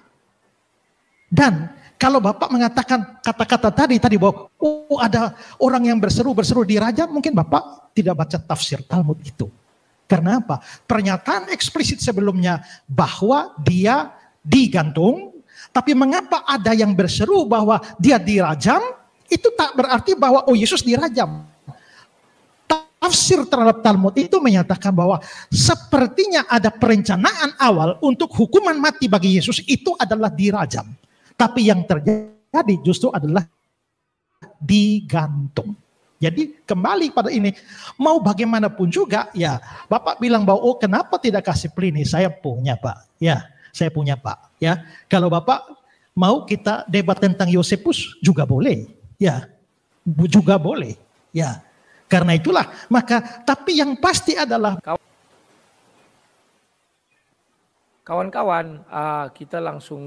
Dan kalau Bapak mengatakan kata-kata tadi bahwa ada orang yang berseru dirajam, mungkin Bapak tidak baca tafsir Talmud itu. Karena apa? Pernyataan eksplisit sebelumnya bahwa dia digantung, tapi mengapa ada yang berseru bahwa dia dirajam, itu tak berarti bahwa Yesus dirajam. tafsir terhadap Talmud itu menyatakan bahwa sepertinya ada perencanaan awal untuk hukuman mati bagi Yesus itu adalah dirajam. Tapi yang terjadi justru adalah digantung. Jadi kembali pada ini, mau bagaimanapun juga ya Bapak bilang bahwa oh kenapa tidak kasih Pliny, saya punya Pak. Ya, saya punya Pak. Ya, kalau Bapak mau kita debat tentang Yosefus juga boleh. Ya, juga boleh. Ya, karena itulah maka tapi yang pasti adalah kawan-kawan, kita langsung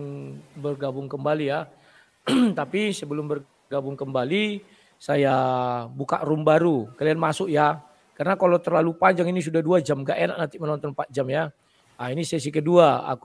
bergabung kembali ya. Tapi sebelum bergabung kembali, saya buka room baru. Kalian masuk ya. Karena kalau terlalu panjang ini sudah 2 jam, gak enak nanti menonton 4 jam ya. Ini sesi kedua. Aku